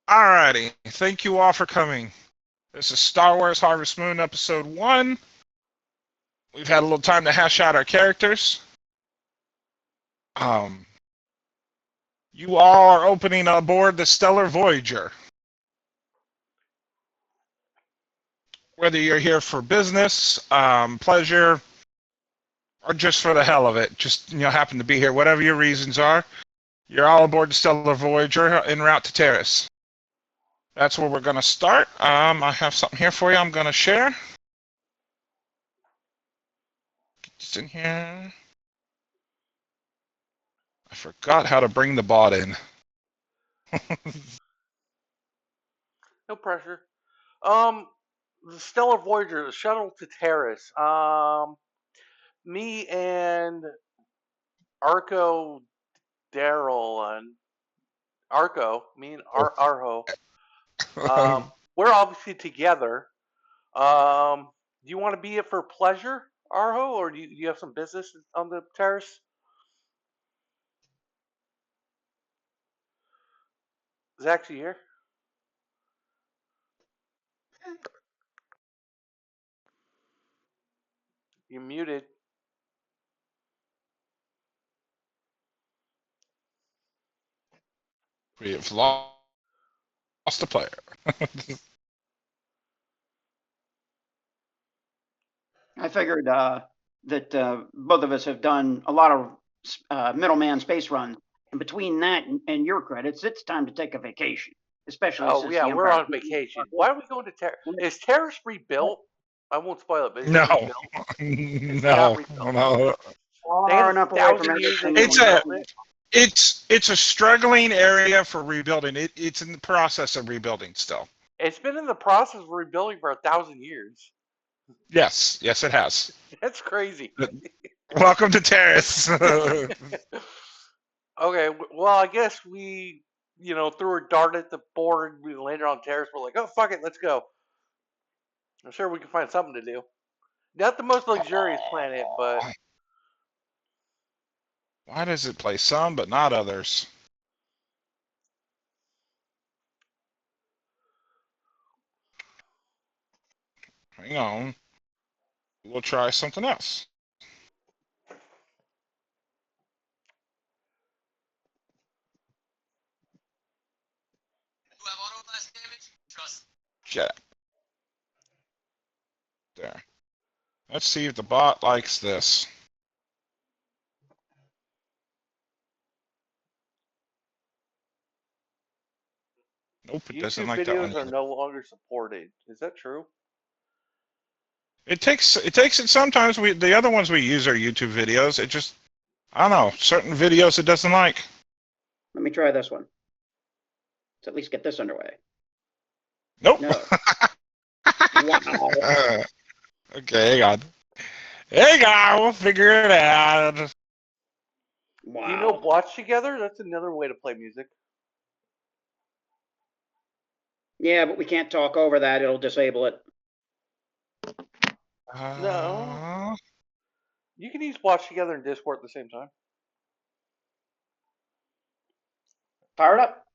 Alrighty, thank you all for coming. This is Star Wars Harvest Moon Episode 1. We've had a little time to hash out our characters. Um, you all are opening aboard the Stellar Voyager. Whether you're here for business, pleasure, or just for the hell of it, just happen to be here, whatever your reasons are, you're all aboard the Stellar Voyager en route to Terrace. That's where we're going to start. I have something here for you I'm going to share. Get this in here. I forgot how to bring the bot in. No pressure. The Stellar Voyager, the shuttle to Terrace. Me and Arco, Daryl, and Arho. We're obviously together. Do you want to be it for pleasure, Arho, or do you have some business on the Terrace? Zach's here. You're muted. We have lost a player. I figured that both of us have done a lot of middleman space runs. And between that and your credits, it's time to take a vacation. Especially Oh since yeah, the we're Empire. on vacation. Why are we going to Terrace? Is Terrace rebuilt? I won't spoil it, but is No. it rebuilt? It's No. not rebuilt. No. They had Far enough away from 1,000 years to everything. rebuild it. It's a struggling area for rebuilding. It's in the process of rebuilding still. It's been in the process of rebuilding for 1,000 years. Yes, it has. That's crazy. Welcome to Terrace. Okay, well, I guess we, threw a dart at the board. We landed on Terrace. We're like, oh, fuck it, let's go. I'm sure we can find something to do. Not the most luxurious planet, but Why does it play some but not others? Hang on. We'll try something else. Shut up. There. Let's see if the bot likes this. Nope, it doesn't YouTube like that one videos are either. no longer supported. Is that true? It takes it sometimes. The other ones we use are YouTube videos. It just, I don't know, certain videos it doesn't like. Let me try this one. Let's at least get this underway. Nope. No. Wow. Okay, hang on, we'll figure it out. Wow. Do you know Watch Together? That's another way to play music. Yeah, but we can't talk over that. It'll disable it. No. You can use Watch Together and Discord at the same time. Fire it up.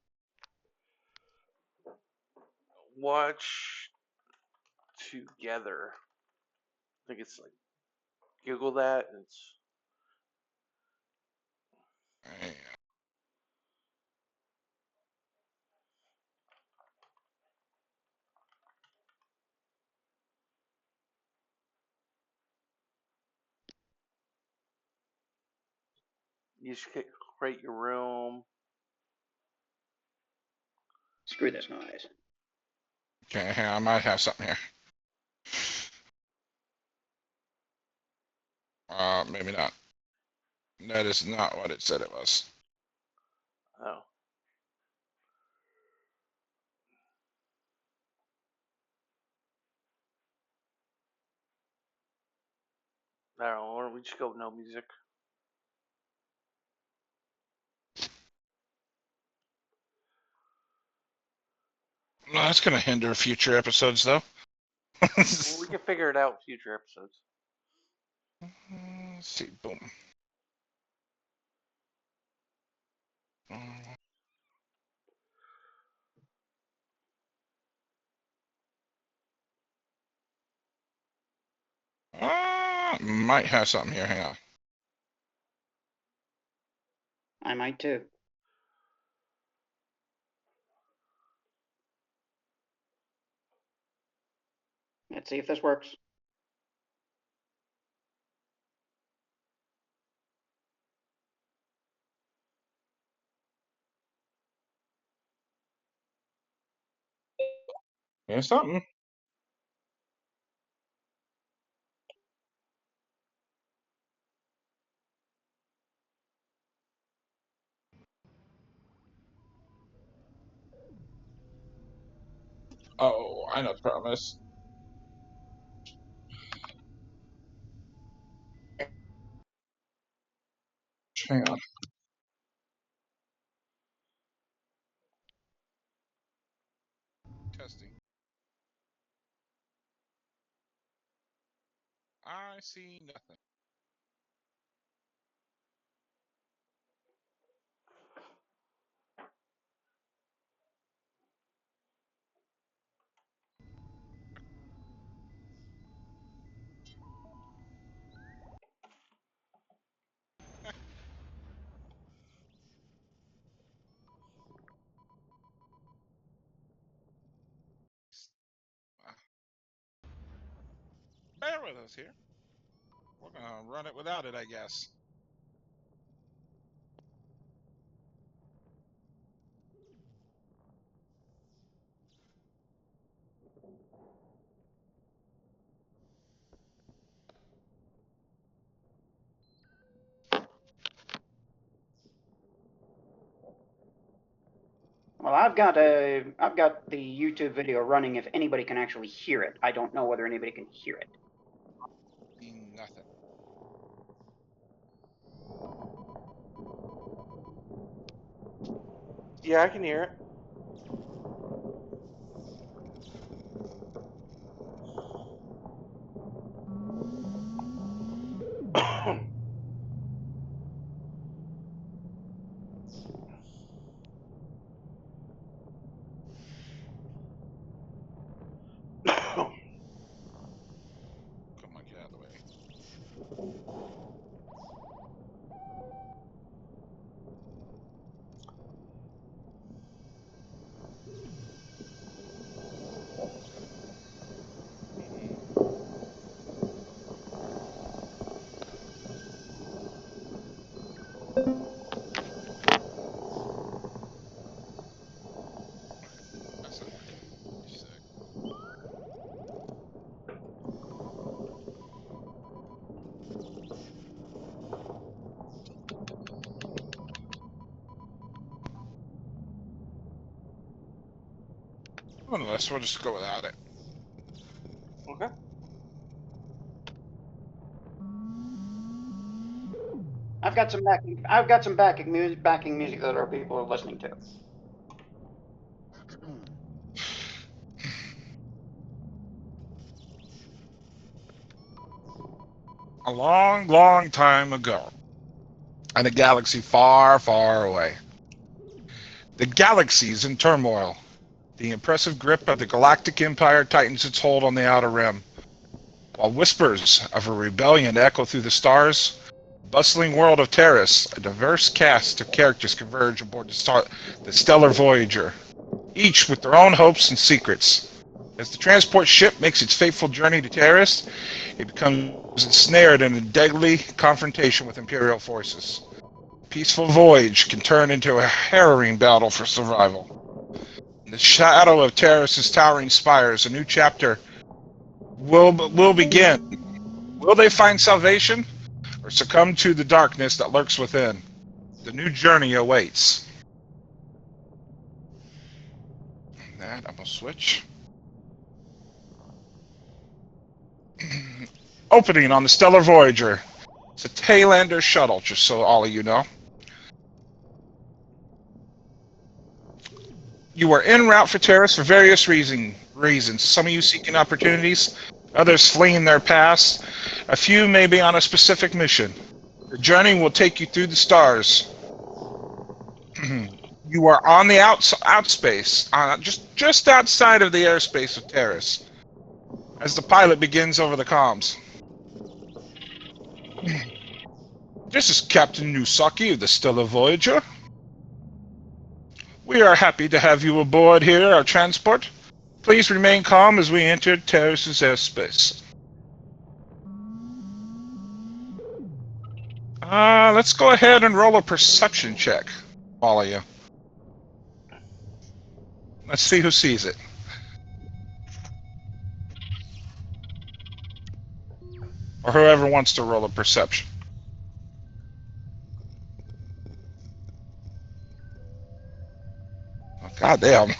Watch Together. I think it's like, Google that. It's you just create your room. Screw this noise. Okay, I might have something here. Maybe not. That is not what it said it was. Oh. I don't know. Why don't we just go with no music? No, that's going to hinder future episodes, though. Well, we can figure it out in future episodes. Let's see. Boom. might have something here. Hang on. I might too. Let's see if this works. Here's something. Oh, I know the promise. Hang on. Testing. I see nothing. Bear with us here. We're gonna run it without it, I guess. Well, I've got the YouTube video running if anybody can actually hear it. I don't know whether anybody can hear it. See nothing. Yeah, I can hear it. Come on, get out of the way. That's not working. Sick. Unless we'll just go without it. Okay. I've got some backing music that our people are listening to. A long, long time ago, in a galaxy far, far away. The galaxy's in turmoil. The impressive grip of the galactic empire tightens its hold on the outer rim. While whispers of a rebellion echo through the stars, the bustling world of Terrace, a diverse cast of characters converge aboard the stellar Voyager, each with their own hopes and secrets. As the transport ship makes its fateful journey to Terrace, it becomes ensnared in a deadly confrontation with Imperial forces. A peaceful voyage can turn into a harrowing battle for survival. In the shadow of Terrace's towering spires, a new chapter will begin. Will they find salvation or succumb to the darkness that lurks within? The new journey awaits. That I'm gonna switch. Opening on the Stellar Voyager. It's a Taylander shuttle, just so all of you know. You are en route for Terrace for various reasons. Some of you seeking opportunities, others fleeing their past. A few may be on a specific mission. The journey will take you through the stars. You are on the outspace, just outside of the airspace of Terrace, as the pilot begins over the comms. This is Captain Nusaki of the Stellar Voyager. We are happy to have you aboard here, our transport. Please remain calm as we enter Terrace's airspace. Let's go ahead and roll a perception check, all of you. Let's see who sees it. Or whoever wants to roll a perception. Oh, God damn.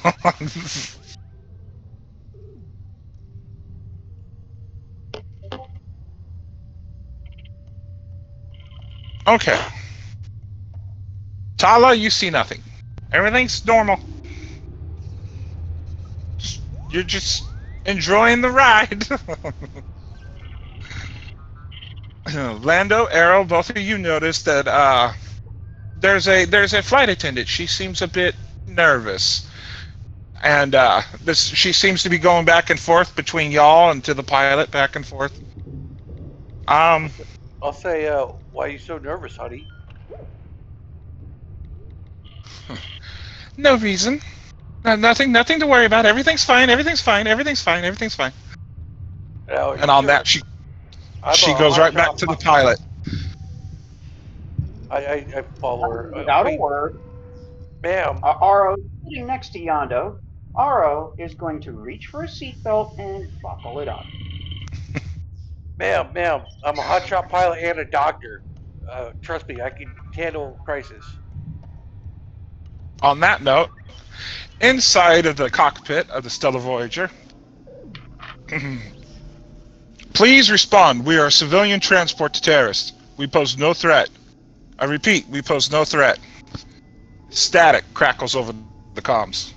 Okay. Tala, you see nothing. Everything's normal. You're just enjoying the ride. Lando, Arrow, both of you notice that there's a flight attendant. She seems a bit nervous, and she seems to be going back and forth between y'all and to the pilot, back and forth. I'll say, why are you so nervous, honey? No reason. No, nothing to worry about. Everything's fine. Everything's fine. Everything's fine. Everything's fine. Are And you on sure? that, she I'm a goes right back hotshot. to the pilot. I follow her. Without a Wait, word, ma'am, Aro is sitting next to Yondo. Aro is going to reach for a seatbelt and buckle it up. ma'am, I'm a hotshot pilot and a doctor. Trust me, I can handle crisis. On that note, inside of the cockpit of the Stellar Voyager, please respond. We are a civilian transport to terrorists. We pose no threat. I repeat, we pose no threat. Static crackles over the comms.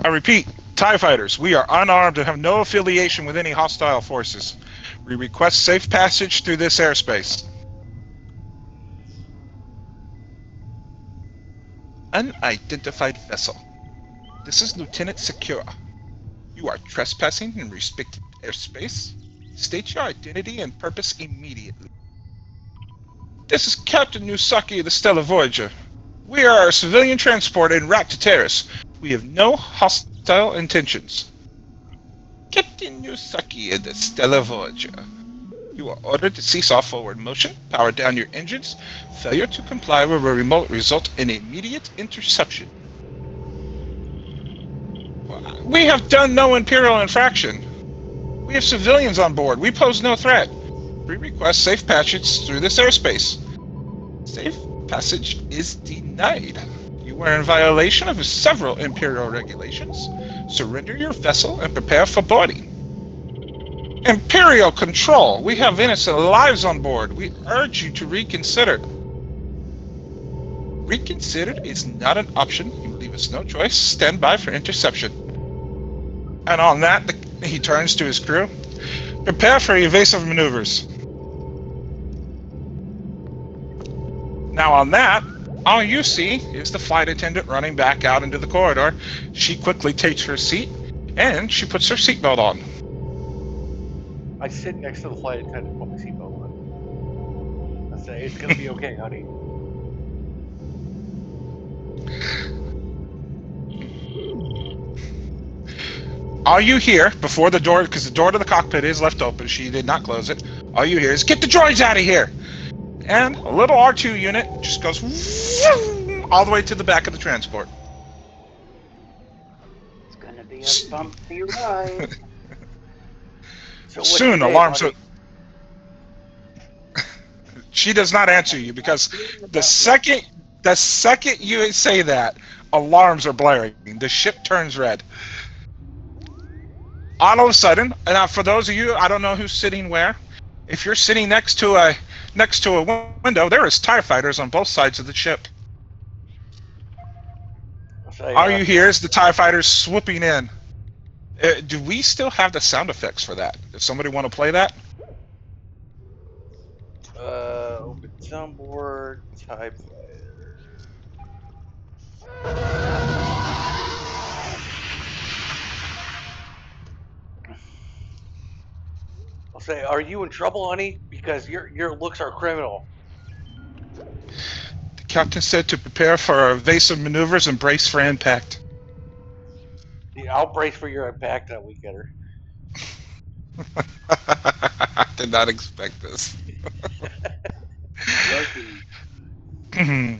I repeat, TIE fighters, we are unarmed and have no affiliation with any hostile forces. We request safe passage through this airspace. Unidentified vessel. This is Lieutenant Sakura. You are trespassing in restricted airspace. State your identity and purpose immediately. This is Captain Nusaki of the Stellar Voyager. We are a civilian transport en route to Terrace. We have no hostile intentions. Captain Nusaki of the Stellar Voyager. You are ordered to cease all forward motion, power down your engines. Failure to comply will result in immediate interception. We have done no Imperial infraction. We have civilians on board. We pose no threat. We request safe passage through this airspace. Safe passage is denied. You are in violation of several Imperial regulations. Surrender your vessel and prepare for boarding. Imperial control! We have innocent lives on board. We urge you to reconsider. Reconsider is not an option. You leave us no choice. Stand by for interception. And on that, he turns to his crew. Prepare for evasive maneuvers. Now on that, all you see is the flight attendant running back out into the corridor. She quickly takes her seat, and she puts her seatbelt on. I sit next to the flight attendant, put my seatbelt on. I say, it's gonna be okay, honey. All you hear before the door, because the door to the cockpit is left open, she did not close it. All you hear is, "Get the droids out of here!" And a little R2 unit just goes all the way to the back of the transport. It's going to be a bumpy ride. So what's your Soon, name, alarms. honey? She does not answer you because the second you say that, alarms are blaring. The ship turns red. All of a sudden, and for those of you, I don't know who's sitting where. If you're sitting next to a window, there is TIE fighters on both sides of the ship. I say, All you hear is the TIE fighters swooping in. Do we still have the sound effects for that? If somebody want to play that? open soundboard, type. I'll say, are you in trouble, honey? Because your looks are criminal. Captain said to prepare for evasive maneuvers and brace for impact. Yeah, I'll brace for your impact that week, getter. I did not expect this. Lucky.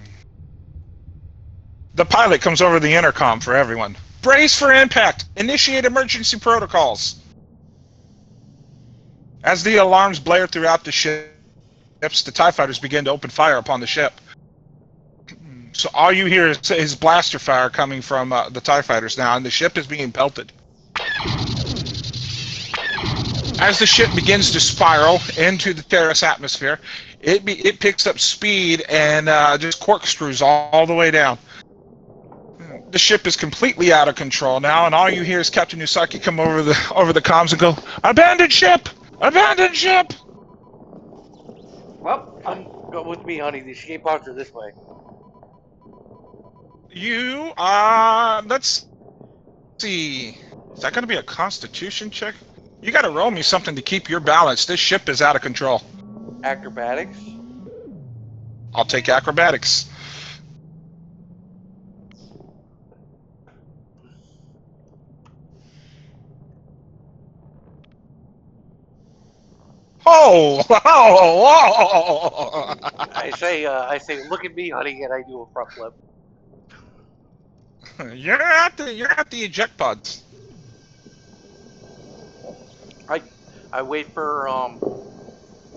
The pilot comes over the intercom for everyone. Brace for impact! Initiate emergency protocols! As the alarms blare throughout the ships, the TIE fighters begin to open fire upon the ship. So all you hear is blaster fire coming from the TIE fighters now, and the ship is being pelted. As the ship begins to spiral into the terrace atmosphere, it picks up speed and just corkscrews all the way down. The ship is completely out of control now, and all you hear is Captain Usaki come over the comms and go, "Abandoned ship! Abandoned ship!" Well, Go with me, honey. The escape pods are this way. You let's see. Is that going to be a Constitution check? You got to roll me something to keep your balance. This ship is out of control. Acrobatics. I'll take acrobatics. Oh! I say, look at me, honey, and I do a front flip. You're at the eject pods. I wait for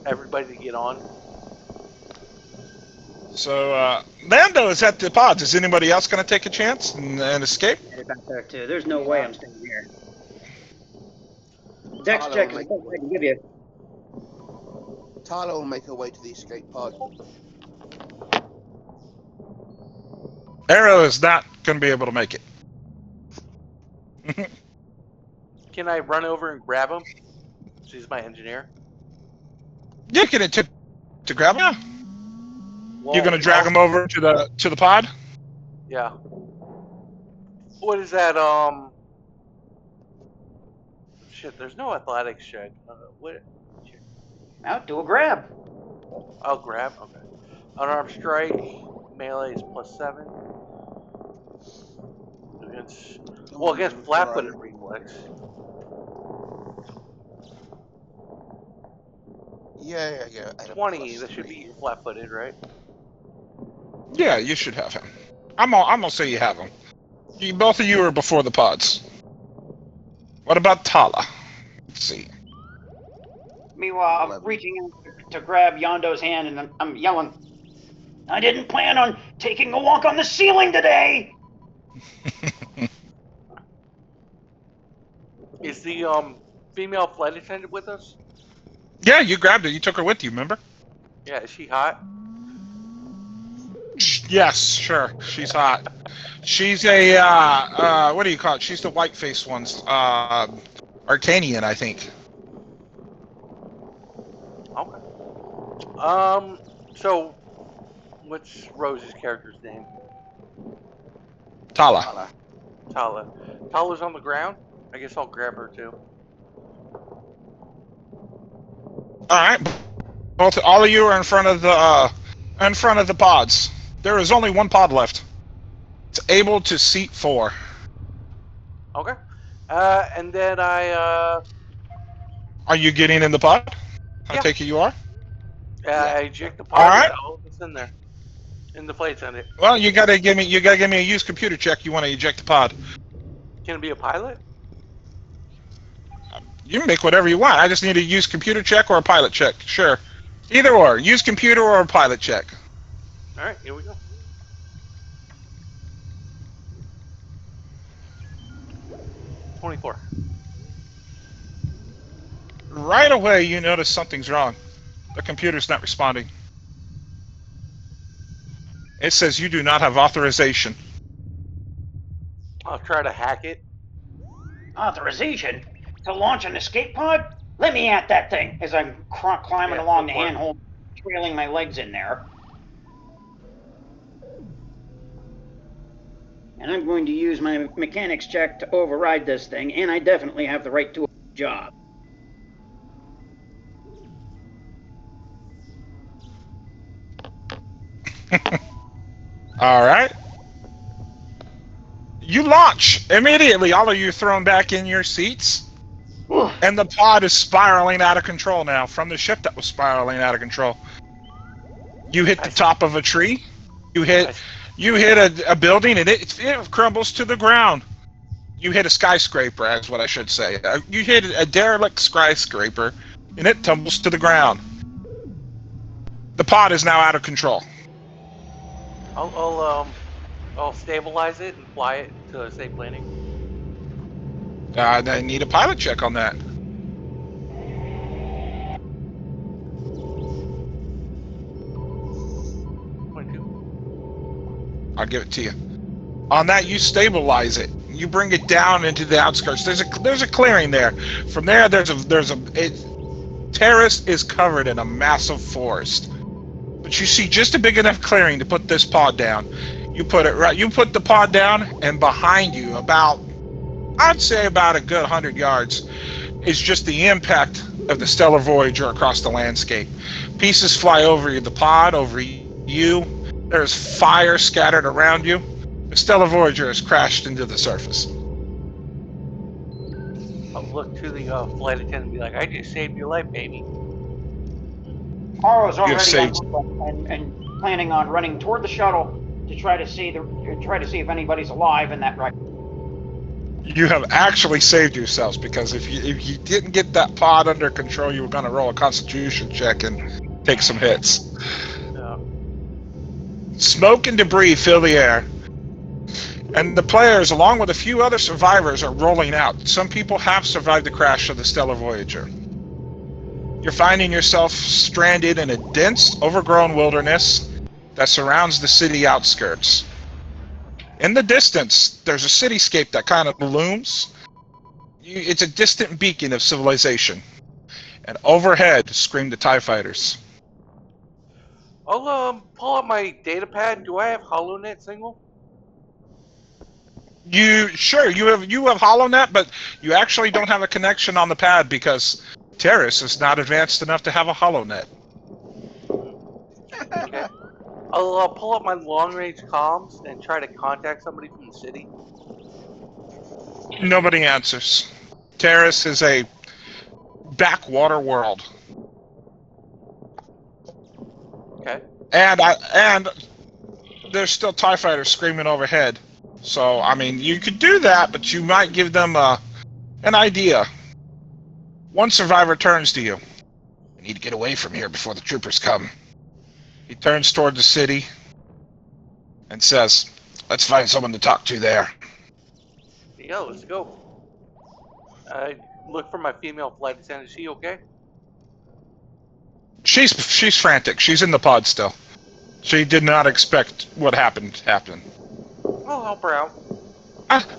everybody to get on. So Lando is at the pods. Is anybody else going to take a chance and escape? headed back there too. There's no way I'm staying here. Dex Tyler check will is make the best I can give you. Tyler will make her way to the escape pod. Arrow is not going to be able to make it. Can I run over and grab him? She's my engineer. You can attempt to grab him. Yeah. Well, You're going to drag him over to the pod. Yeah. What is that? Shit. There's no athletics check. What? Out, do a grab. I'll grab. Okay. Unarmed strike. Melee is +7. Against flat-footed reflex. Yeah. 20. That should be flat-footed, right? Yeah, you should have him. I'm gonna say you have him. Both of you are before the pods. What about Tala? Let's see. Meanwhile, I'm reaching in to grab Yondo's hand, and I'm yelling, "I didn't plan on taking a walk on the ceiling today!" Is the female flight attendant with us? Yeah, you grabbed her. You took her with you. Remember? Yeah. Is she hot? Yes, sure. She's hot. She's a what do you call it? She's the white-faced ones. Arcanian, I think. Okay. So, what's Rose's character's name? Tala. Tyler. Tala. Tala's on the ground. I guess I'll grab her too. All right. All of you are in front of the pods. There is only one pod left. It's able to seat 4. Okay. And then Are you getting in the pod? I Yeah. take it you are. I eject the All pod right. and all of us in there. In the flight attendant. Well, you gotta give me a used computer check. You want to eject the pod. Can it be a pilot? You can make whatever you want. I just need a used computer check or a pilot check. Sure. Either or. Use computer or a pilot check. Alright, here we go. 24. Right away, you notice something's wrong. The computer's not responding. It says you do not have authorization. I'll try to hack it. Authorization to launch an escape pod? Let me at that thing as I'm climbing Yeah, along go the for it. handhold, trailing my legs in there. And I'm going to use my mechanics check to override this thing, and I definitely have the right to a job. All right. You launch immediately. All of you thrown back in your seats, Ooh, and the pod is spiraling out of control now from the ship that was spiraling out of control. You hit I, the s- top of a tree. You I hit s- you hit a building, and it crumbles to the ground. You hit a skyscraper, as what I should say. You hit a derelict skyscraper, and it tumbles to the ground. The pod is now out of control. I'll, I'll um I'll stabilize it and fly it to a safe landing. I need a pilot check on that. 22. I'll give it to you. On that, you stabilize it. You bring it down into the outskirts. There's a clearing there. From there, terrace is covered in a massive forest. But you see just a big enough clearing to put this pod down. You put it right. You put the pod down, and behind you, I'd say about a good 100 yards, is just the impact of the Stellar Voyager across the landscape. Pieces fly over the pod, over you. There's fire scattered around you. The Stellar Voyager has crashed into the surface. I'll look to the flight attendant and be like, "I just saved your life, baby." Oro's You have already on saved. and planning on running toward the shuttle to try to see if anybody's alive in that wreck. You have actually saved yourselves, because if you didn't get that pod under control, you were going to roll a Constitution check and take some hits. Uh, Smoke and debris fill the air, and the players, along with a few other survivors, are rolling out. Some people have survived the crash of the Stellar Voyager. You're finding yourself stranded in a dense, overgrown wilderness that surrounds the city outskirts. In the distance, there's a cityscape that kind of looms. It's a distant beacon of civilization. And overhead scream the TIE fighters. I'll pull up my data pad. Do I have HoloNet signal? You have HoloNet, but you actually don't have a connection on the pad because Terrace is not advanced enough to have a HoloNet. Okay. I'll pull up my long range comms and try to contact somebody from the city. Nobody answers. Terrace is a backwater world. Okay. And there's still TIE fighters screaming overhead. So, I mean, you could do that, but you might give them an idea. One survivor turns to you. I need to get away from here before the troopers come. He turns toward the city and says, let's find someone to talk to there. Yeah, let's go. I look for my female flight attendant. Is she okay? She's frantic. She's in the pod still. She did not expect what happened to happen. I'll help her out.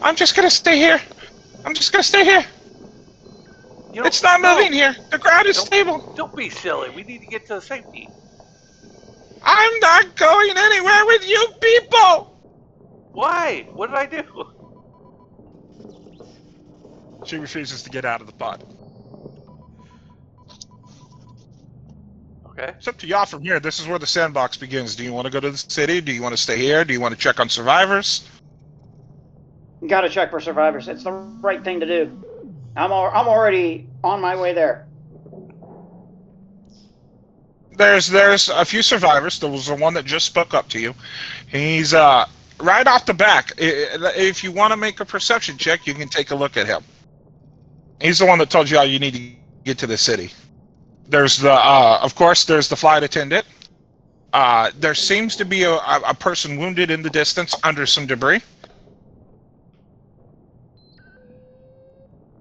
I'm just gonna stay here. I'm just gonna stay here. You know, It's not moving no, here. The ground is don't stable. don't be silly. We need to get to safety. I'm not going anywhere with you people. Why? What did I do? She refuses to get out of the pod. Okay. It's up to y'all from here. This is where the sandbox begins. Do you want to go to the city? Do you want to stay here? Do you want to check on survivors? Got to check for survivors. It's the right thing to do. I'm already on my way there. There's a few survivors. There was the one that just spoke up to you. He's right off the back. If you want to make a perception check, you can take a look at him. He's the one that told you all you need to get to the city. There's of course, there's the flight attendant. There seems to be a person wounded in the distance under some debris.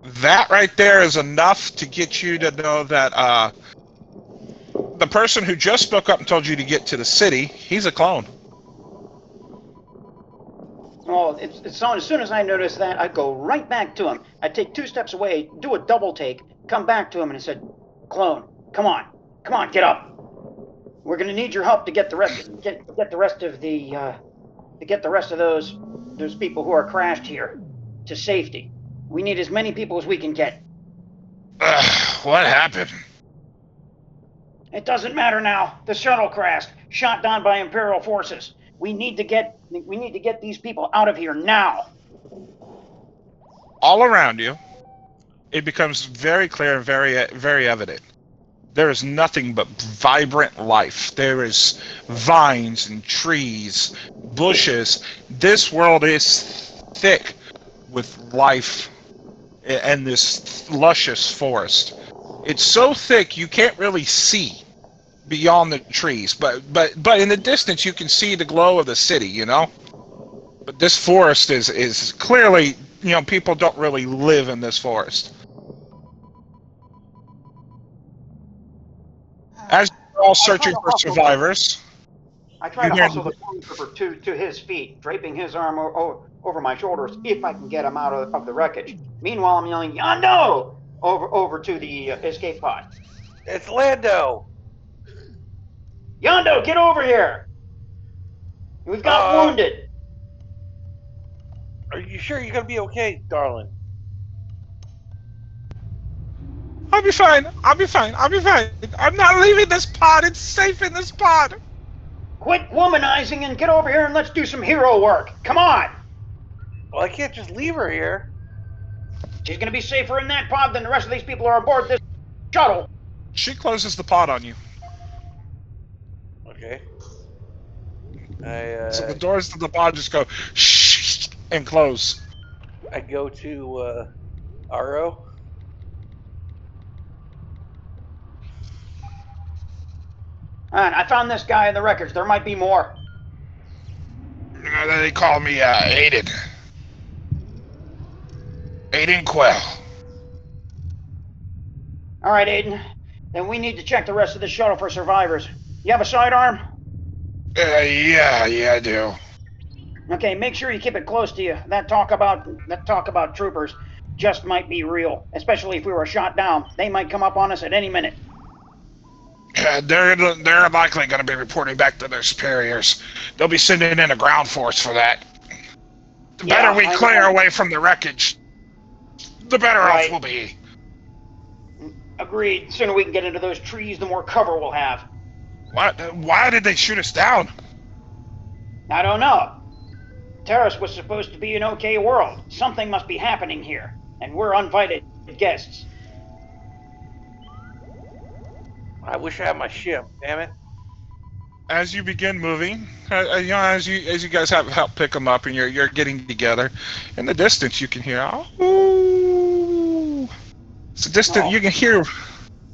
That right there is enough to get you to know that the person who just spoke up and told you to get to the city, he's a clone. Well, as soon as I notice that, I go right back to him. I take 2 steps away, do a double take, come back to him, and I said, "Clone, come on, get up. We're gonna need your help to get the rest of those people who are crashed here to safety. We need as many people as we can get. What happened? It doesn't matter now. The shuttle crashed, shot down by Imperial forces. We need to get these people out of here now. All around you, it becomes very clear and very evident. There is nothing but vibrant life. There is vines and trees, bushes. This world is thick with life and this luscious forest. It's so thick you can't really see beyond the trees, but in the distance you can see the glow of the city, you know? But this forest is clearly, you know, people don't really live in this forest. As you're all I try searching to for hustle the survivors, I try you to hear hustle the stormtrooper to his feet, draping his arm over my shoulders if I can get him out of the wreckage. Meanwhile, I'm yelling "Yando!" over to the escape pod. It's Lando. Yando, get over here! We've got Uh, wounded. are you sure you're gonna be okay, darling? I'll be fine. I'll be fine. I'll be fine. I'm not leaving this pod. It's safe in this pod. Quit womanizing and get over here and let's do some hero work. Come on! Well, I can't just leave her here. She's going to be safer in that pod than the rest of these people are aboard this shuttle. She closes the pod on you. Okay. So the doors to the pod just go shh and close. I go to Aro. And I found this guy in the wreckage. There might be more. They call me Aiden. Aiden Quell. All right, Aiden. Then we need to check the rest of the shuttle for survivors. You have a sidearm? Yeah, I do. Okay, make sure you keep it close to you. That talk about troopers just might be real, especially if we were shot down. They might come up on us at any minute. They're likely going to be reporting back to their superiors. They'll be sending in a ground force for that. The better we clear away from the wreckage, the better off we'll be. Agreed. The sooner we can get into those trees, the more cover we'll have. What? Why did they shoot us down? I don't know. Terrace was supposed to be an okay world. Something must be happening here, and we're uninvited guests. I wish I had my ship. Damn it. As you begin moving, you know, as you guys have help pick them up, and you're getting together, in the distance you can hear, oh, it's a distant. Oh. You can hear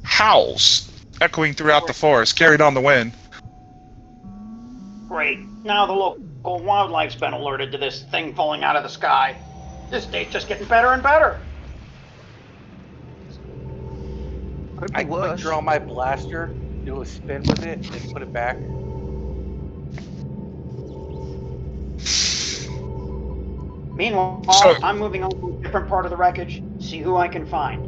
howls echoing throughout the forest, carried on the wind. Great. Now the local wildlife's been alerted to this thing falling out of the sky. This day's just getting better and better. I draw my blaster, do a spin with it, and put it back. Meanwhile, I'm moving on to a different part of the wreckage, see who I can find.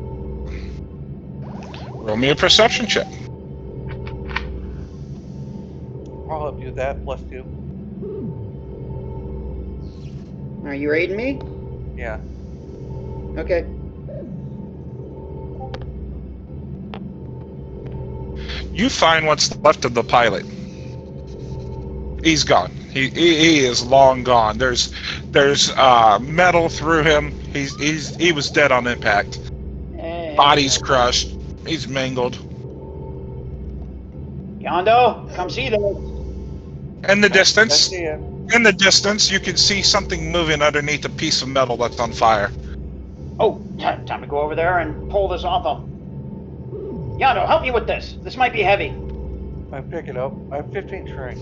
Roll me a perception check. I'll help you with that, +2. Are you aiding me? Yeah. Okay. You find what's left of the pilot. He's gone. He is long gone. There's metal through him. He was dead on impact. Body's crushed. He's mangled. Yando, come see this. In the distance, you can see something moving underneath a piece of metal that's on fire. Oh, time to go over there and pull this off him. Yando, help me with this. This might be heavy. I pick it up. I have 15 strength.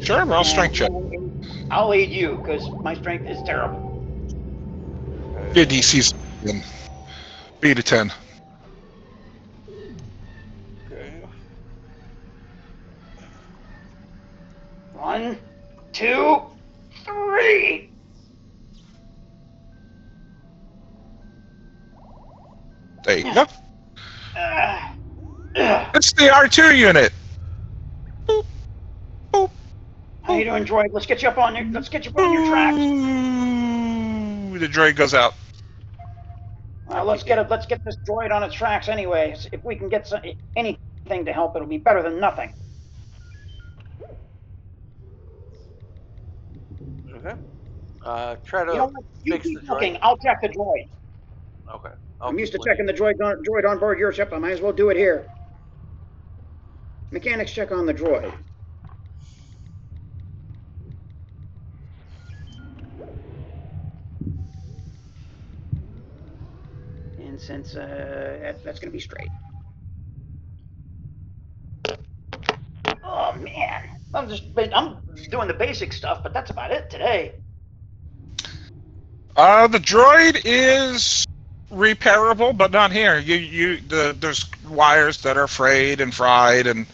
Sure, roll strength check. I'll aid you, because my strength is terrible. Your DC's B to 10. Okay. 1, 2, 3. There you go. Uh, It's the R2 unit. Boop, boop. How you doing, droid? Let's get you up on your tracks. Ooh, the droid goes out. Let's get this droid on its tracks anyway. If we can get anything to help, it'll be better than nothing. Okay. Try You know to what? You fix keep the droid. looking. I'll check the droid. Okay. I'll I'm used keep to looking. checking the droid on board your ship. I might as well do it here. Mechanics check on the droid. And since that's going to be straight. Oh man, I'm doing the basic stuff, but that's about it today. The droid is repairable, but not here. There's wires that are frayed and fried, and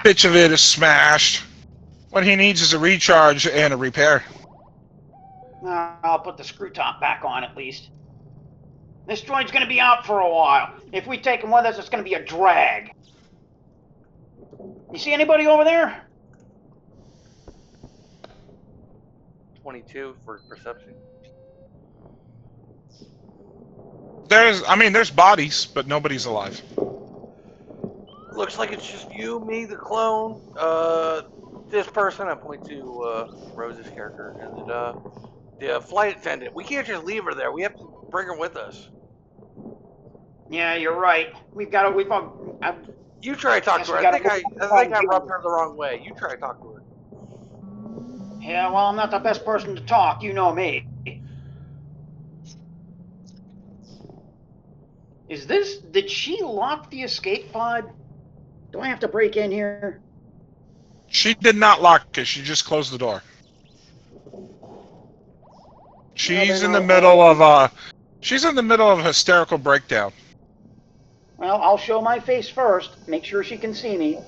bits of it is smashed. What he needs is a recharge and a repair. I'll put the screw top back on at least. This droid's going to be out for a while. If we take him with us, it's going to be a drag. You see anybody over there? 22 for perception. There's bodies, but nobody's alive. Looks like it's just you, me, the clone, this person. I point to Rose's character, and then the flight attendant. We can't just leave her there. We have to bring her with us. Yeah, you're right. We've got to. I You try to talk guess to her. we I got to think move I, the I think problem I here. rubbed her the wrong way. You try to talk to her. Yeah, well, I'm not the best person to talk. You know me. Is this? Did she lock the escape pod? Do I have to break in here? She did not lock it. She just closed the door. Well, She's then in the middle of a hysterical breakdown. Well, I'll show my face first. Make sure she can see me.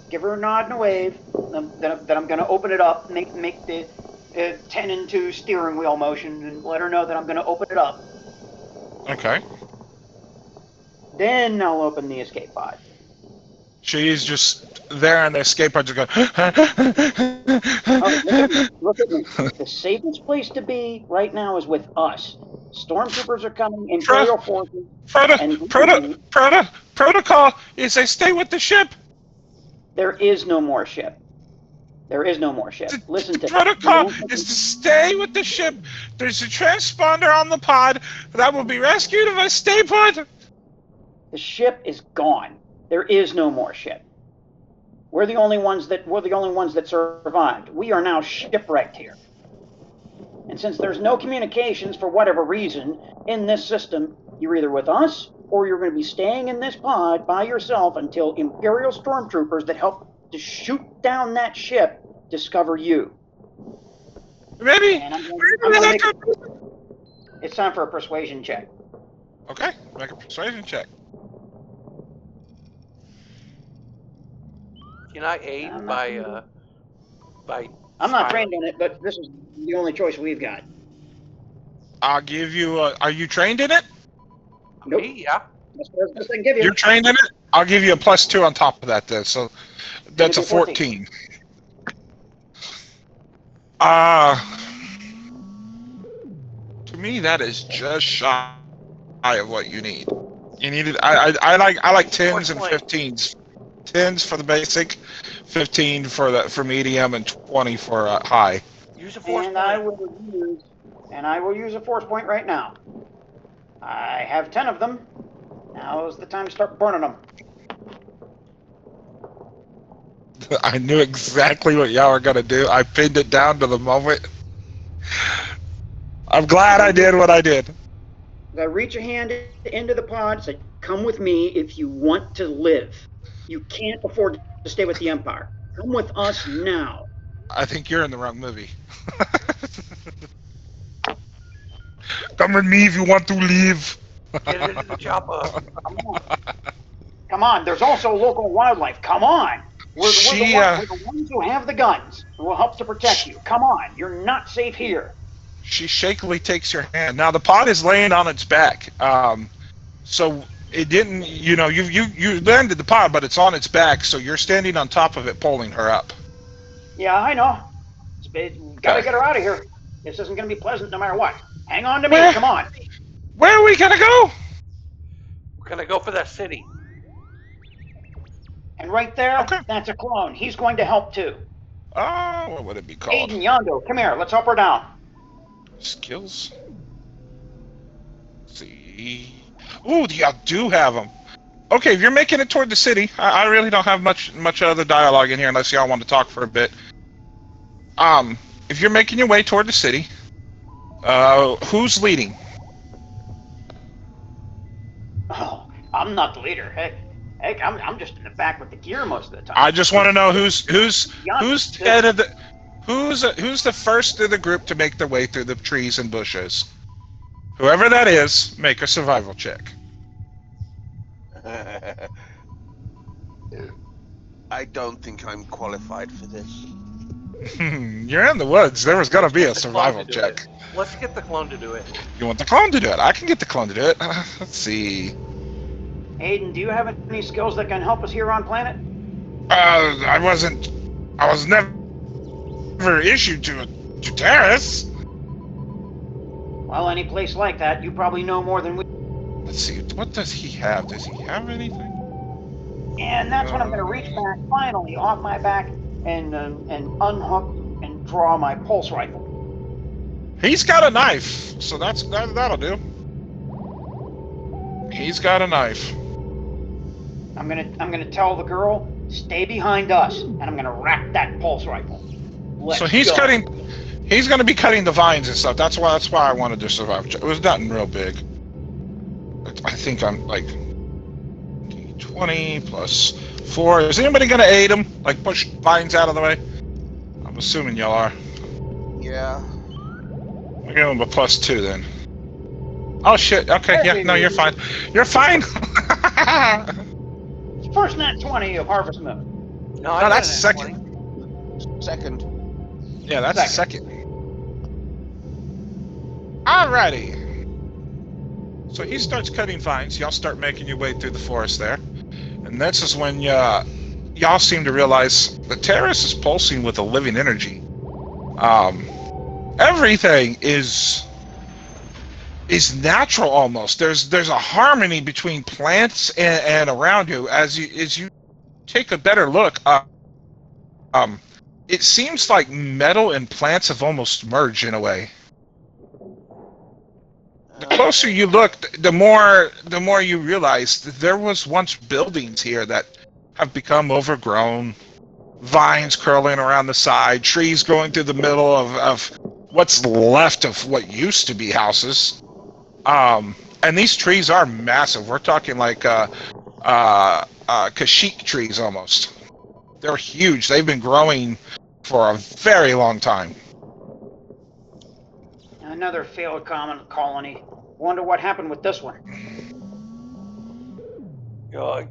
Give her a nod and a wave. That I'm going to open it up. Make the 10 and 2 steering wheel motion and let her know that I'm going to open it up. Okay. Then I'll open the escape pod. She's just there and the escape pod just going. Oh, look at me. Look at me. The safest place to be right now is with us. Stormtroopers are coming, Pro, Imperial forces, and protocol is they stay with the ship. there is no more ship. There is no more ship. Listen The to protocol me. is to stay with the ship. There's a transponder on the pod that will be rescued if I stay put. The ship is gone. There is no more ship. We're the only ones that survived. We are now shipwrecked here. And since there's no communications for whatever reason in this system, you're either with us or you're going to be staying in this pod by yourself until Imperial stormtroopers that help to shoot down that ship discover you. Maybe. And I'm Maybe going to that make could. it's time for a persuasion check. Okay, make a persuasion check. Can I aid I'm not, by I'm not smiling? trained on it, but this is the only choice we've got. I'll give you. Are you trained in it? Nope. Me, yeah. That's the best I can give you. You're trained in it. I'll give you a +2 on top of that. Then, so that's a 14. Uh to me, that is just shy of what you need. You needed. I like Force 10s and point. 15s. 10s for the basic, 15 for medium, and 20 for high. Use a force And point. I will use a force point right now. I have 10 of them. Now's the time to start burning them. I knew exactly what y'all were gonna do. I pinned it down to the moment. I'm glad I did what I did. I reach a hand into the pod, say, "Come with me if you want to live. You can't afford to stay with the Empire. Come with us now." I think you're in the wrong movie. Come with me if you want to leave. Get into the chopper. Come on. Come on. There's also local wildlife. Come on. She We're the ones who have the guns. We'll help to protect you. Come on. You're not safe here. she shakily takes your hand. Now the pod is laying on its back. So it didn't. You landed the pod, but it's on its back. So you're standing on top of it, pulling her up. Yeah, I know. Got to Okay. get her out of here. This isn't going to be pleasant no matter what. Hang on to me. Where Come on. where are we gonna go? We're gonna go for that city. And right there, Okay. that's a clone. He's going to help too. What would it be called? Aiden, Yondo, come here. Let's help her down. Skills? Let's see. Ooh, y'all do have them. Okay, if you're making it toward the city, I really don't have much other dialogue in here unless y'all want to talk for a bit. If you're making your way toward the city, who's leading? Oh, I'm not the leader. Heck, I'm just in the back with the gear most of the time. I just want to know who's Yondo's head of the who's the first of the group to make their way through the trees and bushes. Whoever that is, make a survival check. I don't think I'm qualified for this. You're in the woods. There was gonna be a survival check. Let's get the clone to do it. You want the clone to do it? I can get the clone to do it. Let's see. Aiden, do you have any skills that can help us here on planet? I was never issued to Terrace. Well, any place like that, you probably know more than we. Let's see. What does he have? Does he have anything? And that's when I'm going to reach back, finally, off my back, and unhook and draw my pulse rifle. He's got a knife, so that'll do. He's got a knife. I'm gonna tell the girl, stay behind us, and I'm gonna rack that pulse rifle. So he's gonna be cutting the vines and stuff. That's why I wanted to survive. It was nothing real big. I think I'm like 20 plus 4. Is anybody gonna aid him? Like push vines out of the way? I'm assuming y'all are. Yeah. I'll give him a +2 then. Oh shit, okay, yeah, no, you're fine. You're fine! First nat 20 of Harvest Moon. No, No, that's second. 20. Second. Yeah, that's the second. Alrighty. So he starts cutting vines. Y'all start making your way through the forest there. And this is when y'all seem to realize the terrace is pulsing with a living energy. Everything is natural almost. There's a harmony between plants and around you as you take a better look. It seems like metal and plants have almost merged in a way. The closer you look, the more you realize that there was once buildings here that have become overgrown, vines curling around the side, trees growing through the middle of what's left of what used to be houses. And these trees are massive. We're talking like kashyyyk trees almost. They're huge. They've been growing for a very long time. Another failed colony. Wonder what happened with this one. There's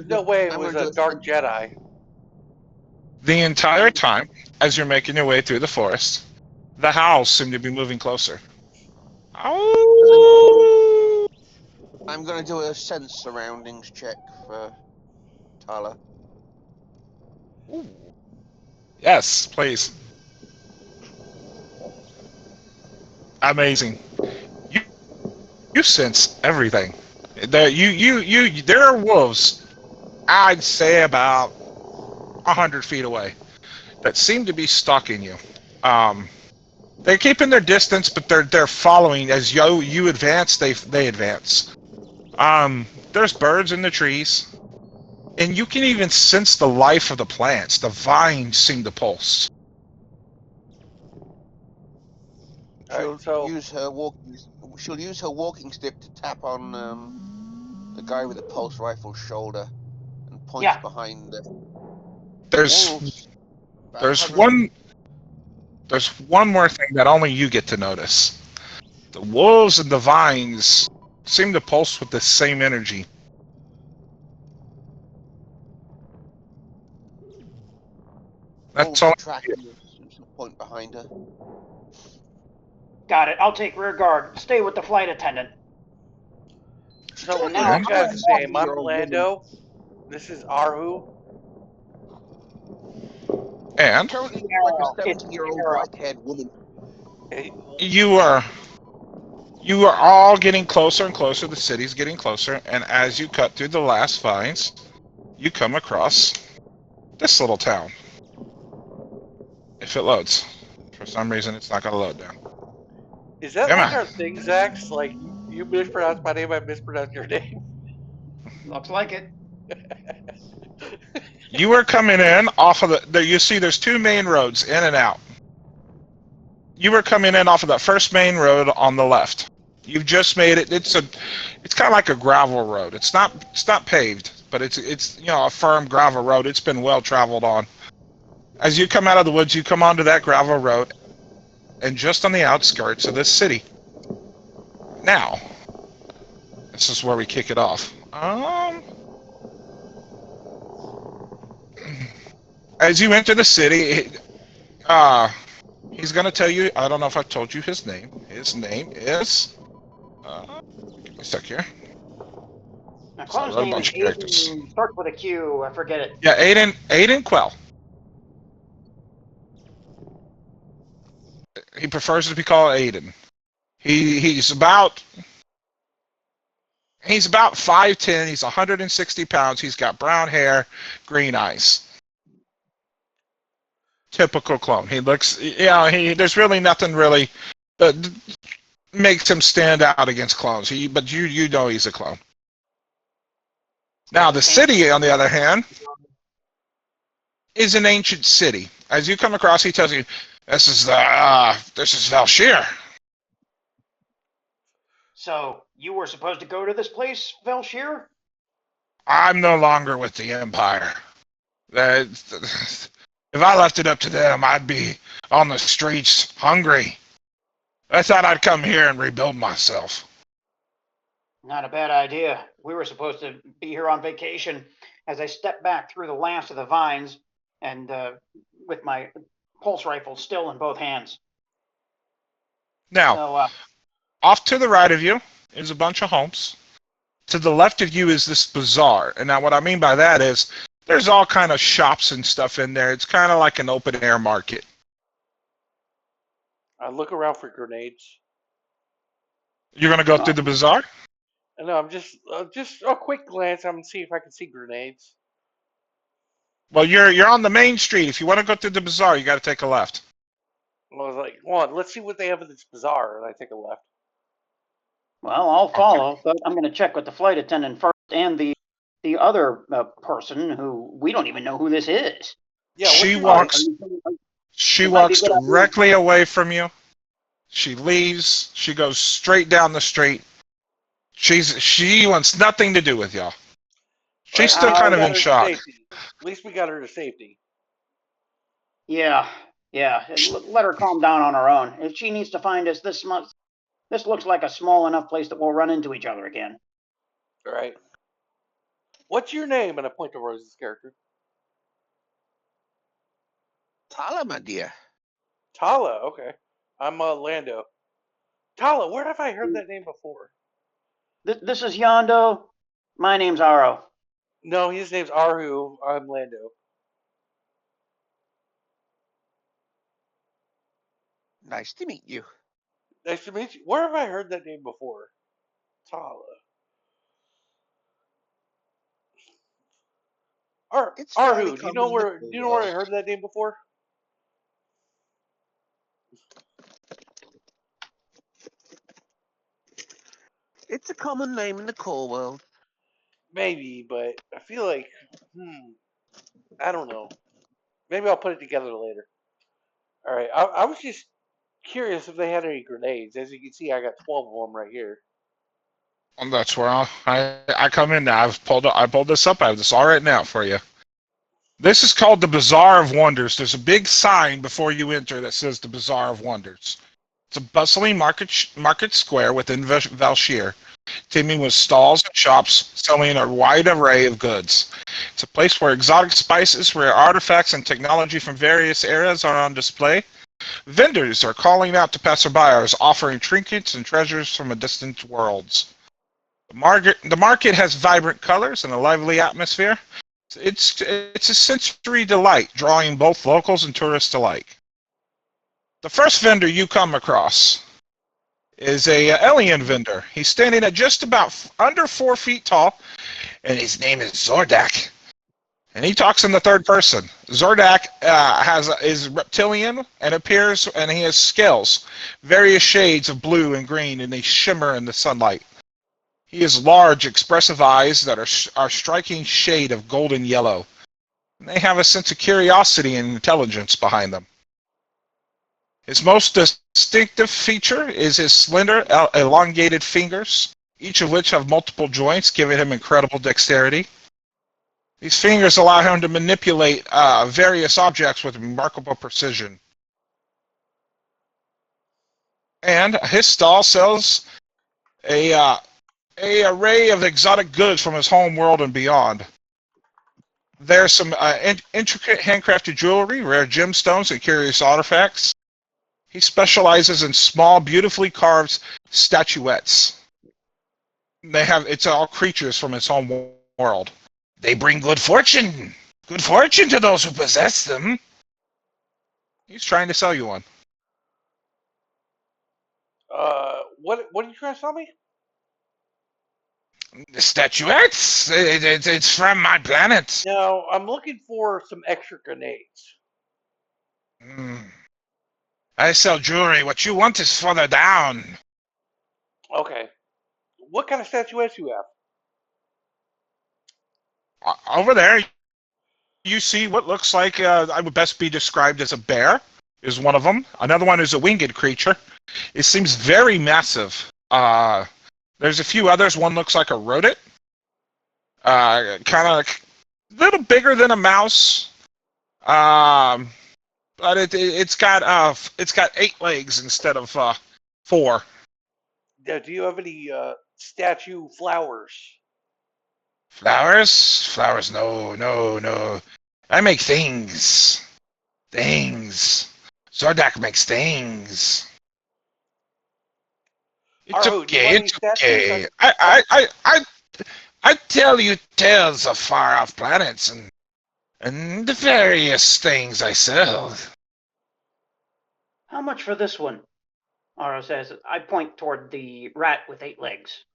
no way it was a Dark Jedi. The entire time, as you're making your way through the forest, the howls seem to be moving closer. Ow! I'm gonna do a sense surroundings check for Tala. Ooh. Yes, please. Amazing. You sense everything. There are wolves, I'd say about 100 feet away, that seem to be stalking you. They're keeping their distance, but they're following as you advance. They advance. There's birds in the trees, and you can even sense the life of the plants. The vines seem to pulse. She'll use her walking stick to tap on the guy with the pulse rifle shoulder and points behind the There's wolves. There's one more thing that only you get to notice. The wolves and the vines seem to pulse with the same energy. That's all. Tracking the point behind her. Got it. I'll take rear guard. Stay with the flight attendant. So now, this guy's name, I'm Lando. This is Arhu. And Currently like a 70-year-old white-haired woman. you are all getting closer and closer. The city's getting closer, and as you cut through the last vines, you come across this little town. if it loads. For some reason, it's not going to load down. Is that Come like on. our thing, Zax? Like you mispronounced my name, I mispronounced your name. Looks like it. You were coming in off of you see there's two main roads in and out. You were coming in off of that first main road on the left. You've just made it. It's kind of like a gravel road. It's not paved, but it's a firm gravel road. It's been well traveled on. As you come out of the woods, you come onto that gravel road, and just on the outskirts of this city. Now, this is where we kick it off. As you enter the city, he's going to tell you. I don't know if I told you his name. His name is. Give me a sec here. Now, So I Clone's wrote a name is bunch of characters. Aiden. Starts with a Q. I forget it. Yeah, Aiden Quell. He prefers to be called Aiden. He's about 5'10". He's 160 pounds. He's got brown hair, green eyes. Typical clone. He looks. There's really nothing really that makes him stand out against clones. But you know he's a clone. Now the city, on the other hand, is an ancient city. As you come across, he tells you, this is Valshir. So, you were supposed to go to this place, Velshir? I'm no longer with the Empire. If I left it up to them, I'd be on the streets, hungry. I thought I'd come here and rebuild myself. Not a bad idea. We were supposed to be here on vacation. As I stepped back through the last of the vines, and with my pulse rifle still in both hands. Now, So, off to the right of you is a bunch of homes. To the left of you is this bazaar. And now what I mean by that is there's all kind of shops and stuff in there. It's kind of like an open air market. I look around for grenades. You're going to go through the bazaar? No, I'm just a quick glance. I'm gonna see if I can see grenades. Well, you're on the main street. If you want to go through the bazaar, you got to take a left. I was like, "Come on, let's see what they have in this bazaar." And I take a left. well, I'll follow, but I'm going to check with the flight attendant first and the other person who we don't even know who this is. Yeah, She what's your walks. name? She walks directly away from you. She leaves. She goes straight down the street. She wants nothing to do with y'all. She's still kind of in shock. At least we got her to safety. Yeah. Let her calm down on her own. If she needs to find us this month, this looks like a small enough place that we'll run into each other again. All right. What's your name? And I point to Rose's character. Tala, my dear. Tala. Okay. I'm Lando. Tala. Where have I heard that name before? This is Yondo. My name's Aro. No, his name's Arhu. I'm Lando. Nice to meet you. Nice to meet you. Where have I heard that name before? Tala. It's fairly Arhu. Do you common know in where? the Do you know where I world. heard that name before? It's a common name in the core world. Maybe, but I feel like, I don't know. Maybe I'll put it together later. All right. I was just curious if they had any grenades. As you can see, I got 12 of them right here. And that's where I come in now. I pulled this up. I have this all right now for you. This is called the Bazaar of Wonders. There's a big sign before you enter that says the Bazaar of Wonders. It's a bustling market square within Valshir, teeming with stalls and shops selling a wide array of goods. It's a place where exotic spices, rare artifacts, and technology from various eras are on display. Vendors are calling out to passerbyers, offering trinkets and treasures from distant worlds. The market has vibrant colors and a lively atmosphere. It's a sensory delight, drawing both locals and tourists alike. The first vendor you come across is a alien vendor. He's standing at just about under 4 feet tall, and his name is Zordak. And he talks in the third person. Zordak is reptilian and appears, and he has scales, various shades of blue and green, and they shimmer in the sunlight. He has large, expressive eyes that are striking shade of golden yellow. And they have a sense of curiosity and intelligence behind them. His most distinctive feature is his slender, elongated fingers, each of which have multiple joints, giving him incredible dexterity. These fingers allow him to manipulate various objects with remarkable precision. And his stall sells a array of exotic goods from his home world and beyond. There's some intricate handcrafted jewelry, rare gemstones, and curious artifacts. He specializes in small, beautifully carved statuettes. It's all creatures from his home world. They bring good fortune to those who possess them. He's trying to sell you one. What are you trying to sell me? The statuettes? It's from my planet. No, I'm looking for some extra grenades. I sell jewelry. What you want is further down. Okay. What kind of statuettes do you have? Over there, you see what looks like, I would best be described as a bear, is one of them. Another one is a winged creature. It seems very massive. There's a few others. One looks like a rodent. Kind of a little bigger than a mouse. But it's got 8 legs instead of 4. Do you have any statue flowers? Flowers? Flowers? No. I make things. Zordak makes things. It's okay. It's okay. I tell you tales of far-off planets and the various things I sell. How much for this one? Aro says. I point toward the rat with 8 legs.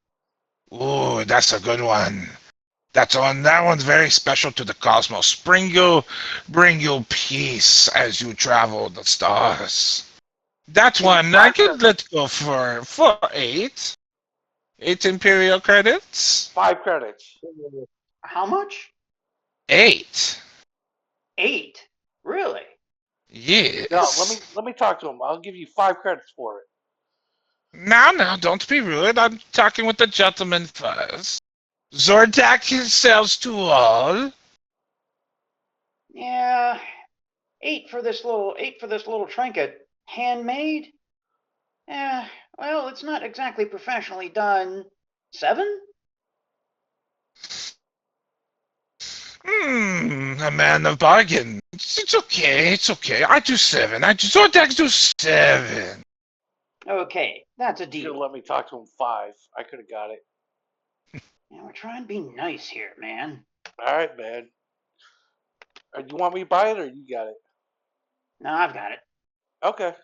Ooh, that's a good one. That one's very special to the cosmos. Bring you peace as you travel the stars. That one I could let go for 8. 8 Imperial credits. 5 credits. How much? 8. 8? Really? Yes. No, let me talk to him. I'll give you 5 credits for it. Now, don't be rude. I'm talking with the gentleman first. Zordak sells to all. Yeah, 8 for this little trinket. Handmade? Yeah, well, it's not exactly professionally done. 7? A man of bargain. It's okay. I do 7. Zordak do 7. Okay, that's a You should deal. let me talk to him 5. I could have got it. Yeah, we're trying to be nice here, man. All right, man. Do you want me to buy it or you got it? No, I've got it. Okay.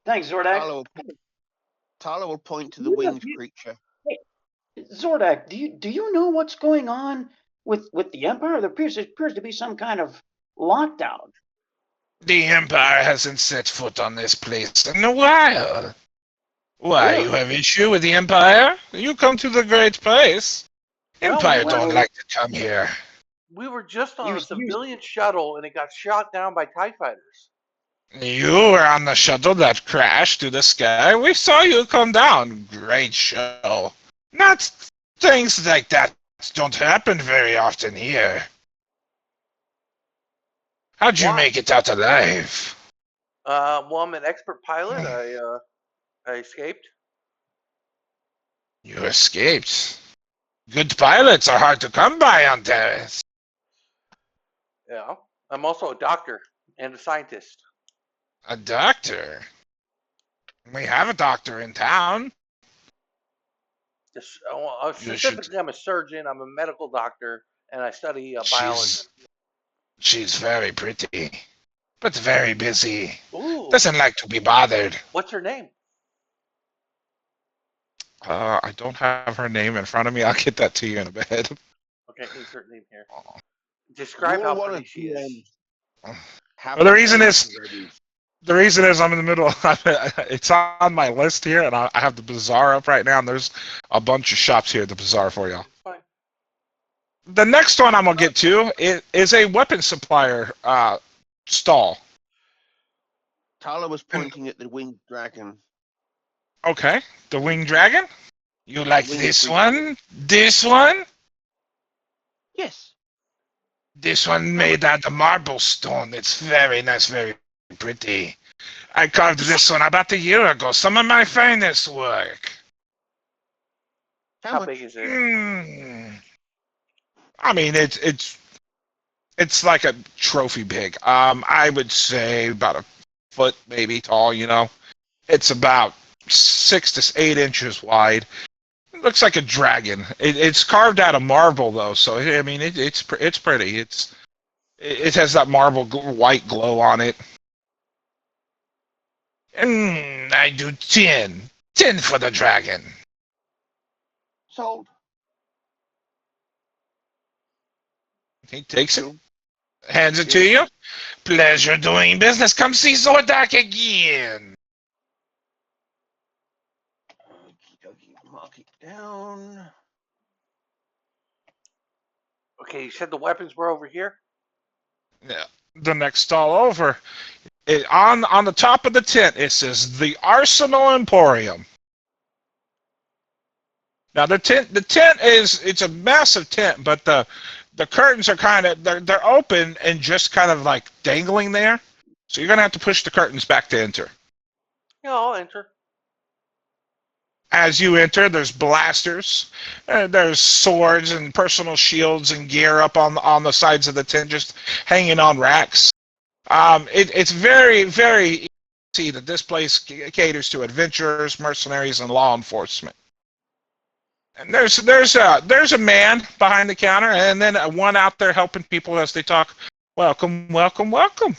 Thanks, Zordak. Tala will point to the winged creature. Hey, Zordak, do you know what's going on with the Empire? There appears to be some kind of lockdown. The Empire hasn't set foot on this place in a while. Why, Really? you have issue with the Empire? You come to the great place. Empire don't like to come here. We were just on a civilian shuttle and it got shot down by TIE fighters. You were on the shuttle that crashed to the sky. We saw you come down. Great show. Not things like that don't happen very often here. How'd you make it out alive? Well, I'm an expert pilot. I escaped. You escaped. Good pilots are hard to come by on Terrace. Yeah. I'm also a doctor and a scientist. A doctor? We have a doctor in town. Specifically, I'm a surgeon. I'm a medical doctor, and I study biology. She's very pretty, but very busy. Ooh. Doesn't like to be bothered. What's her name? I don't have her name in front of me. I'll get that to you in a bit. Okay, insert name here. Oh. Describe You'll how want pretty to she is. have Well, the names ready. the reason is I'm in the middle. It's on my list here, and I have the bazaar up right now, and there's a bunch of shops here at the bazaar for y'all. It's fine. The next one I'm gonna get to is a weapon supplier stall. Tyler was And, pointing at the winged dragon. okay, the winged dragon. You like Winged this creature. one? This one? Yes. This one How much? made out of marble stone. It's very nice, very pretty. I carved this one about a year ago. Some of my finest work. How How big much? is it? I mean, it's like a trophy big. I would say about a foot maybe tall. You know, it's about 6 to 8 inches wide. It looks like a dragon. It's carved out of marble though, so I mean, it's pretty. It has that marble white glow on it. I do 10. 10 for the dragon. Sold. He takes it, He'll hands it to give. you. Pleasure doing business. Come see Zordak again. Mark it down. Okay, you said the weapons were over here? Yeah. The next stall over. On the top of the tent, it says the Arsenal Emporium. Now the tent it's a massive tent, but the curtains are kind of they're open and just kind of like dangling there. So you're gonna have to push the curtains back to enter. Yeah, I'll enter. As you enter, there's blasters, there's swords and personal shields and gear up on the sides of the tent, just hanging on racks. It's very very easy to see that this place caters to adventurers, mercenaries, and law enforcement. And there's a man behind the counter, and then one out there helping people as they talk. Welcome, welcome, welcome.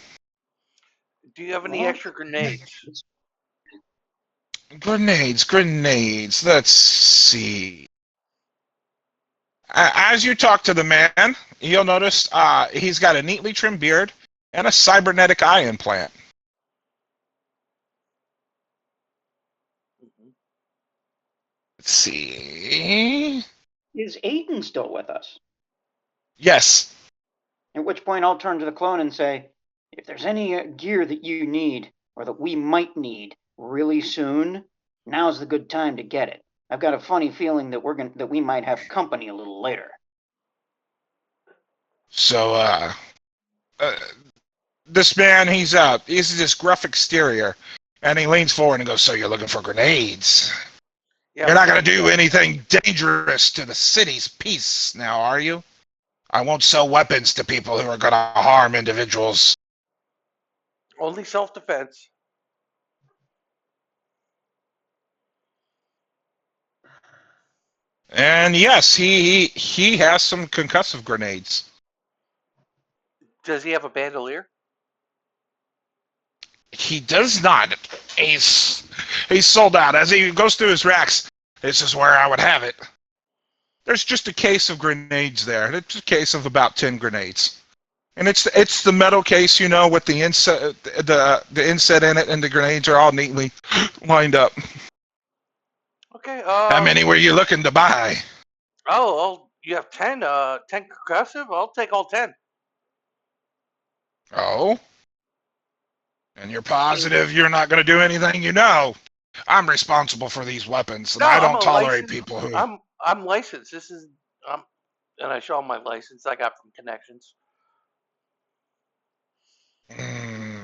Do you have any Well, extra grenades? Grenades, grenades. Let's see. As you talk to the man, you'll notice he's got a neatly trimmed beard and a cybernetic eye implant. Mhm. Let's see. is Aiden still with us? Yes. At which point I'll turn to the clone and say, if there's any gear that you need, or that we might need really soon, now's the good time to get it. I've got a funny feeling that we might have company a little later. So, uh this man, he's this gruff exterior, and he leans forward and goes, "So you're looking for grenades? Yeah, You're we not going got to do anything dangerous to the city's peace, now, are you? I won't sell weapons to people who are going to harm individuals." only self-defense. And yes, he has some concussive grenades. Does he have a bandolier? He does not. He's sold out. As he goes through his racks, this is where I would have it. There's just a case of grenades there. It's a case of about 10 grenades. And it's the metal case, you know, with the inset the inset in it, and the grenades are all neatly lined up. Okay. How many were you looking to buy? Oh, you have 10. 10 concussive. I'll take all 10. Oh, and you're positive you're not going to do anything? You know, I'm responsible for these weapons, and No, I I'm don't a tolerate licensed. people who. I'm licensed. This is and I show him my license I got from connections.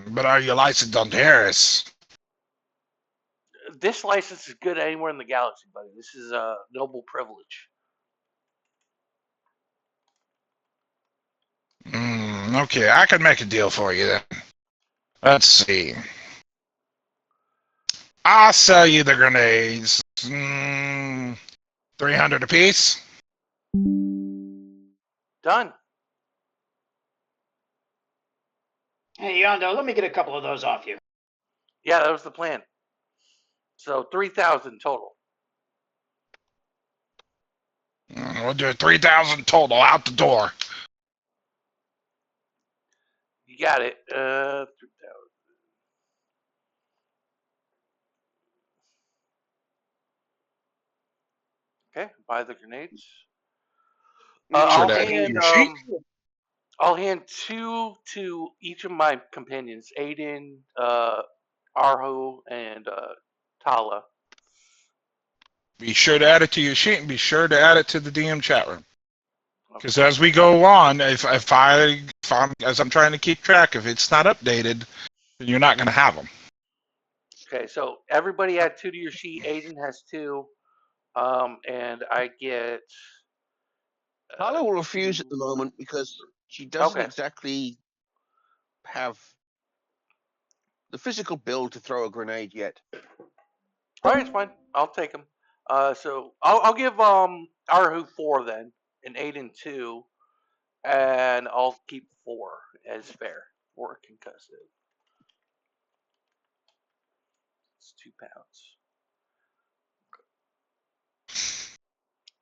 But are you licensed on Harris? This license is good anywhere in the galaxy, buddy. This is a noble privilege. Okay, I can make a deal for you then. Let's see. I'll sell you the grenades. 300 apiece. Done. Hey, Yondo, let me get a couple of those off you. Yeah, that was the plan. So 3,000 total. We'll do 3,000 total out the door. You got it. 3,000. Okay, buy the grenades. Sure to add to your sheet. I'll hand 2 to each of my companions, Aiden, Arho, and Tala. Be sure to add it to your sheet, and be sure to add it to the DM chat room. Because Okay. as we go on, if I'm as I'm trying to keep track, if it's not updated, then you're not going to have them. Okay, so everybody add 2 to your sheet. Aiden has 2, and I get. Carla will refuse at the moment because she doesn't Okay. exactly have the physical build to throw a grenade yet. All right, it's fine. I'll take them. So I'll give Arhu 4 then, and Aiden 2, and I'll keep 4 as fair. 4 concussive. It's 2 pounds.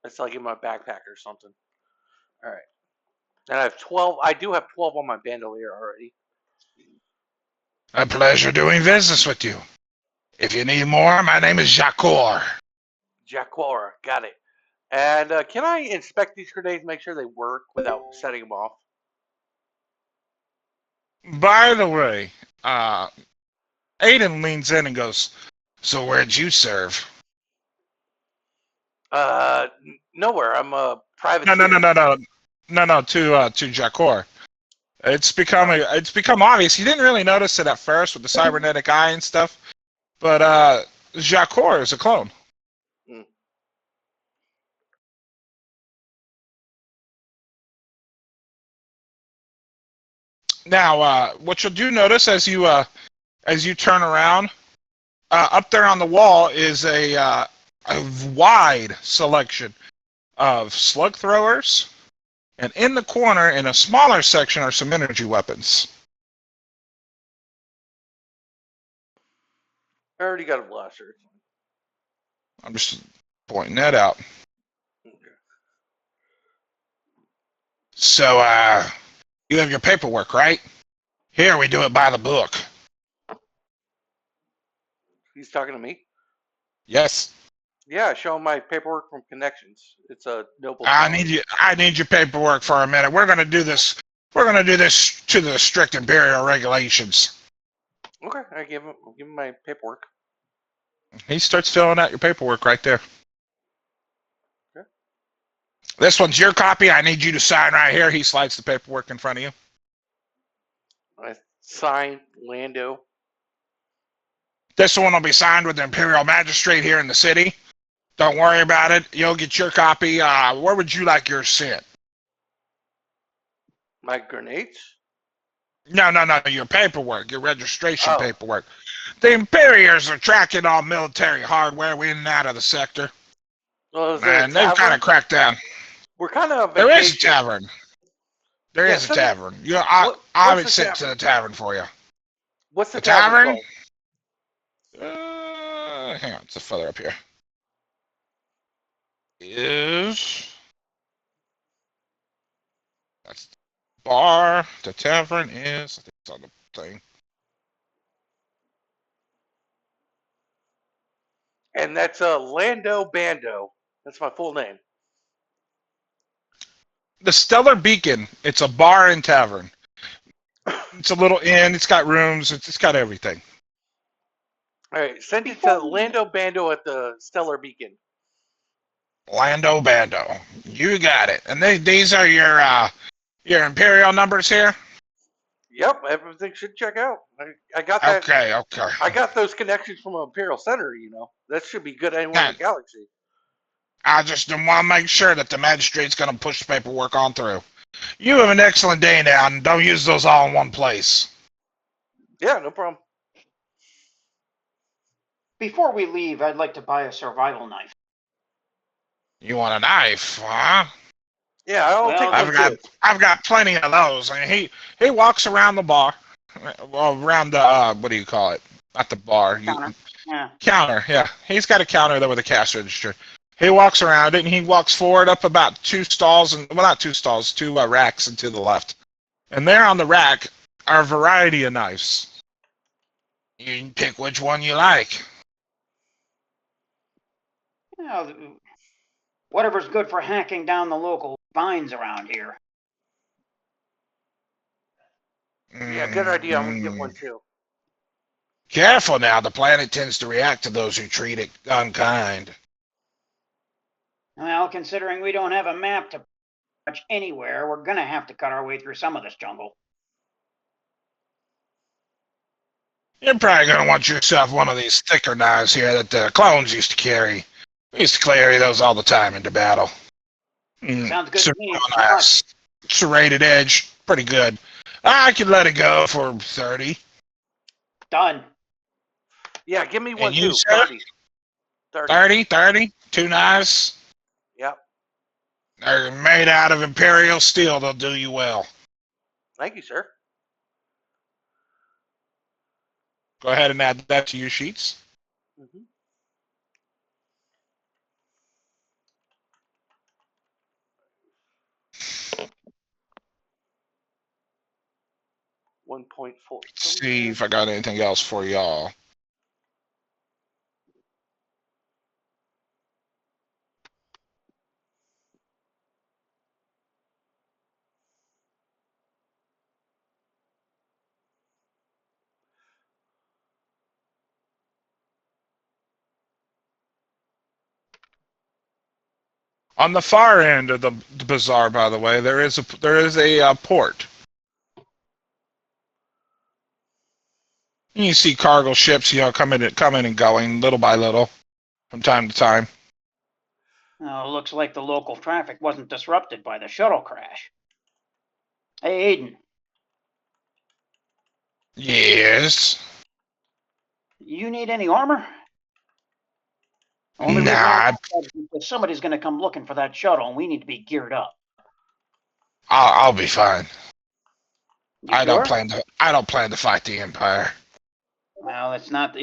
It's like in my backpack or something. All right. And I have 12. I do have 12 on my bandolier already. A pleasure doing business with you. If you need more, my name is Jacor. Jaquara, got it. And can I inspect these grenades, make sure they work without setting them off? By the way, Aiden leans in and goes, "So where'd you serve?" Nowhere. I'm a No, privateer. to Jacor. It's become obvious. He didn't really notice it at first with the cybernetic eye and stuff, but Jacor is a clone. Mm. Now, what you'll do notice as you turn around, up there on the wall is a wide selection of slug throwers, and in the corner, in a smaller section, are some energy weapons. I already got a blaster. I'm just pointing that out. Okay. So, you have your paperwork, right? Here, we do it by the book. He's talking to me? Yes. Yeah, show him my paperwork from Connections. It's a noble I talent. need your paperwork for a minute. We're gonna do this to the strict Imperial regulations. Okay, I'll give him my paperwork. He starts filling out your paperwork right there. Okay. This one's your copy. I need you to sign right here. He slides the paperwork in front of you. I signed Lando. This one will be signed with the Imperial Magistrate here in the city. Don't worry about it. You'll get your copy. Where would you like yours sent? My grenades? No. Your paperwork, your registration Oh. paperwork. The Imperials are tracking all military hardware in and out of the sector. Well, is there a And they've kind tavern? of cracked down. We're kind of on There is a vacation. tavern. There Yeah, is a send it. tavern. I'll have What's it the sent to tavern? the tavern for you. What's the The tavern tavern? called? Hang on, it's a further up here. That's the bar. The tavern is, I think it's on the thing. And that's Lando Bando. That's my full name. The Stellar Beacon. It's a bar and tavern. It's a little inn. It's got rooms. It's got everything. All right, send it to Lando Bando at the Stellar Beacon. Lando Bando. You got it. And these are your Imperial numbers here? Yep, everything should check out. I got that. Okay. I got those connections from Imperial Center. That should be good anywhere in the galaxy. I just want to make sure that the magistrate's going to push the paperwork on through. You have an excellent day now, and don't use those all in one place. Yeah, no problem. Before we leave, I'd like to buy a survival knife. You want a knife, huh? Yeah, I'll take one too. I've got plenty of those. I mean, he walks around the bar, well, around the what do you call it? Not the bar. Counter. Yeah. Counter. Yeah, he's got a counter there with a cash register. He walks around it, and he walks forward up about 2 stalls, and well, not 2 stalls, 2 racks, and to the left. And there on the rack are a variety of knives. You can pick which one you like. You know, whatever's good for hacking down the local vines around here. Yeah, good idea. I'm gonna get one too. Careful now, the planet tends to react to those who treat it unkind. Well, considering we don't have a map to much anywhere, we're gonna have to cut our way through some of this jungle. You're probably going to want yourself one of these thicker knives here that the clones used to carry. We used to carry those all the time into battle. Sounds good to me. Nice. Serrated edge, pretty good. I could let it go for 30. Done. Yeah, give me one And you, too. sir? 30. 30? 2 knives? Yep. They're made out of Imperial steel. They'll do you well. Thank you, sir. Go ahead and add that to your sheets. Mm-hmm. $1.4. See if I got anything else for y'all. On the far end of the bazaar, by the way, there is a port. You see cargo ships, coming and going little by little, from time to time. Oh, looks like the local traffic wasn't disrupted by the shuttle crash. Hey, Aiden. Yes. You need any armor? Only reason Nah, is somebody's going to come looking for that shuttle, and we need to be geared up. I'll be fine. You I sure? don't plan to fight the Empire. Well, it's not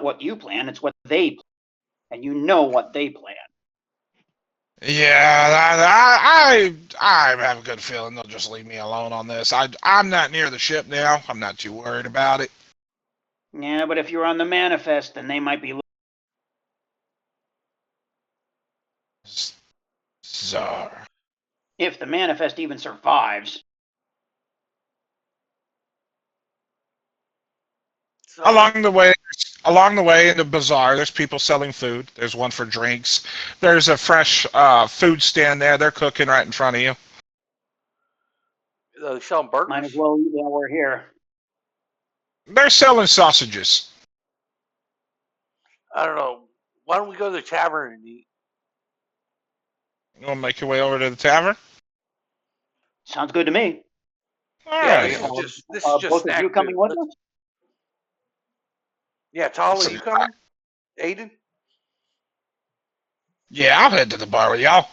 what you plan. It's what they plan, and you know what they plan. Yeah, I have a good feeling they'll just leave me alone on this. I'm not near the ship now. I'm not too worried about it. Yeah, but if you're on the manifest, then they might be. Czar. If the manifest even survives. So, Along the way in the bazaar, there's people selling food. There's one for drinks. There's a fresh food stand there. They're cooking right in front of you. they selling burgers? Might as well eat while we're here. They're selling sausages. I don't know. Why don't we go to the tavern and eat? You want to make your way over to the tavern? Sounds good to me. All Yeah, right. this is just Both snack of you coming food. with us? Yeah, Tal, are you coming? Aiden? Yeah, I'll head to the bar with y'all.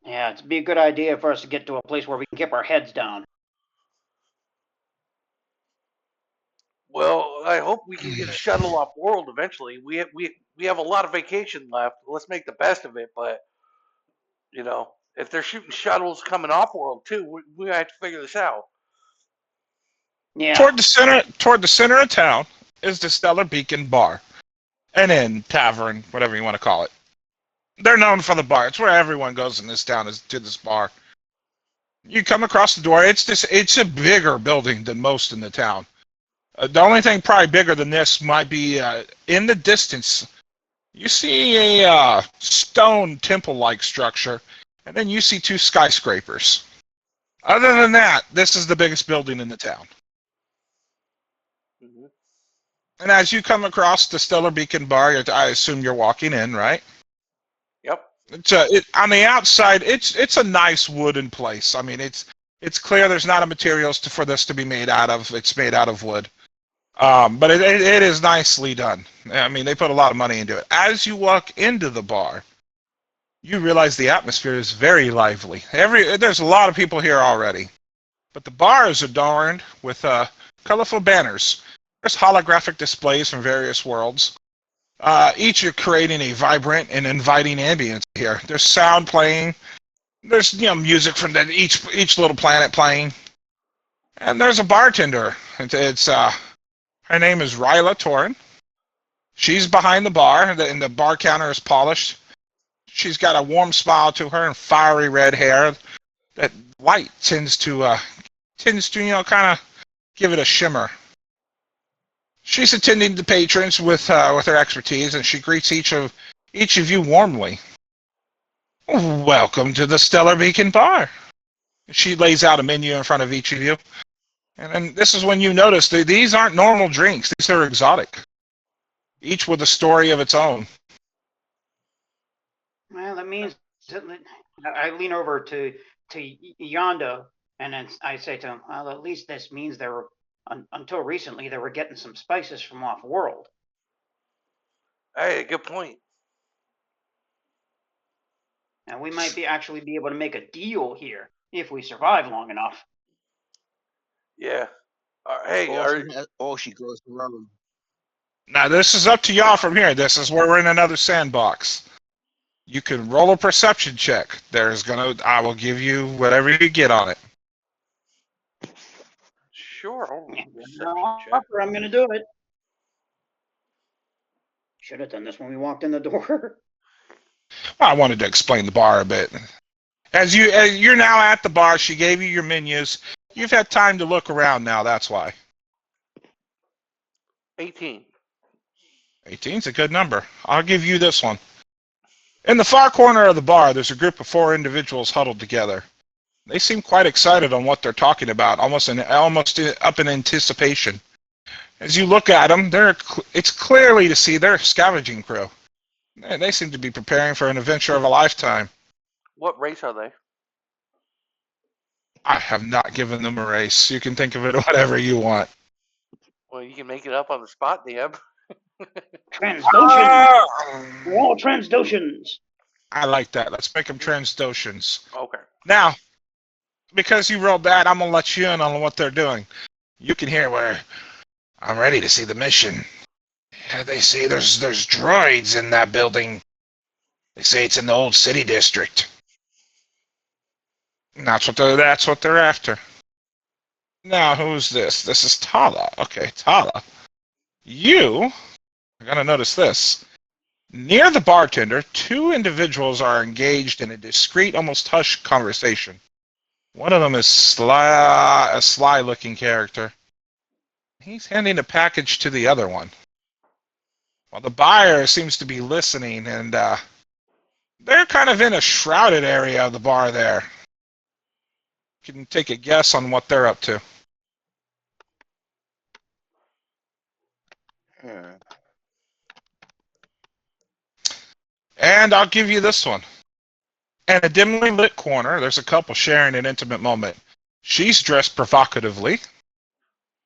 Yeah, it'd be a good idea for us to get to a place where we can keep our heads down. Well, I hope we can get a shuttle off world eventually. We have a lot of vacation left. Let's make the best of it. But if they're shooting shuttles coming off world too, we have to figure this out. Yeah. Toward the center of town is the Stellar Beacon Bar, an inn, tavern, whatever you want to call it. They're known for the bar. It's where everyone goes in this town is to this bar. You come across the door. It's a bigger building than most in the town. The only thing probably bigger than this might be in the distance. You see a stone temple-like structure, and then you see 2 skyscrapers. Other than that, this is the biggest building in the town. Mm-hmm. And as you come across the Stellar Beacon Bar, I assume you're walking in, right? Yep. On the outside, it's a nice wooden place. I mean, it's clear there's not a materials for this to be made out of. It's made out of wood. But it is nicely done. I mean, they put a lot of money into it. As you walk into the bar, you realize the atmosphere is very lively. There's a lot of people here already. But the bar is adorned with colorful banners. There's holographic displays from various worlds. Each are creating a vibrant and inviting ambience here. There's sound playing. There's music from each little planet playing, and there's a bartender. It's her name is Ryla Torin. She's behind the bar, and the bar counter is polished. She's got a warm smile to her and fiery red hair. That light tends to kind of give it a shimmer. She's attending the patrons with her expertise, and she greets each of you warmly. Welcome to the Stellar Beacon Bar. She lays out a menu in front of each of you, and then this is when you notice that these aren't normal drinks; these are exotic, each with a story of its own. Well, that means I lean over to Yondo, and then I say to him, "Well, at least this means they were until recently they were getting some spices from off world." Hey, good point. And we might actually be able to make a deal here if we survive long enough. Yeah. Hey, or she grows her own. Now, this is up to y'all from here. This is where we're in another sandbox. You can roll a perception check. I will give you whatever you get on it. sure. I'm going to do it. Should have done this when we walked in the door. Well, I wanted to explain the bar a bit. As you're now at the bar, she gave you your menus. You've had time to look around now. That's why. 18. 18's a good number. I'll give you this one. In the far corner of the bar, there's a group of 4 individuals huddled together. They seem quite excited on what they're talking about, almost up in anticipation. As you look at them, it's clearly to see they're a scavenging crew. They seem to be preparing for an adventure of a lifetime. What race are they? I have not given them a race. You can think of it whatever you want. Well, you can make it up on the spot, DM. Transdotion. We're all Transdotions. I like that. Let's make them Transdotions. Okay. Now, because you rolled that, I'm going to let you in on what they're doing. You can hear where I'm ready to see the mission. Yeah, they say there's droids in that building. They say it's in the old city district. And that's what they're after. Now, who's this? This is Tala. Okay, Tala. You are going to notice this. Near the bartender, 2 individuals are engaged in a discreet, almost hushed conversation. One of them is a sly-looking character. He's handing a package to the other one. While the buyer seems to be listening, and they're kind of in a shrouded area of the bar there. You can take a guess on what they're up to. And I'll give you this one. In a dimly lit corner, there's a couple sharing an intimate moment. She's dressed provocatively,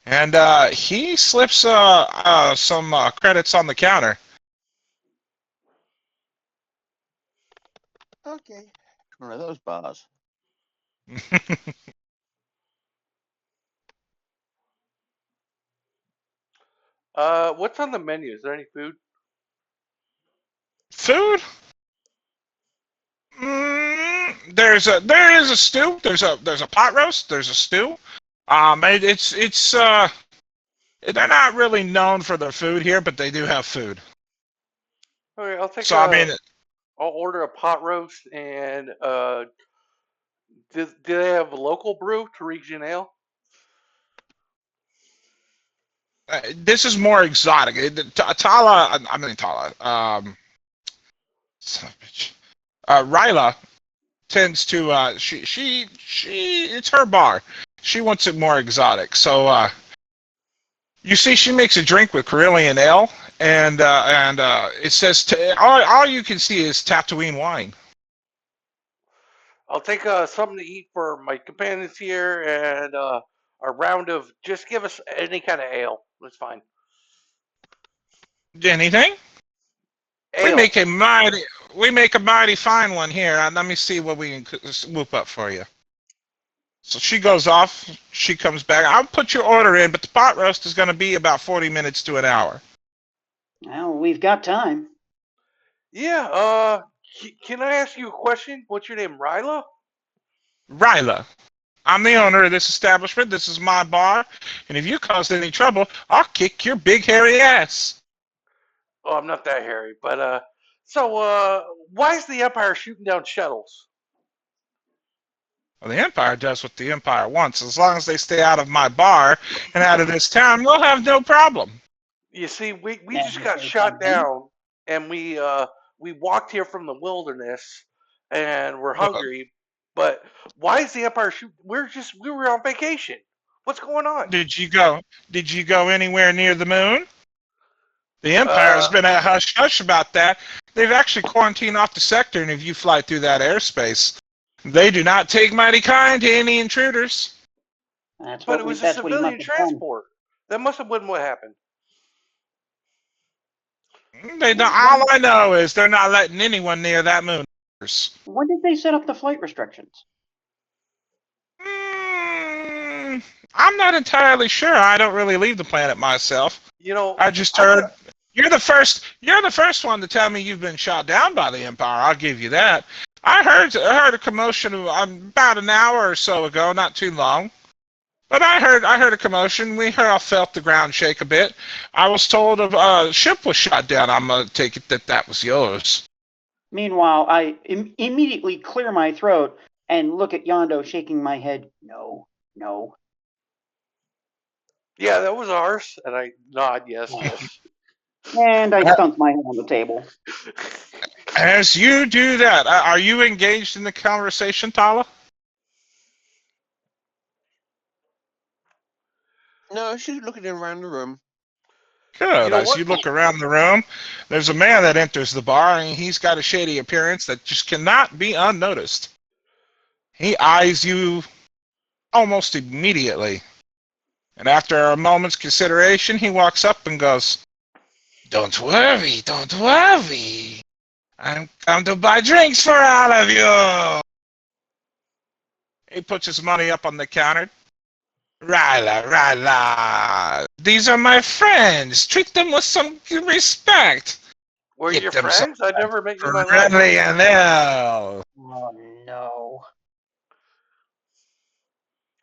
and he slips some credits on the counter. Okay. One of those bars. What's on the menu? Is there any food? Food? There is a stew. There's a pot roast. There's a stew. They're not really known for their food here, but they do have food. Okay, I'll take. I'll order a pot roast and do they have a local brew, Torregian Ale? This is more exotic. Tala. Son of a bitch. Ryla tends to she it's her bar. She wants it more exotic. So you see, she makes a drink with Carillion ale, and it says all you can see is Tatooine wine. I'll take something to eat for my companions here, and a round of just give us any kind of ale. That's fine. Anything? Ale. We make a mighty fine one here. Let me see what we can swoop up for you. So she goes off. She comes back. I'll put your order in, but the pot roast is going to be about 40 minutes to an hour. Well, we've got time. Yeah. Can I ask you a question? What's your name, Ryla? Ryla, I'm the owner of this establishment. This is my bar. And if you caused any trouble, I'll kick your big hairy ass. Oh, I'm not that hairy, but why is the Empire shooting down shuttles? Well, the Empire does what the Empire wants. As long as they stay out of my bar and out of this town, we'll have no problem. You see, we And just if got they shot come in, down, and we walked here from the wilderness, and we're hungry. But why is the Empire shoot? We were on vacation. What's going on? Did you go? Did you go anywhere near the moon? The Empire has Uh, been a hush hush about that. They've actually quarantined off the sector, and if you fly through that airspace, they do not take mighty kind to any intruders. but it was a That's what he must civilian have done. transport. That must have been what happened. They don't, all I know is they're not letting anyone near that moon. When did they set up the flight restrictions? Mm, I'm not entirely sure. I don't really leave the planet myself. You know, I just I heard got you're the first. You're the first one to tell me you've been shot down by the Empire. I'll give you that. I heard a commotion about an hour or so ago, not too long. But I heard a commotion. We all felt the ground shake a bit. I was told a ship was shot down. I'm gonna take it that was yours. Meanwhile, I immediately clear my throat and look at Yondo, shaking my head. No, no. yeah, that was ours, and I nod yes, yes. And I thunk my head on the table. As you do that, are you engaged in the conversation, Tala? No, she's looking around the room. You Good. know As what? you look around the room, there's a man that enters the bar, and he's got a shady appearance that just cannot be unnoticed. He eyes you almost immediately, and after a moment's consideration, he walks up and goes, "Don't worry, don't worry. I'm come to buy drinks for all of you." He puts his money up on the counter. Ryla, Ryla, these are my friends. Treat them with some respect. We're Get your them some friends? I never met you in my life. friendly and ale. Oh no.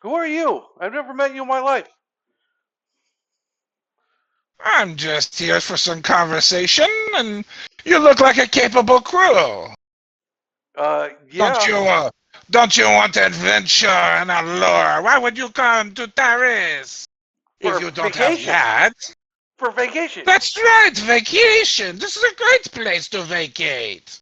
Who are you? I've never met you in my life. I'm just here for some conversation, and you look like a capable crew. Don't Yeah, you, uh, don't you want adventure and allure? Why would you come to Paris if for you don't have vacation. that? For vacation. That's right, vacation. This is a great place to vacate.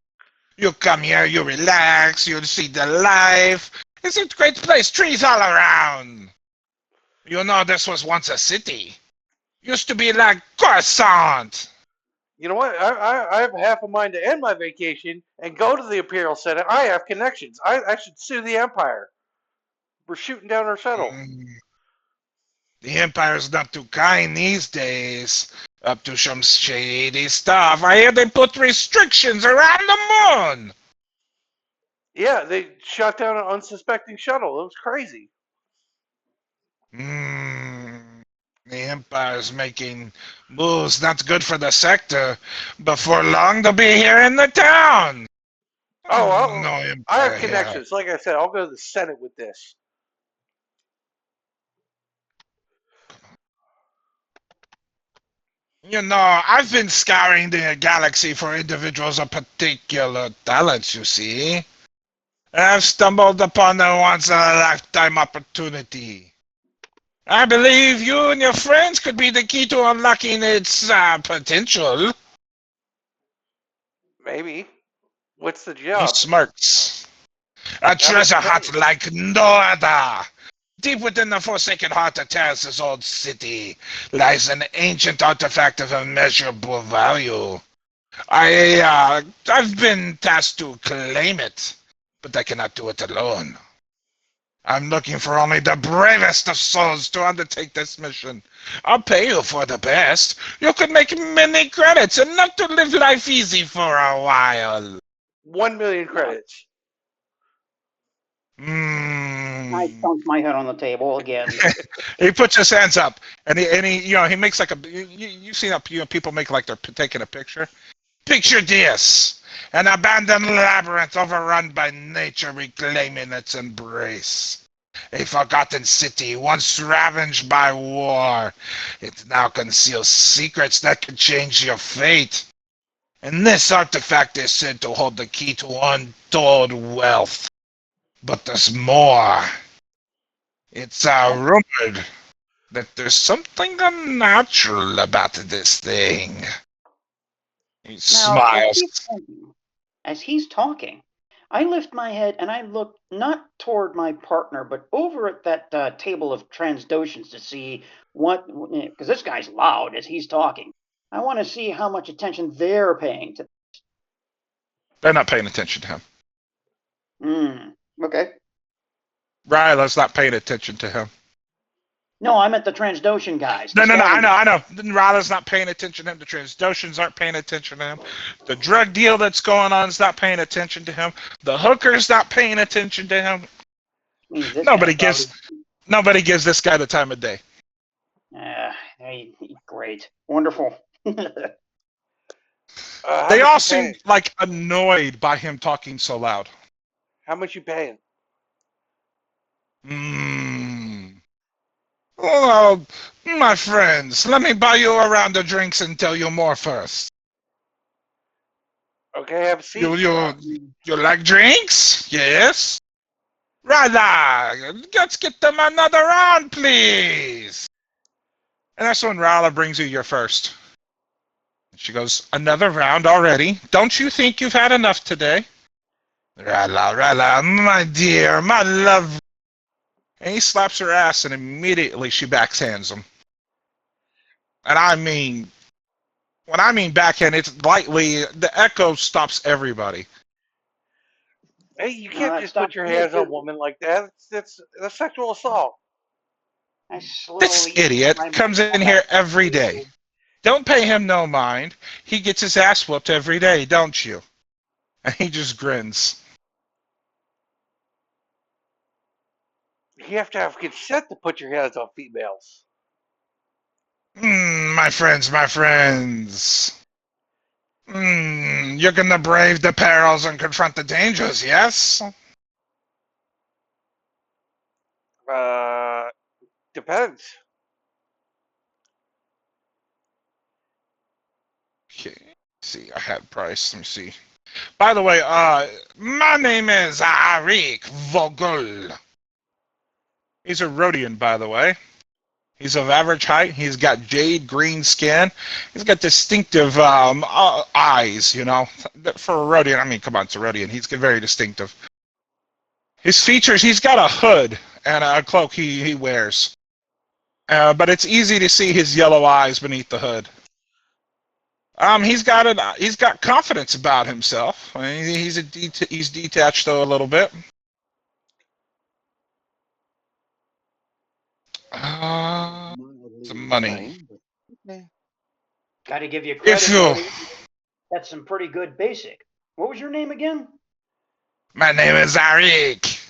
You come here, you relax, you see the life. It's a great place, trees all around. You know this was once a city. Used to be like Croissant. You know what? I have half a mind to end my vacation and go to the Imperial Senate. I have connections. I should sue the Empire. We're shooting down our shuttle. Mm, the Empire's not too kind these days. Up to some shady stuff. I hear they put restrictions around the moon. Yeah, they shot down an unsuspecting shuttle. It was crazy. Mm, the Empire's making moves not good for the sector. Before long, they'll be here in the town. Oh, No I have Empire here. connections. Like I said, I'll go to the Senate with this. You know, I've been scouring the galaxy for individuals of particular talents, you see. I've stumbled upon a once-in-a-lifetime opportunity. I believe you and your friends could be the key to unlocking its potential. Maybe. What's the He job? smirks. A How much treasure hunt money? like no other. Deep within the forsaken heart of Terrace's old city lies an ancient artifact of immeasurable value. I've been tasked to claim it, but I cannot do it alone. I'm looking for only the bravest of souls to undertake this mission. I'll pay you for the best. You could make many credits, enough to live life easy for a while. 1 million credits. I Mm. thumped my head on the table again. He puts his hands up, and he makes like a. You've seen people make like they're taking a picture. Picture this: an abandoned labyrinth overrun by nature reclaiming its embrace. A forgotten city once ravaged by war. It now conceals secrets that could change your fate. And this artifact is said to hold the key to untold wealth. But there's more. It's rumored that there's something unnatural about this thing. He Now, smiles. as he's talking, I lift my head and I look not toward my partner, but over at that table of Transdoshans to see what, because this guy's loud as he's talking. I want to see how much attention they're paying to. They're not paying attention to him. Okay. Ryla's not paying attention to him. No, I'm at the Transdoshan guys. No, The I scavengers. know. Ryla's not paying attention to him. The Transdoshans aren't paying attention to him. The drug deal that's going on is not paying attention to him. The hooker's not paying attention to him. Means this Nobody guy's gives probably. nobody gives this guy the time of day. Great, wonderful. How They much all you seem paying? like annoyed by him talking so loud. How much you paying? Well, my friends, let me buy you a round of drinks and tell you more first. Okay, have a You seat. you you like drinks? Yes. Rala, let's get them another round, please. And that's when Rala brings you your first. She goes, another round already? Don't you think you've had enough today? Rala, my dear, my love. And he slaps her ass and immediately she backhands him. And when I mean backhand, it's lightly, the echo stops everybody. Hey, you No, can't that just put stops your me hands too. on women like that. That's sexual assault. I This slowly idiot climb comes in back here to the every day. table. Don't pay him no mind. He gets his ass whooped every day, don't you? And he just grins. You have to have consent to put your hands on females. My friends, my friends. You're gonna brave the perils and confront the dangers, yes? Uh, Depends. Okay. See, I had price. Let me see. By the way, my name is Arik Vogel. He's a Rhodian, by the way. He's of average height. He's got jade green skin. He's got distinctive eyes, you know. For a Rhodian, I mean, come on, it's a Rhodian. He's very distinctive. His features, he's got a hood and a cloak he wears. But it's easy to see his yellow eyes beneath the hood. He's got confidence about himself. I mean, he's detached though a little bit. Some Mildly money. insane, but okay. Got to give you If credit, you, Rody. That's some pretty good basic. What was your name again? my name is Arik.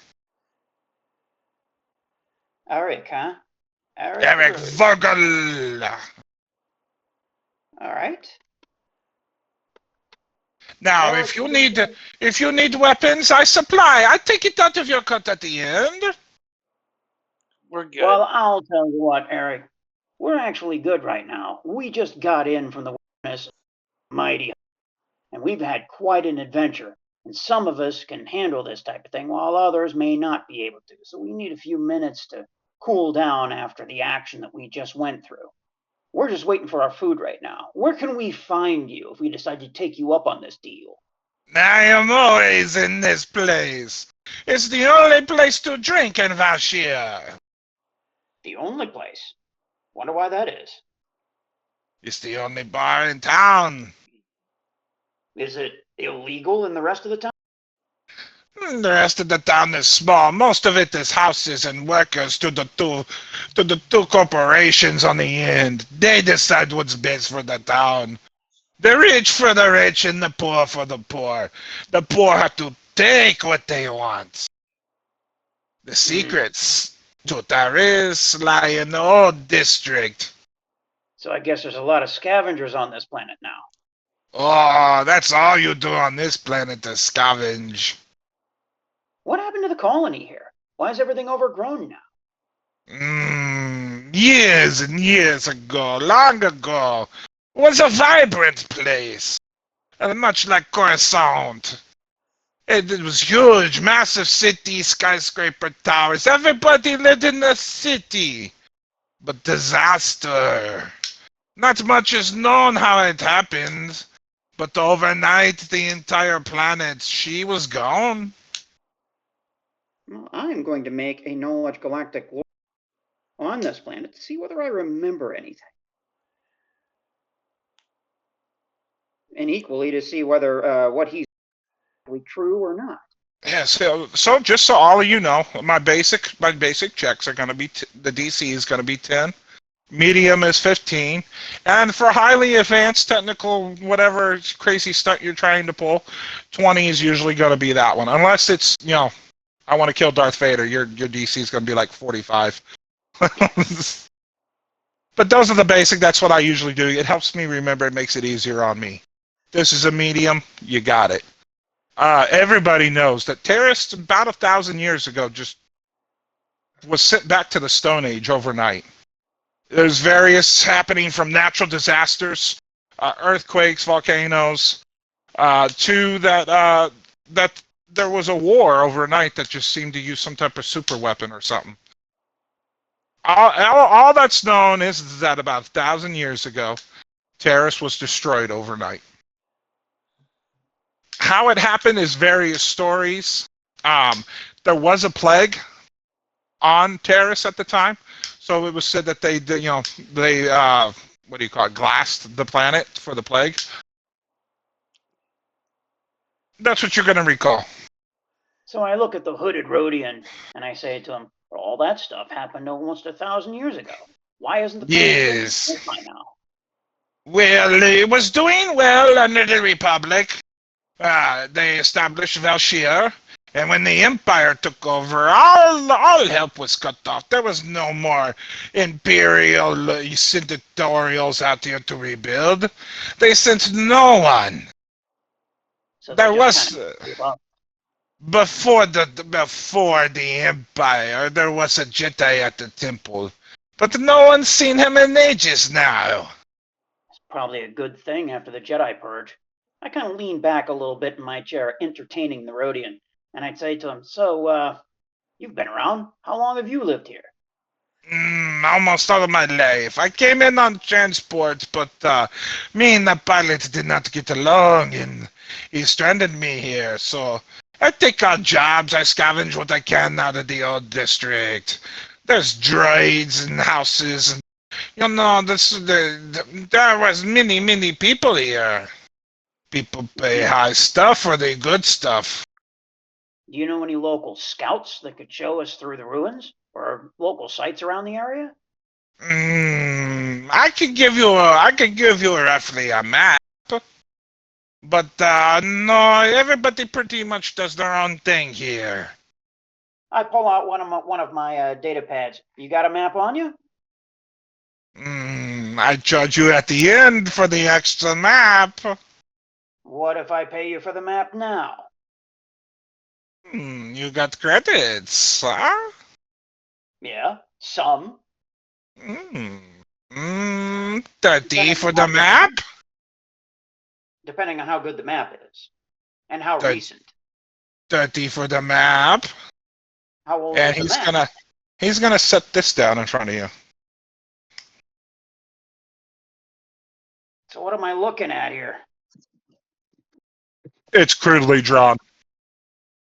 Eric, huh? Eric Eric Rude. Vogel. All right. Now, Eric. if you need weapons, I supply. I take it out of your cut at the end. We're good. Well, I'll tell you what, Eric. We're actually good right now. We just got in from the wilderness, mighty, and we've had quite an adventure. And some of us can handle this type of thing, while others may not be able to. So we need a few minutes to cool down after the action that we just went through. We're just waiting for our food right now. Where can we find you if we decide to take you up on this deal? I am always in this place. It's the only place to drink in Vashir. The only place. Wonder why that is. It's the only bar in town. Is it illegal in the rest of the town? The rest of the town is small. Most of it is houses and workers to the two corporations on the end. They decide what's best for the town. The rich for the rich and the poor for the poor. The poor have to take what they want. The secrets to Taris lie in the old district. So I guess there's a lot of scavengers on this planet now. Oh, that's all you do on this planet to scavenge. What happened to the colony here? Why is everything overgrown now? Years and years ago, long ago, was a vibrant place. Much like Coruscant. It was huge, massive city, skyscraper towers. Everybody lived in the city. But disaster. Not much is known how it happened. But overnight, the entire planet, she was gone. Well, I'm going to make a knowledge galactic lore on this planet to see whether I remember anything. And equally to see whether what he's true or not. Yeah, so just so all of you know, my basic checks are going to be the DC is going to be 10, medium is 15, and for highly advanced technical whatever crazy stunt you're trying to pull, 20 is usually going to be that one. Unless it's, I want to kill Darth Vader, your DC is going to be like 45. But those are the basic, that's what I usually do. It helps me remember, it makes it easier on me. This is a medium, you got it. Everybody knows that Terrace, about 1,000 years ago, just was sent back to the Stone Age overnight. There's various happening from natural disasters, earthquakes, volcanoes, to that there was a war overnight that just seemed to use some type of super weapon or something. All that's known is that about 1,000 years ago, Terrace was destroyed overnight. How it happened is various stories. There was a plague on Terrace at the time, so it was said that they what do you call it, glassed the planet for the plague. That's what you're going to recall. So I look at the hooded Rhodian and I say to him, well, all that stuff happened almost 1,000 years ago. Why isn't the planet still by now? Well, it was doing well under the Republic. They established Valshir, and when the Empire took over, all help was cut off. There was no more Imperial senatorials out here to rebuild. They sent no one. So there was kind of gave up. before the Empire, there was a Jedi at the temple, but no one's seen him in ages now. It's probably a good thing after the Jedi Purge. I kind of lean back a little bit in my chair, entertaining the Rhodian, and I'd say to him, so, you've been around. How long have you lived here? Almost all of my life. I came in on transport, but me and the pilot did not get along, and he stranded me here. So I take odd jobs. I scavenge what I can out of the old district. There's droids and houses, and there was many people here. People pay high stuff for the good stuff. Do you know any local scouts that could show us through the ruins or local sites around the area? I could give you roughly a map, but no, everybody pretty much does their own thing here. I pull out one of my data pads. You got a map on you? I charge you at the end for the extra map. What if I pay you for the map now? You got credits, huh? Yeah, some. 30 for the map? Depending on how good the map is. And how recent. 30 for the map. How old and is the map? He's gonna set this down in front of you. So what am I looking at here? It's crudely drawn.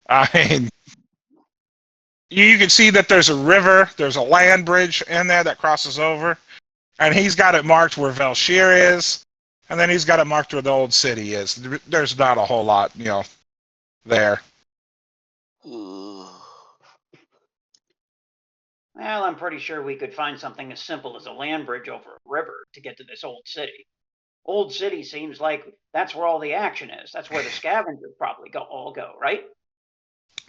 I mean, you can see that there's a river, there's a land bridge in there that crosses over, and he's got it marked where Valshir is, and then he's got it marked where the old city is. There's not a whole lot, there. Well, I'm pretty sure we could find something as simple as a land bridge over a river to get to this old city. Old city seems like that's where all the action is. That's where the scavengers probably all go, right?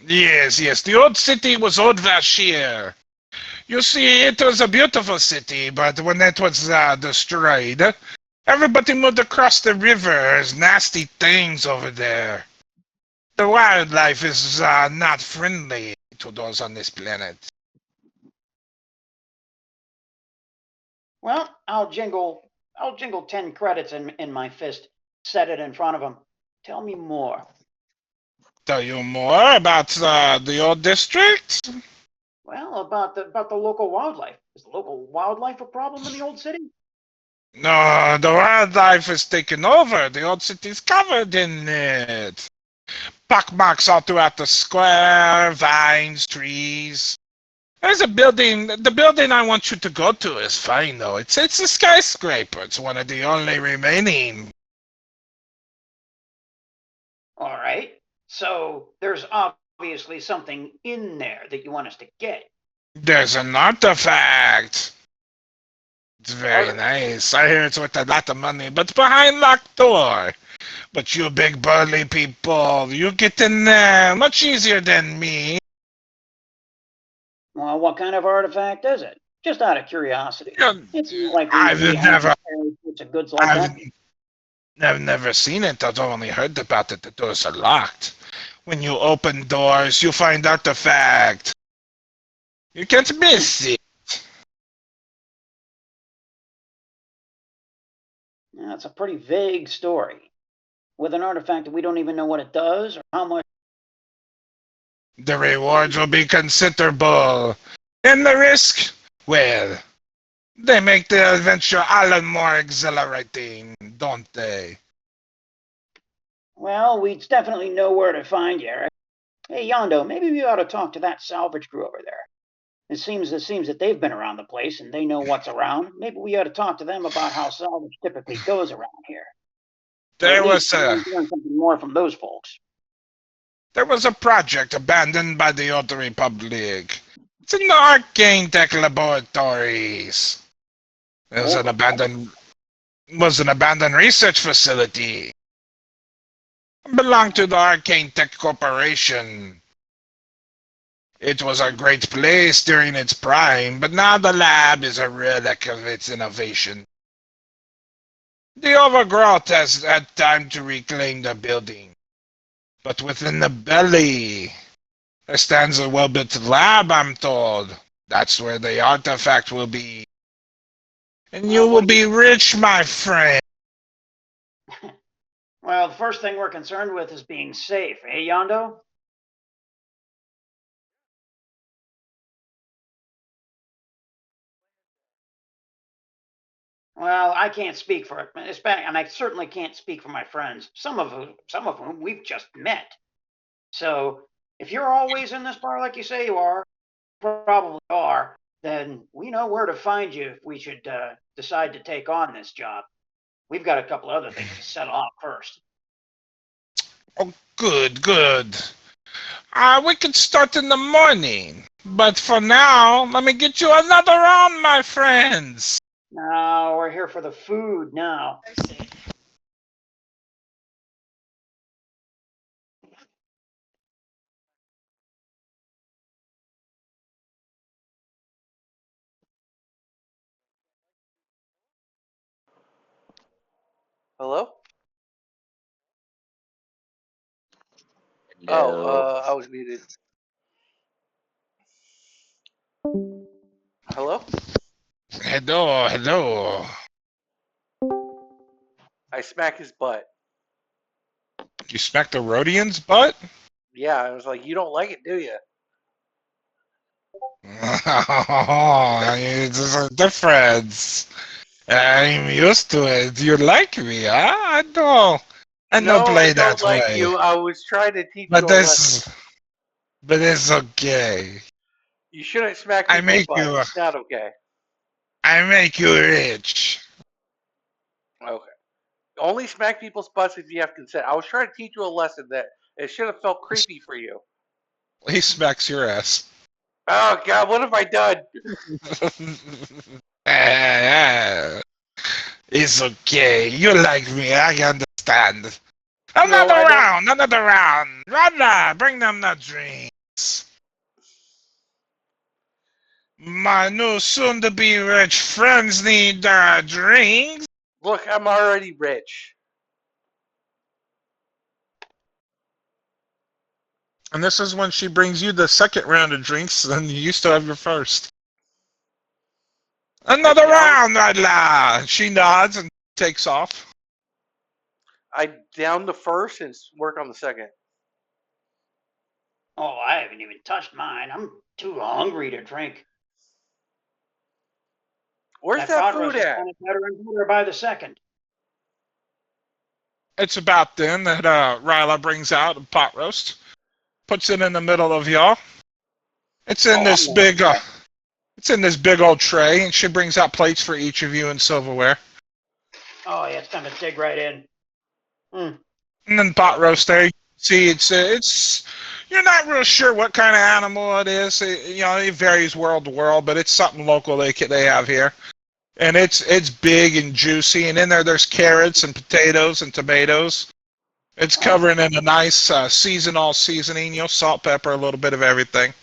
Yes, yes, the old city was Old Vashir. You see, it was a beautiful city, but when it was destroyed, everybody moved across the river. There's nasty things over there. The wildlife is not friendly to those on this planet. Well, I'll jingle 10 credits in my fist, set it in front of him. Tell me more. Tell you more about the old district? Well, about the local wildlife. Is the local wildlife a problem in the old city? No, the wildlife is taken over. The old city's covered in it. Pockmarks all throughout the square, vines, trees. There's a building. The building I want you to go to is fine, though. It's a skyscraper. It's one of the only remaining. All right. So there's obviously something in there that you want us to get. There's an artifact. It's very Artifact. nice. I hear it's worth a lot of money, but behind locked door. But you big burly people, you get in there much easier than me. Well, what kind of artifact is it? Just out of curiosity. It's not like I've we have never, to carry sorts of goods like I've, that. I've never seen it. I've only heard about it. The doors are locked. When you open doors, you find artifact. You can't miss it. That's a pretty vague story. With an artifact that we don't even know what it does or how much. The rewards will be considerable. And the risk, well, they make the adventure all the more exhilarating, don't they? Well, we definitely know where to find you, Eric. Hey, Yondo, maybe we ought to talk to that salvage crew over there. It seems that they've been around the place and they know what's around. Maybe we ought to talk to them about how salvage typically goes around here. Or at There least was a learn something more from those folks. there was a project abandoned by the Old Republic. It's in the arcane tech laboratories. It was Old an abandoned research facility. It belonged to the Arcane Tech Corporation. It was a great place during its prime, but now the lab is a relic of its innovation. The overgrowth has had time to reclaim the building. But within the belly, there stands a well-built lab, I'm told. That's where the artifact will be. And you will what do be rich, my friend. Well, the first thing we're concerned with is being safe, eh, Yondo? Well, I can't speak for it, and I certainly can't speak for my friends. Some of whom we've just met. So, if you're always in this bar like you say you are, probably are, then we know where to find you if we should decide to take on this job. We've got a couple other things to settle out first. Oh, good, good. We could start in the morning. But for now, let me get you another round, my friends. No, we're here for the food now. Hello? Oh, Hello. I was muted. Hello? Hello, hello. I smack his butt. You smacked the Rhodian's butt? Yeah, I was like, you don't like it, do you? There's a difference. I'm used to it. You like me, huh? I don't No, I play don't that like way. you. I was trying to teach you But a lesson. this, but it's okay. You shouldn't smack I people's make butts. you, It's not okay. I make you rich. Okay. Only smack people's butts if you have consent. I was trying to teach you a lesson that it should have felt creepy for you. He smacks your ass. Oh God, what have I done? It's okay. You like me. I understand. Another I don't. round, another round. Rada, bring them the drinks. My new soon-to-be rich friends need their drinks. Look, I'm already rich. And this is when she brings you the second round of drinks, and you still have your first. Another round, Rada. She nods and takes off. I down the first and work on the second. Oh, I haven't even touched mine. I'm too hungry to drink. Where's that pot food roast is at? getting better and better by the second. It's about then that Ryla brings out a pot roast, puts it in the middle of y'all. It's in this big, it's in this big old tray, and she brings out plates for each of you and silverware. Oh yeah, it's time to dig right in. And then pot roast there. You see, it's you're not real sure what kind of animal it is. It varies world to world, but it's something local they have here. And it's big and juicy, and in there's carrots and potatoes and tomatoes. It's covering in a nice seasonal seasoning, salt, pepper, a little bit of everything.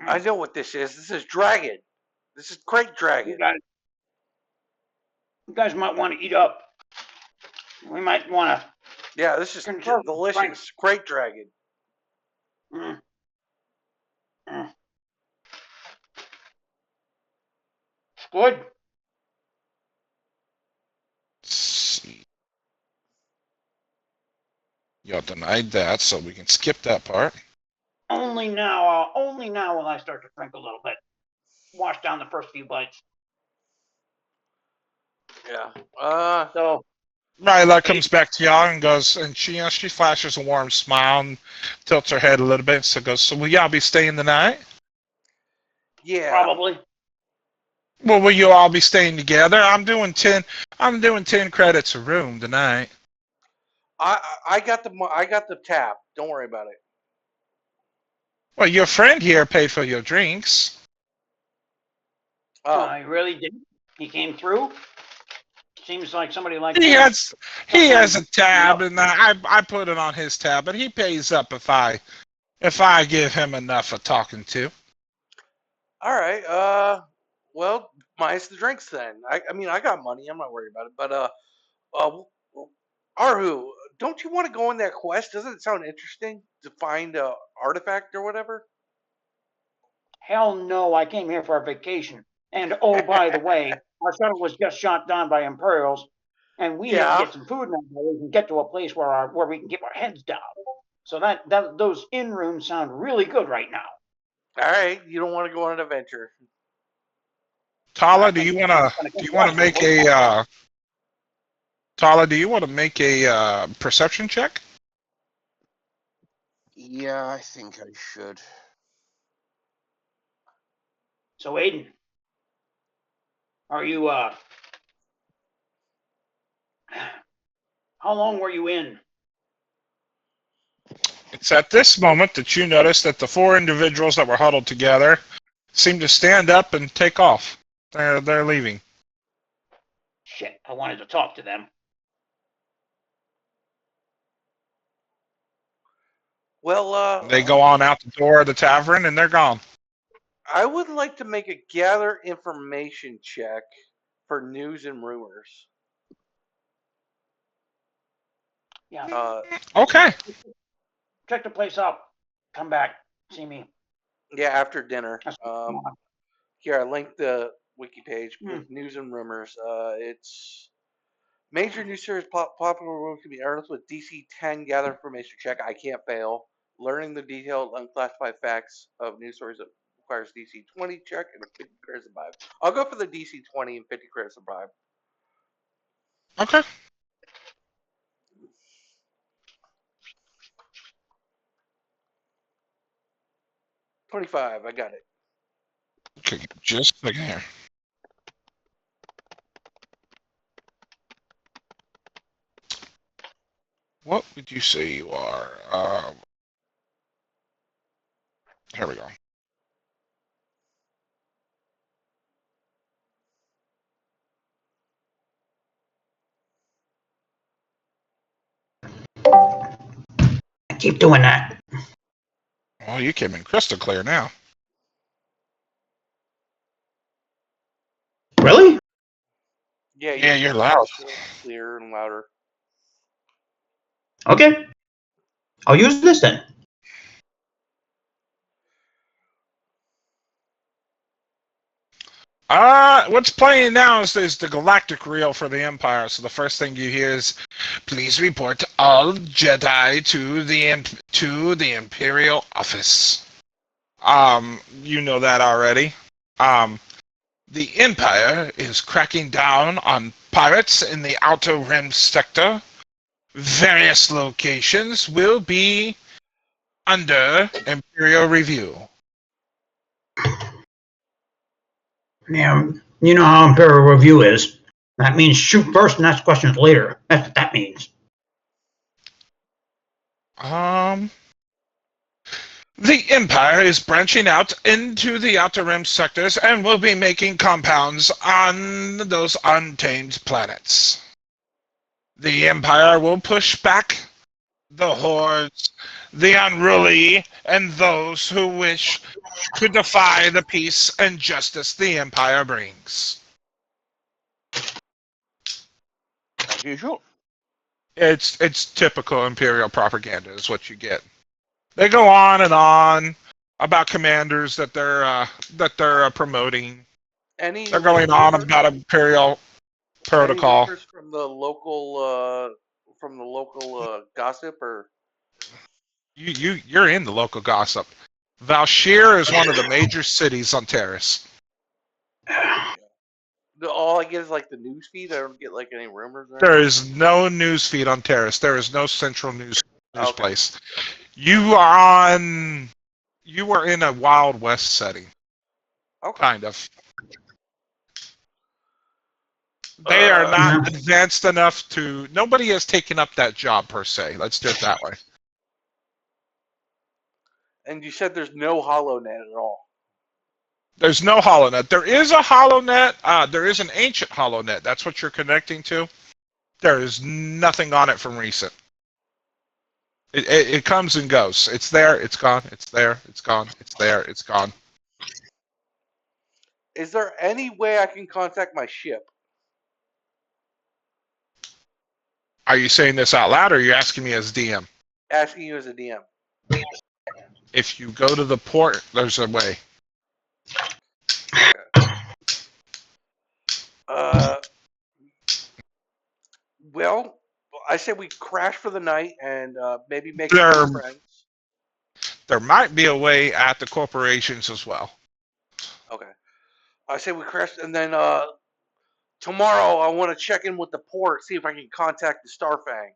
I know what this is. This is dragon. This is crate dragon. You guys might want to eat up. We might want to. Yeah, this is delicious. Crate dragon. Good. See. Y'all denied that, so we can skip that part. Only now will I start to drink a little bit. Wash down the first few bites. Yeah. So Ryla comes back to y'all and goes, and she flashes a warm smile and tilts her head a little bit. So goes, so will y'all be staying the night? Yeah. Probably. Well, will you all be staying together? I'm doing 10 credits a room tonight. I got the tab. Don't worry about it. Well, your friend here paid for your drinks. Oh, he really did. He came through. Seems like somebody like he him. has a tab, and I put it on his tab, but he pays up if I give him enough of talking to. all right. Well, minus the drinks then. I mean, I got money. I'm not worried about it. But Arhu, don't you want to go on that quest? Doesn't it sound interesting to find a artifact or whatever? Hell no! I came here for a vacation. And oh, by the way, our shuttle was just shot down by Imperials, and we need to get some food now so we can get to a place where we can get our heads down. So those inn rooms sound really good right now. All right, you don't want to go on an adventure. Tala, do you want to make a perception check? Yeah, I think I should. So Aiden, are you how long were you in? It's at this moment that you notice that the four individuals that were huddled together seem to stand up and take off. They're leaving. Shit, I wanted to talk to them. Well, they go on out the door of the tavern and they're gone. I would like to make a gather information check for news and rumors. Yeah. Okay. Check the place out. Come back. See me. Yeah, after dinner. Here, I linked the wiki page with news and rumors. It's major news series popular rumors can be earned with DC 10 gather information check. I can't fail. Learning the detailed unclassified facts of news stories that requires DC 20 check and 50 credits and vibe. I'll go for the DC 20 and 50 credits and vibe. Okay. $25. I got it. Okay, just a second here. What would you say you are? Here we go. keep doing that. Well, you came in crystal clear now. Really? Yeah, Yeah, you're loud. Clear and louder. Okay. I'll use this then. What's playing now is the galactic reel for the Empire. So the first thing you hear is, "Please report all Jedi to the Imperial office." You know that already. The Empire is cracking down on pirates in the Outer Rim sector. Various locations will be under Imperial review. Yeah, you know how Imperial Review is. That means shoot first and ask questions later. That's what that means. The Empire is branching out into the Outer Rim sectors and will be making compounds on those untamed planets. The Empire will push back the hordes, the unruly, and those who wish to defy the peace and justice the Empire brings. As usual. It's typical Imperial propaganda is what you get. They go on and on about commanders that they're promoting. Any They're like going on rumors? about Imperial Any protocol. rumors from the local gossip or? You're in the local gossip. Valshir is one of the major cities on Terrace. All I get is like the news feed. I don't get like any rumors or There anything. is no news feed on Terrace. There is no central news Okay. place. You are in a Wild West setting. Okay. Kind of. They are not Yeah. advanced enough to. Nobody has taken up that job per se. Let's do it that way. And you said there's no HoloNet at all. There's no HoloNet. There is a HoloNet. There is an ancient HoloNet. That's what you're connecting to. There is nothing on it from recent. It comes and goes. It's there. It's gone. It's there. It's gone. It's there. It's gone. Is there any way I can contact my ship? Are you saying this out loud, or are you asking me as DM? Asking you as a DM. If you go to the port, there's a way. Okay. Well, I said we crash for the night and maybe make some new friends. There might be a way at the corporations as well. Okay. I say we crash, and then tomorrow I want to check in with the port, see if I can contact the Starfang.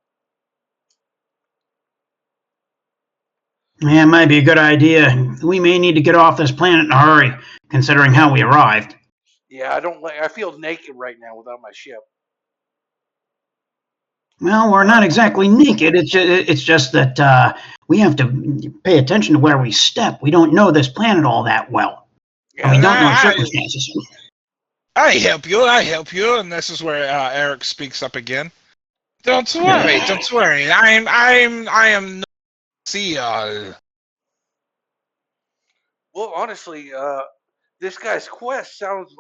Yeah, it might be a good idea. We may need to get off this planet in a hurry, considering how we arrived. Yeah, I feel naked right now without my ship. Well, we're not exactly naked. It's just that we have to pay attention to where we step. We don't know this planet all that well. Yeah, And we don't know its circumstances. I help you, and this is where Eric speaks up again. Don't worry. I am no seal. Well, honestly, this guy's quest sounds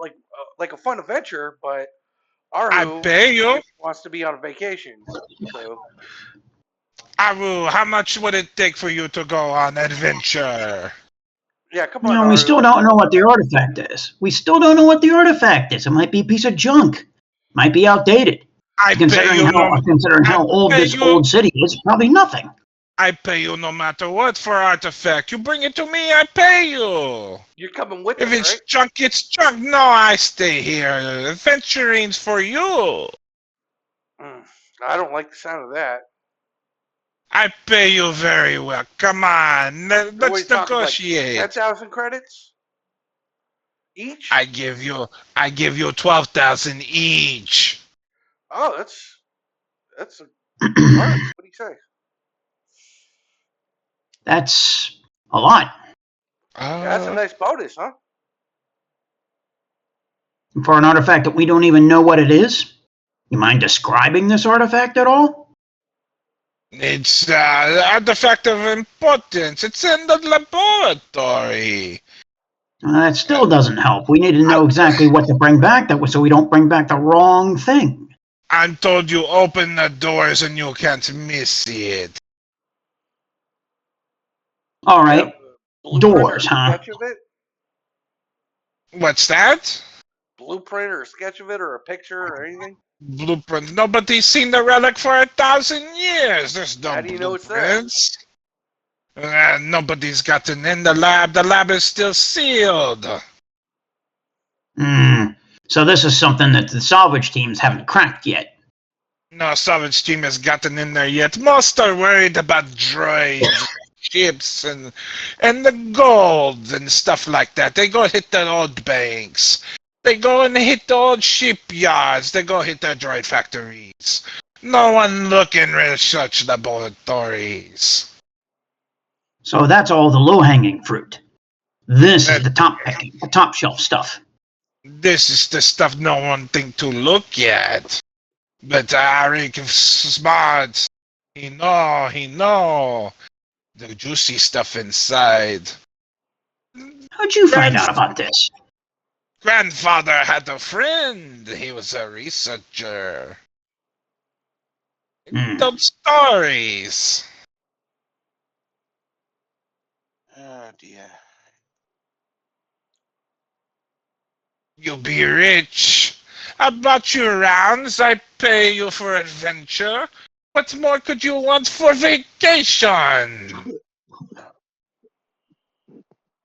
like a fun adventure, but I Arhu pay you. wants to be on vacation. So, Aru, how much would it take for you to go on adventure? yeah, come You on, know, we Arhu. still don't know what the artifact is. We still don't know what the artifact is. It might be a piece of junk. Might be outdated. I pay you Considering how old this old city is, probably nothing. I pay you no matter what for artifact. You bring it to me, I pay you. You're coming with If us, it's right? junk, it's junk. No, I stay here. Adventuring's for you. I don't like the sound of that. I pay you very well. Come on, let's negotiate. Like 10,000 credits each. I give you 12,000 each. Oh, that's a. All right, what do you say? That's a lot. That's a nice bonus, huh? For an artifact that we don't even know what it is? You mind describing this artifact at all? It's an artifact of importance. It's in the laboratory. That still doesn't help. We need to know exactly what to bring back, so we don't bring back the wrong thing. I'm told you open the doors and you can't miss it. All You have right, a blueprint or doors, a huh? sketch of it? What's that? Blueprint or a sketch of it or a picture or anything? Blueprint. Nobody's seen the relic for 1,000 years. There's no How do you know it's there? blueprints. Nobody's gotten in the lab. The lab is still sealed. So this is something that the salvage teams haven't cracked yet. No salvage team has gotten in there yet. Most are worried about droids, ships, and the gold and stuff like that. They go hit the old banks. They go and hit the old shipyards. They go hit the droid factories. No one look in research laboratories. So that's all the low-hanging fruit. This is That the top shelf stuff. this is the stuff no one think to look at. But Rick is smart. He know the juicy stuff inside. How'd you find Grand- out about this? Grandfather had a friend. He was a researcher. Told stories. Oh dear. You'll be rich. I brought you around. I pay you for adventure. What more could you want for vacation?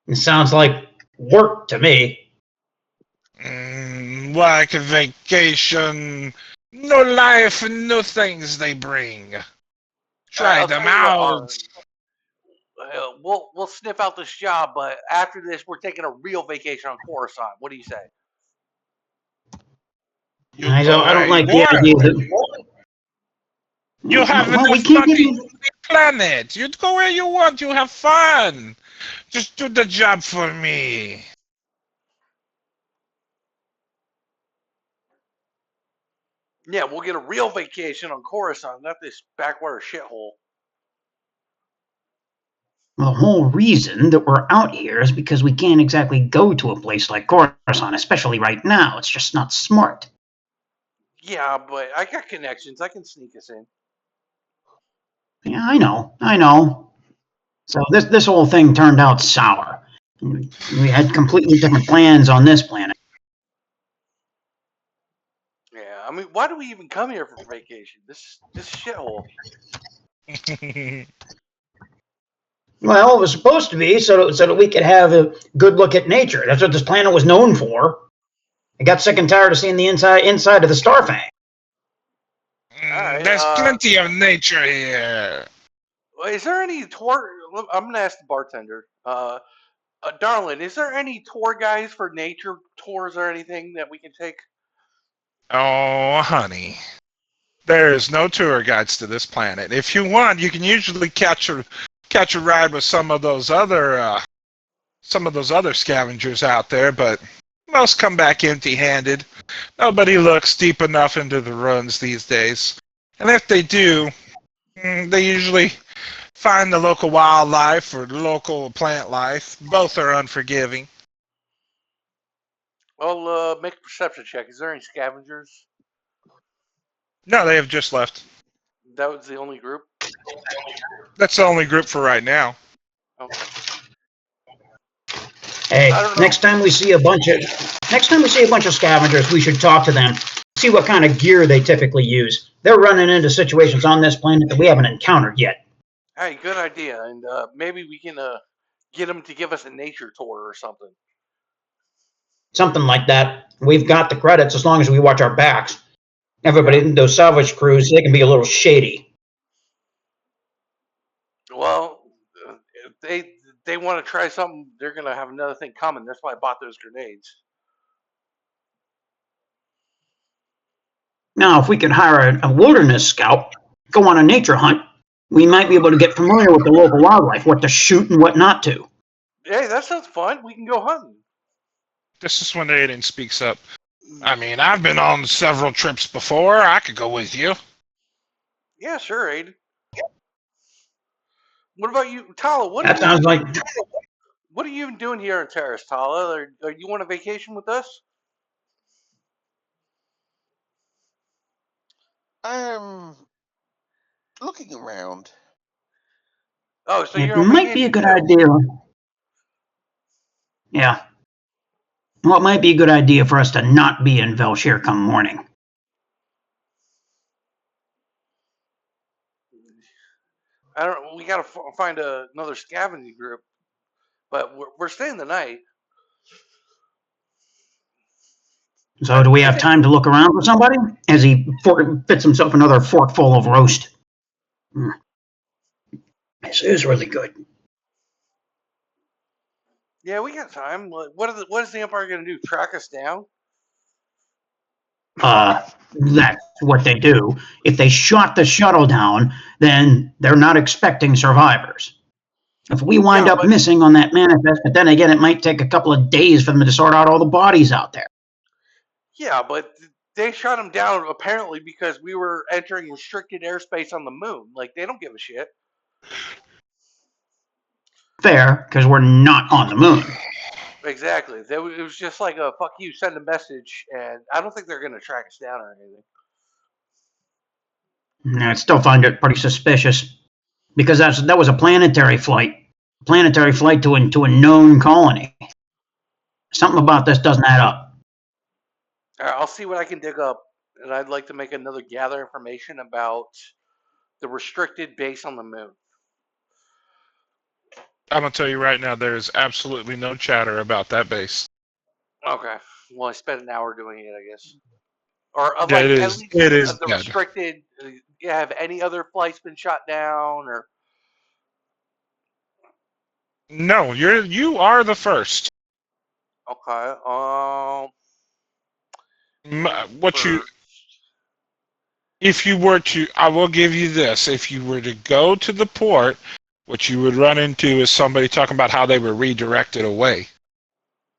It sounds like work to me. Like a vacation. No life and no things they bring. Try I'll them tell you what, out. we'll sniff out this job, but after this, we're taking a real vacation on Coruscant. What do you say? You I go where don't you like the want. idea that. You have Well, we enough can't money. even. Big planet. You go where you want. You have fun. Just do the job for me. Yeah, we'll get a real vacation on Coruscant, not this backwater shithole. The whole reason that we're out here is because we can't exactly go to a place like Coruscant, especially right now. It's just not smart. Yeah, but I got connections. I can sneak us in. Yeah, I know. So this whole thing turned out sour. We had completely different plans on this planet. Yeah, I mean, why do we even come here for vacation? This shithole. Well, it was supposed to be so that we could have a good look at nature. That's what this planet was known for. I got sick and tired of seeing the inside of the Starfang. All right. There's plenty of nature here. Is there any tour? I'm gonna ask the bartender. Darling, is there any tour guides for nature tours or anything that we can take? Oh, honey. There's no tour guides to this planet. If you want, you can usually catch a ride with some of those other scavengers out there, but most come back empty-handed. Nobody looks deep enough into the ruins these days. And if they do, they usually find the local wildlife or local plant life. Both are unforgiving. Well, make a perception check. Is there any scavengers? No, they have just left. That was the only group. That's the only group for right now. Okay. Hey, I don't know. next time we see a bunch of scavengers, we should talk to them. See what kind of gear they typically use. They're running into situations on this planet that we haven't encountered yet. Hey, good idea. And maybe we can get them to give us a nature tour or something. Something like that. We've got the credits as long as we watch our backs. Everybody, those salvage crews, they can be a little shady. Well, if they want to try something, they're gonna have another thing coming. That's why I bought those grenades. Now, if we could hire a wilderness scout, go on a nature hunt, we might be able to get familiar with the local wildlife, what to shoot and what not to. Hey, that sounds fun. We can go hunting. This is when Aiden speaks up. I mean, I've been on several trips before. I could go with you. Yeah, sure, Aiden. What about you, Tala? That sounds like. What are you even doing here in Terrace, Tala? Are you on a vacation with us? Looking around. Oh, so It you're on might be a vacation good too. idea. Yeah. Well, it might be a good idea for us to not be in Velshire come morning. I don't. We gotta find another scavenging group, but we're staying the night. So, do we I have think. time to look around for somebody? As he fits himself another forkful of roast. This is really good. Yeah, we got time. What is the Empire gonna do? Track us down? That's what they do. If they shot the shuttle down, then they're not expecting survivors. If we wind Yeah, up missing on that manifest, but then again, it might take a couple of days for them to sort out all the bodies out there. but they shot him down apparently because we were entering restricted airspace on the moon. Like they don't give a shit. Fair, because we're not on the moon. Exactly. It was just like a fuck you, send a message, and I don't think they're gonna track us down or anything. I still find it pretty suspicious because that was a planetary flight to a known colony. Something about this doesn't add up. All right, I'll see what I can dig up, and I'd like to make another gather information about the restricted base on the moon. I'm gonna tell you right now, there is absolutely no chatter about that base. Okay. Well, I spent an hour doing it, I guess. Or Yeah, like at least it is the dead. restricted. Have any other flights been shot down? Or No, you are the first. okay. What you if you were to, I will give you this. If you were to go to the port, what you would run into is somebody talking about how they were redirected away.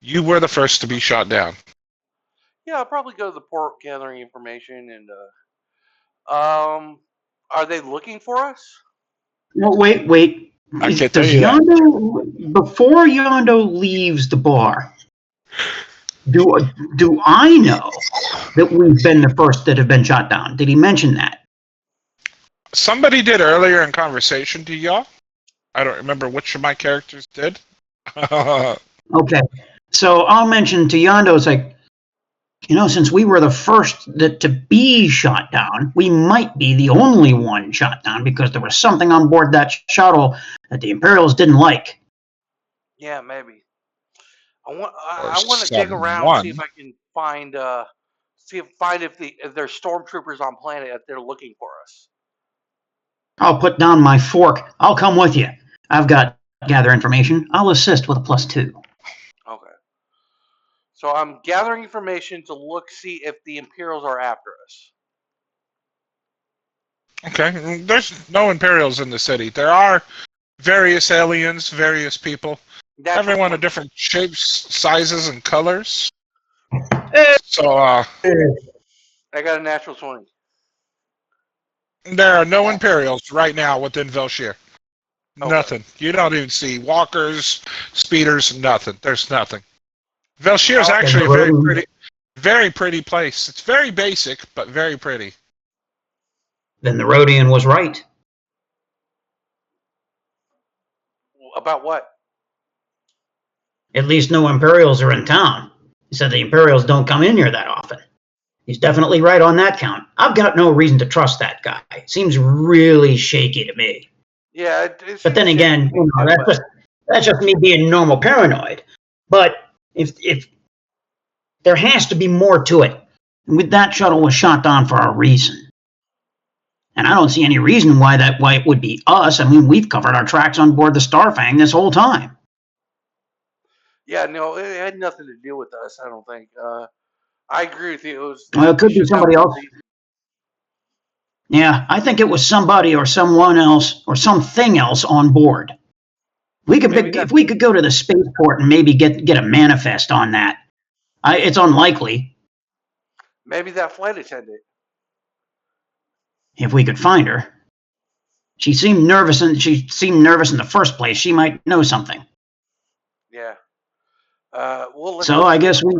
You were the first to be shot down. Yeah, I'll probably go to the port gathering information and are they looking for us? No, wait. I can't tell Does you that. Yondo, before Yondo leaves the bar, do I know that we've been the first that have been shot down? Did he mention that? Somebody did earlier in conversation to y'all. I don't remember which of my characters did. Okay. So I'll mention to Yondo, it's like, since we were the first to be shot down, we might be the only one shot down because there was something on board that shuttle that the Imperials didn't like. Yeah, maybe. or I want to dig around, see if someone. I can find if there's stormtroopers on planet if they're looking for us. I'll put down my fork. I'll come with you. I've got gather information. I'll assist with a +2. Okay. So I'm gathering information to see if the Imperials are after us. Okay, there's no Imperials in the city. There are various aliens, various people. Natural Everyone 20. of different shapes, sizes, and colors. Hey. So, I got a natural 20. there are no Imperials right now within Velshire. Okay. Nothing. You don't even see walkers, speeders, nothing. There's nothing. Velshire is actually a very pretty place. It's very basic, but very pretty. Then the Rhodian was right. About what? At least no Imperials are in town. He said the Imperials don't come in here that often. He's definitely right on that count. I've got no reason to trust that guy. Seems really shaky to me. Yeah, But then again, that's just me being normal paranoid. But if there has to be more to it, with that shuttle was shot down for a reason. And I don't see any reason why it would be us. I mean, we've covered our tracks on board the Starfang this whole time. Yeah, no, it had nothing to do with us. I don't think. I agree with you. Well, it could be somebody else. Yeah, I think it was somebody or someone else or something else on board. If we could go to the spaceport and maybe get a manifest on that. It's unlikely. Maybe that flight attendant. If we could find her. She seemed nervous, and she seemed nervous in the first place. She might know something. Yeah. Well, So I guess we.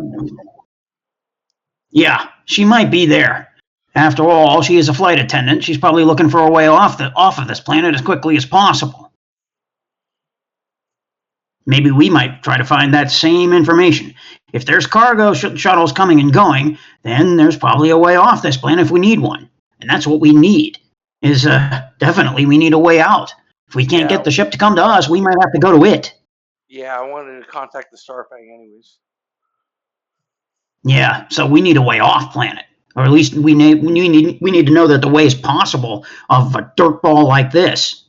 Yeah, she might be there. After all, she is a flight attendant. She's probably looking for a way off of this planet as quickly as possible. Maybe we might try to find that same information. If there's cargo shuttles coming and going, then there's probably a way off this planet if we need one. And that's what we need. Is definitely we need a way out. If we can't get the ship to come to us, we might have to go to it. Yeah, I wanted to contact the Starfang anyways. Yeah, so we need a way off planet. Or at least we need to know that the way is possible of a dirtball like this.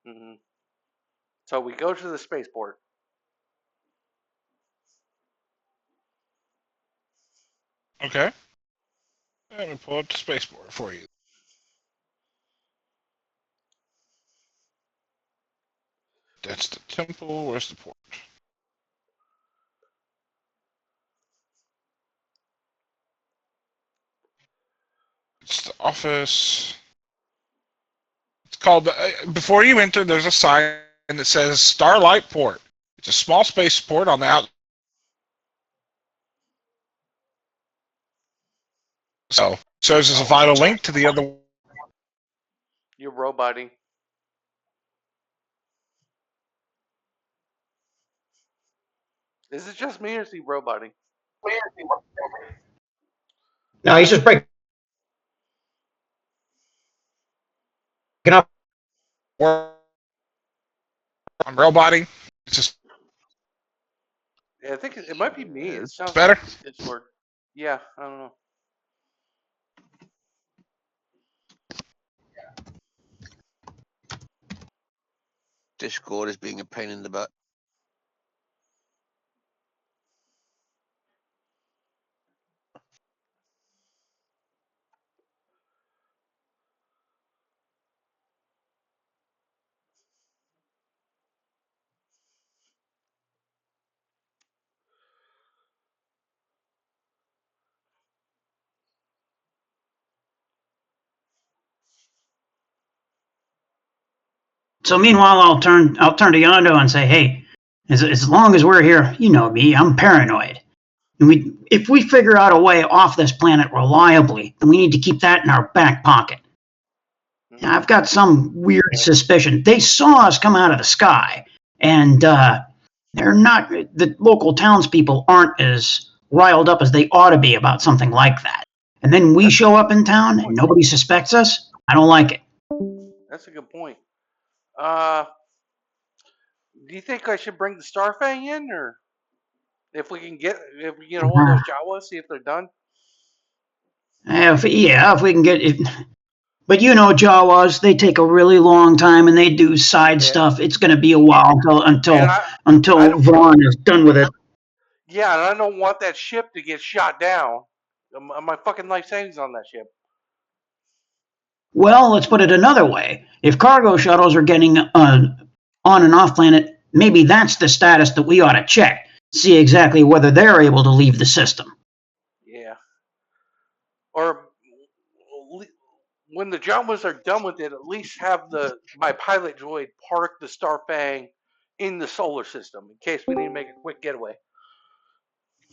Mm-hmm. So we go to the spaceport. Okay. Let me pull up the spaceport for you. That's the temple. Where's the port? It's the office. It's called, before you enter, there's a sign that says Starlight Port. It's a small spaceport on the outside. So, serves as a vital link to the other. You're roboting. Is it just me or is he roboting? No, he's just breaking up. I'm roboting. It's just. Yeah, I think it might be me. It sounds better. Like it's word. Yeah, I don't know. Discord is being a pain in the butt. So meanwhile, I'll turn to Yondo and say, hey, as long as we're here, you know me, I'm paranoid. And if we figure out a way off this planet reliably, then we need to keep that in our back pocket. Mm-hmm. I've got some weird suspicion. They saw us come out of the sky, and they're not. The local townspeople aren't as riled up as they ought to be about something like that. And then we show up in town and nobody suspects us. I don't like it. That's a good point. Do you think I should bring the Starfang in, or if we can get hold those Jawas, see if they're done? If we can get it. But you know, Jawas, they take a really long time and they do side stuff. It's going to be a while until Vaughn is done with it. Yeah, and I don't want that ship to get shot down. My fucking life savings on that ship. Well, let's put it another way. If cargo shuttles are getting on and off planet, maybe that's the status that we ought to check. See exactly whether they're able to leave the system. Yeah. Or when the Jawas are done with it, at least have my pilot droid park the Starfang in the solar system in case we need to make a quick getaway.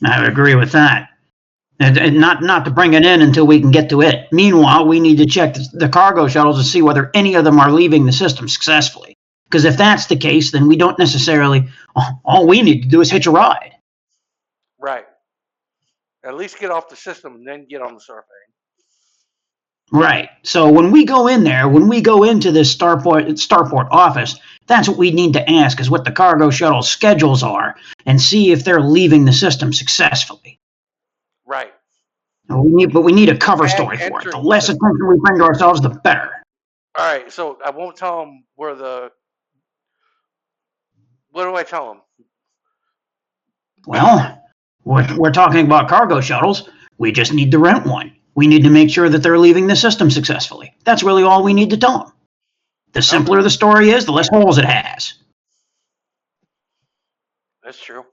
I would agree with that. And not to bring it in until we can get to it. Meanwhile, we need to check the cargo shuttles to see whether any of them are leaving the system successfully. Because if that's the case, then we don't necessarily. All we need to do is hitch a ride. Right. At least get off the system and then get on the Starfang. Right. So when we go in there, when we go into this starport office, that's what we need to ask: is what the cargo shuttle schedules are, and see if they're leaving the system successfully. Right. We need a cover story for it. The less attention we bring to ourselves, the better. All right. So I won't tell them where the. What do I tell them? Well, we're talking about cargo shuttles. We just need to rent one. We need to make sure that they're leaving the system successfully. That's really all we need to tell them. The simpler the story is, the less holes it has. That's true.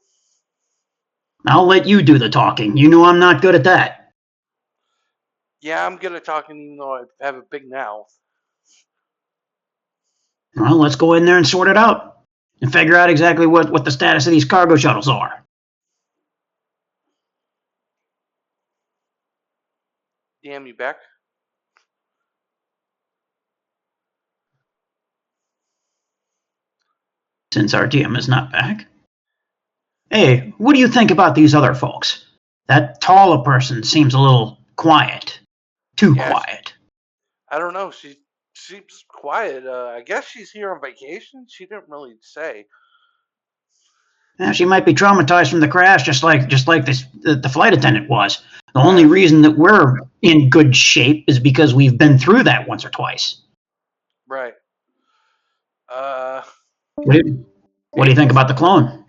I'll let you do the talking. You know I'm not good at that. Yeah, I'm good at talking even though I have a big mouth. Well, let's go in there and sort it out and figure out exactly what the status of these cargo shuttles are. Damn, you back? Since our DM is not back. Hey, what do you think about these other folks? That taller person seems a little quiet. Too quiet. I don't know. She seems quiet. I guess she's here on vacation. She didn't really say. Yeah, she might be traumatized from the crash, just like the flight attendant was. The only reason that we're in good shape is because we've been through that once or twice. Right. What do you think about the clone?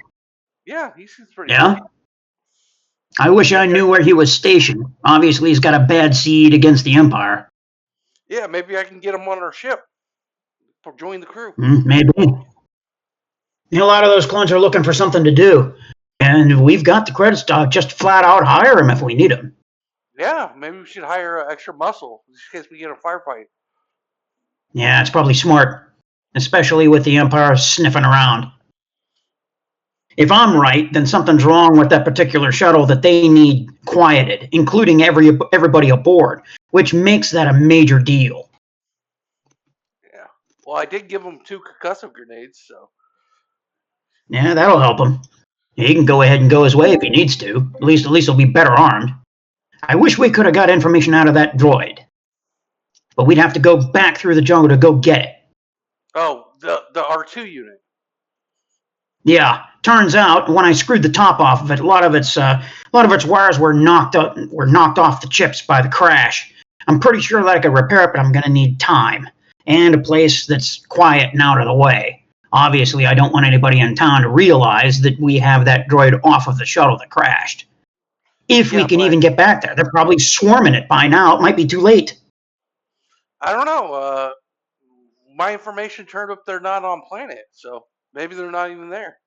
Yeah, he seems pretty cool. I wish I knew where he was stationed. Obviously, he's got a bad seed against the Empire. Yeah, maybe I can get him on our ship. Join the crew. Maybe. A lot of those clones are looking for something to do. And we've got the credits to just flat out hire him if we need him. Yeah, maybe we should hire extra muscle just in case we get a firefight. Yeah, it's probably smart. Especially with the Empire sniffing around. If I'm right, then something's wrong with that particular shuttle that they need quieted, including everybody aboard, which makes that a major deal. Yeah. Well, I did give him 2 concussive grenades, so. Yeah, that'll help him. He can go ahead and go his way if he needs to. At least he'll be better armed. I wish we could have got information out of that droid. But we'd have to go back through the jungle to go get it. Oh, the R2 unit. Yeah, turns out when I screwed the top off of it, a lot of its wires were knocked off the chips by the crash. I'm pretty sure that I could repair it, but I'm gonna need time and a place that's quiet and out of the way. Obviously, I don't want anybody in town to realize that we have that droid off of the shuttle that crashed. If we can even get back there, they're probably swarming it by now. It might be too late. I don't know. My information turned up they're not on planet, so maybe they're not even there.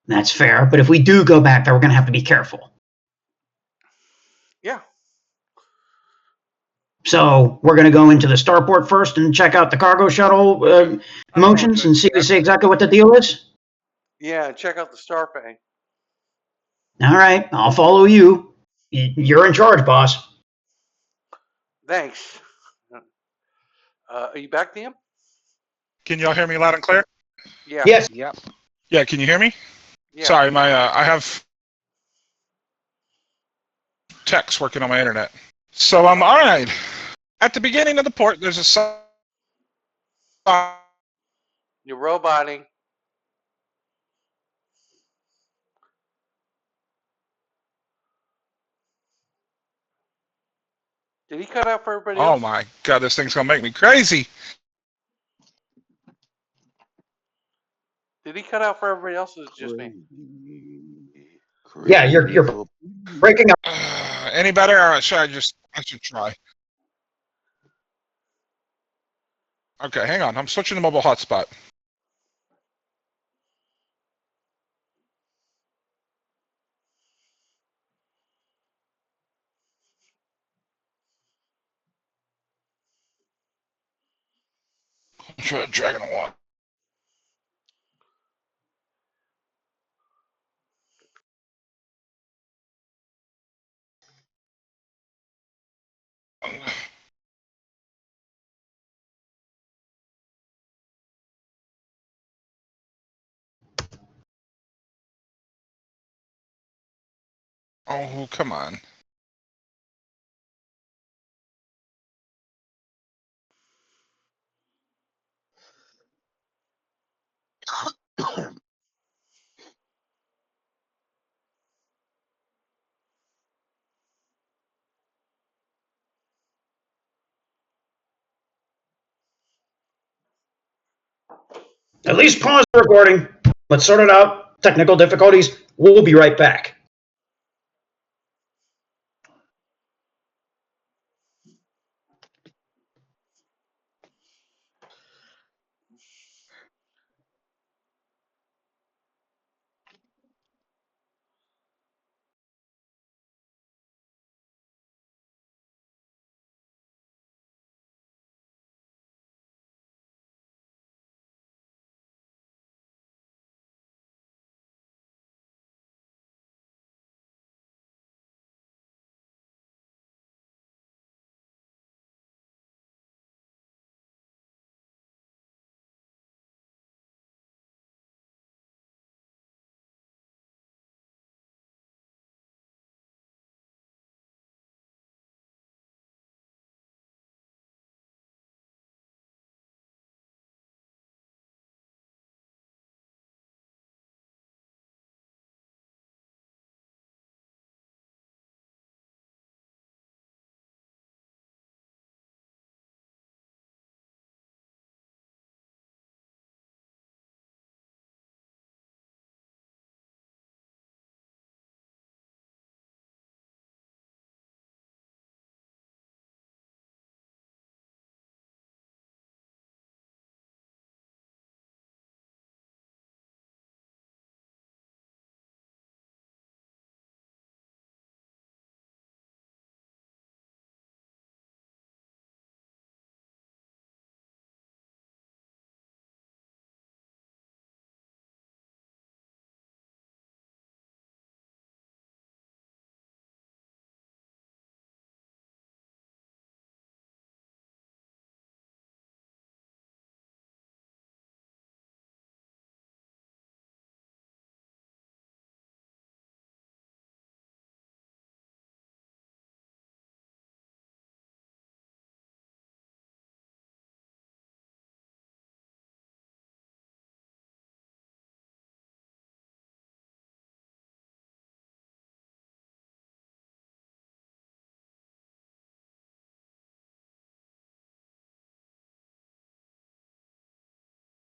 That's fair, but if we do go back there, we're going to have to be careful. Yeah. So we're going to go into the starport first and check out the cargo shuttle motions and see exactly what the deal is? Yeah, check out the Starfang. All right, I'll follow you. You're in charge, boss. Thanks. Are you back, DM? Can y'all hear me loud and clear? Yeah. Yes. Yep. Yeah, can you hear me? Yeah. Sorry, I have techs working on my internet. So all right. At the beginning of the port, there's a sign. You're roboting. Did he cut out for everybody else? Oh my god, this thing's gonna make me crazy. Did he cut out for everybody else? Or is it just me? Yeah, you're breaking up. Any better? Or should I should try. Okay, hang on. I'm switching to mobile hotspot. Try Dragon One. Oh, come on. At least pause the recording. Let's sort it out. Technical difficulties. We'll be right back.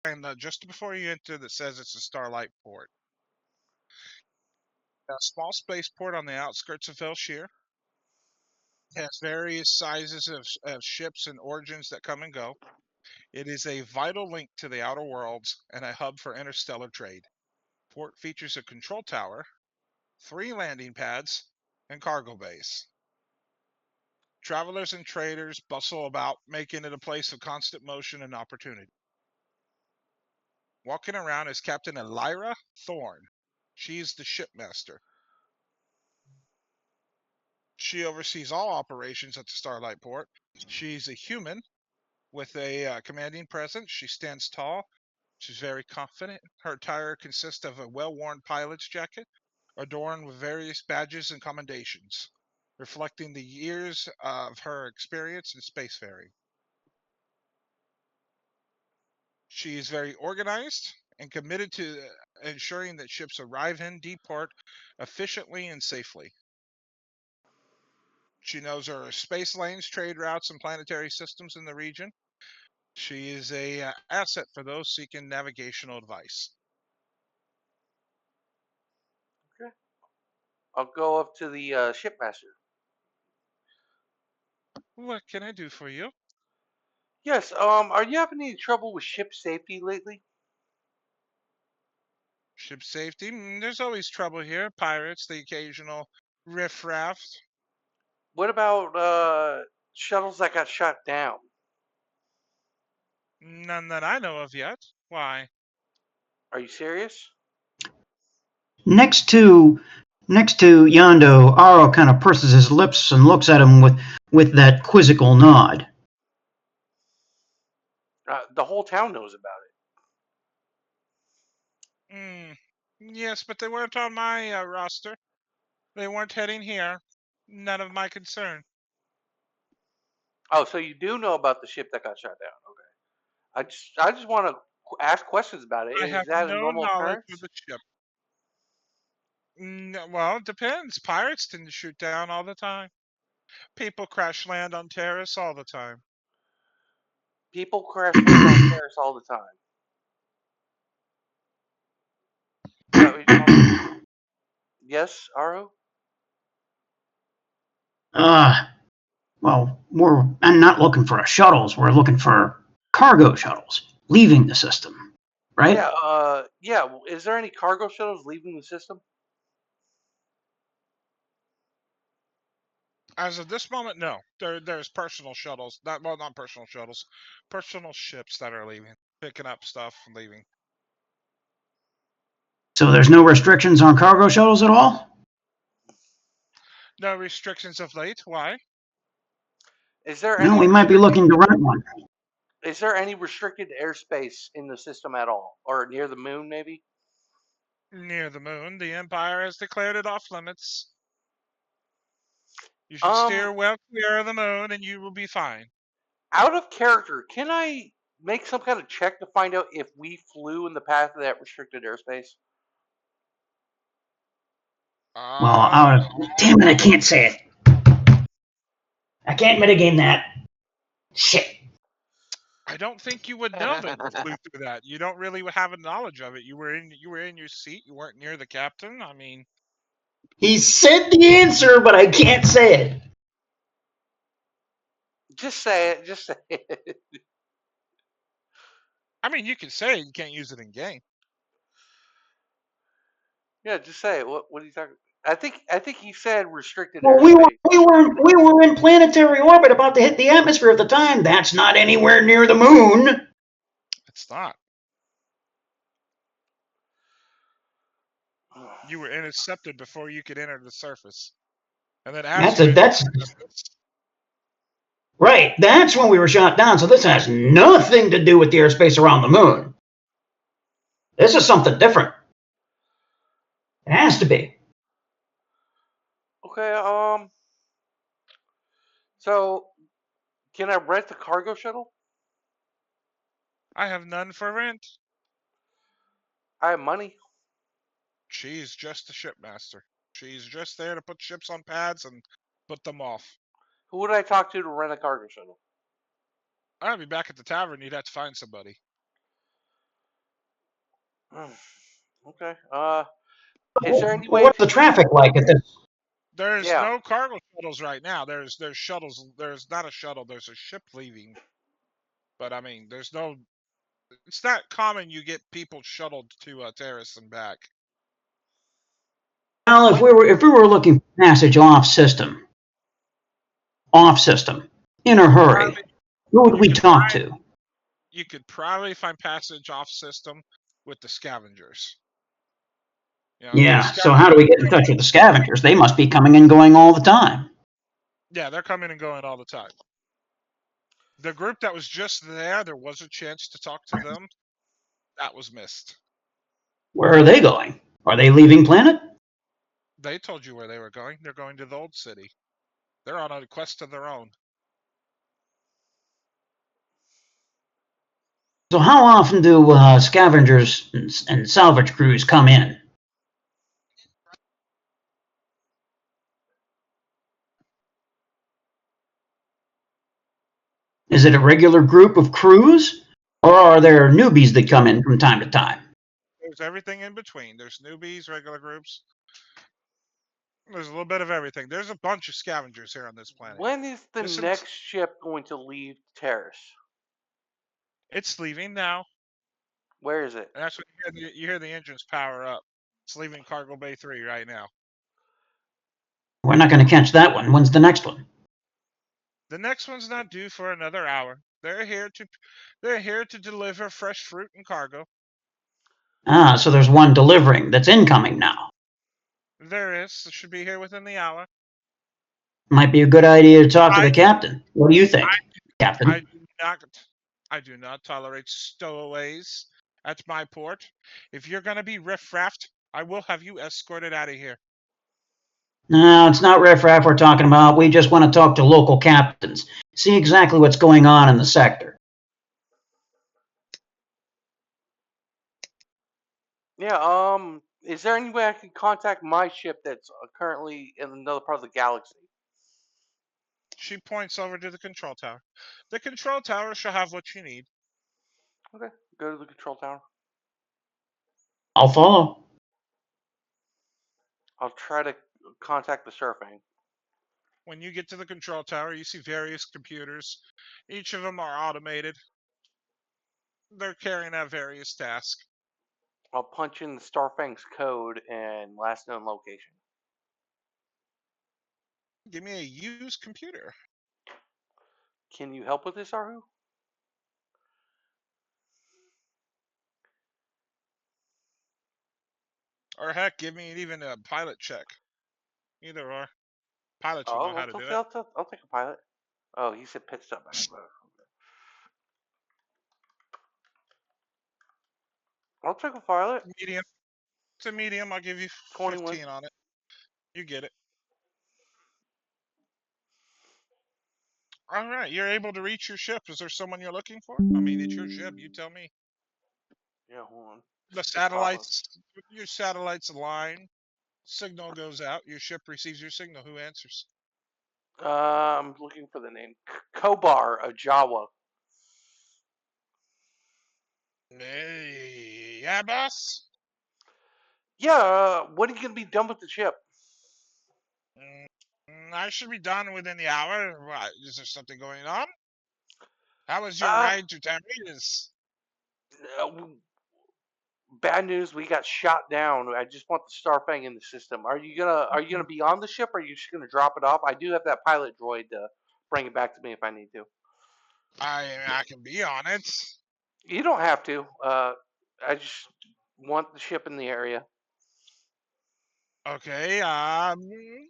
And just before you enter, that says it's a Starlight port. A small spaceport on the outskirts of Velshire. It has various sizes of ships and origins that come and go. It is a vital link to the outer worlds and a hub for interstellar trade. Port features a control tower, 3 landing pads, and cargo bays. Travelers and traders bustle about, making it a place of constant motion and opportunity. Walking around is Captain Elira Thorne. She's the shipmaster. She oversees all operations at the Starlight Port. She's a human with a commanding presence. She stands tall. She's very confident. Her attire consists of a well-worn pilot's jacket, adorned with various badges and commendations, reflecting the years of her experience in spacefaring. She is very organized and committed to ensuring that ships arrive and depart efficiently and safely. She knows her space lanes, trade routes, and planetary systems in the region. She is a asset for those seeking navigational advice. Okay. I'll go up to the shipmaster. What can I do for you? Yes. Are you having any trouble with ship safety lately? Ship safety? There's always trouble here. Pirates, the occasional riffraff. What about shuttles that got shot down? None that I know of yet. Why? Are you serious? Next to Yondo, Aro kind of purses his lips and looks at him with that quizzical nod. The whole town knows about it. Yes, but they weren't on my roster. They weren't heading here. None of my concern. Oh, so you do know about the ship that got shot down? Okay. I just want to ask questions about it. I Is have that a no normal knowledge occurrence? of the ship. Well, it depends. Pirates tend to shoot down all the time. People crash land on terrace all the time. People crash land on terrace all the time. Is that what you're telling me? Yes, Aru? Well, I'm not looking for shuttles. We're looking for cargo shuttles leaving the system, right? Yeah. Is there any cargo shuttles leaving the system? As of this moment, no. There's personal shuttles. Not personal shuttles. Personal ships that are leaving, picking up stuff and leaving. So there's no restrictions on cargo shuttles at all? No restrictions of late. Why? Is there No, any we might be looking to rent one. Is there any restricted airspace in the system at all, or near the moon, maybe? Near the moon, the Empire has declared it off limits. You should steer well clear of the moon, and you will be fine. Out of character, can I make some kind of check to find out if we flew in the path of that restricted airspace? Well, damn it, I can't say it. I can't mitigate that. Shit. I don't think you would know that you flew through that. You don't really have a knowledge of it. You were in your seat. You weren't near the captain. I mean, He said the answer, but I can't say it. Just say it. Just say it. I mean, you can say it. You can't use it in game. Yeah, just say it. What are you talking? I think he said restricted Well, airspace. we were in planetary orbit, about to hit the atmosphere at the time. That's not anywhere near the moon. It's not. You were intercepted before you could enter the surface, and then as you entered the surface, right. That's when we were shot down. So this has nothing to do with the airspace around the moon. This is something different. It has to be. Okay. So, can I rent the cargo shuttle? I have none for rent. I have money. She's just a shipmaster. She's just there to put ships on pads and put them off. Who would I talk to rent a cargo shuttle? I'll be back at the tavern. You'd have to find somebody. Okay. Is there any way What's to the traffic like at this? There's Yeah. no cargo shuttles right now. There's shuttles. There's not a shuttle. There's a ship leaving. But I mean, there's no. It's not common you get people shuttled to Terrace and back. Well, if we were looking for passage off system, in a hurry, who would we talk to? You could probably find passage off system with the scavengers. Yeah, so how do we get in touch with the scavengers? They must be coming and going all the time. Yeah, they're coming and going all the time. The group that was just there was a chance to talk to them. That was missed. Where are they going? Are they leaving planet? They told you where they were going. They're going to the old city. They're on a quest of their own. So how often do scavengers and salvage crews come in? Is it a regular group of crews, or are there newbies that come in from time to time? There's everything in between. There's newbies, regular groups. There's a little bit of everything. There's a bunch of scavengers here on this planet. When is the next ship going to leave Terrace? It's leaving now. Where is it? And that's when you hear the engines power up. It's leaving Cargo Bay 3 right now. We're not going to catch that one. When's the next one? The next one's not due for another hour. They're here to deliver fresh fruit and cargo. Ah, so there's one delivering that's incoming now. There is. It should be here within the hour. Might be a good idea to talk to the captain. What do you think, Captain? I do not tolerate stowaways at my port. If you're going to be riffraffed, I will have you escorted out of here. No, it's not riffraff we're talking about. We just want to talk to local captains, see exactly what's going on in the sector. Yeah, is there any way I can contact my ship that's currently in another part of the galaxy? She points over to the control tower. The control tower shall have what you need. Okay, go to the control tower. I'll follow. I'll try to contact the surfing. When you get to the control tower, you see various computers. Each of them are automated. They're carrying out various tasks. I'll punch in the Starfang's code and last known location. Give me a used computer. Can you help with this, Aru? Or heck, give me even a pilot check. Either or. Pilots will know how to do it. I'll take a pilot. Oh, he said pit stop. I'll take a pilot. Medium. It's a medium. I'll give you 21. 15 on it. You get it. All right, you're able to reach your ship. Is there someone you're looking for? I mean, it's your ship. You tell me. Yeah, hold on. The satellites, your satellites align. Signal goes out. Your ship receives your signal. Who answers? I'm looking for the name. Kobar of Jawa. Hey, yeah, boss. Yeah, when are you gonna be done with the ship? I should be done within the hour. What, is there something going on? How was your ride to Tamiris? Bad news, we got shot down. I just want the Starfang in the system. Are you gonna be on the ship, or are you just gonna drop it off? I do have that pilot droid to bring it back to me if I need to. I can be on it. You don't have to. I just want the ship in the area. Okay,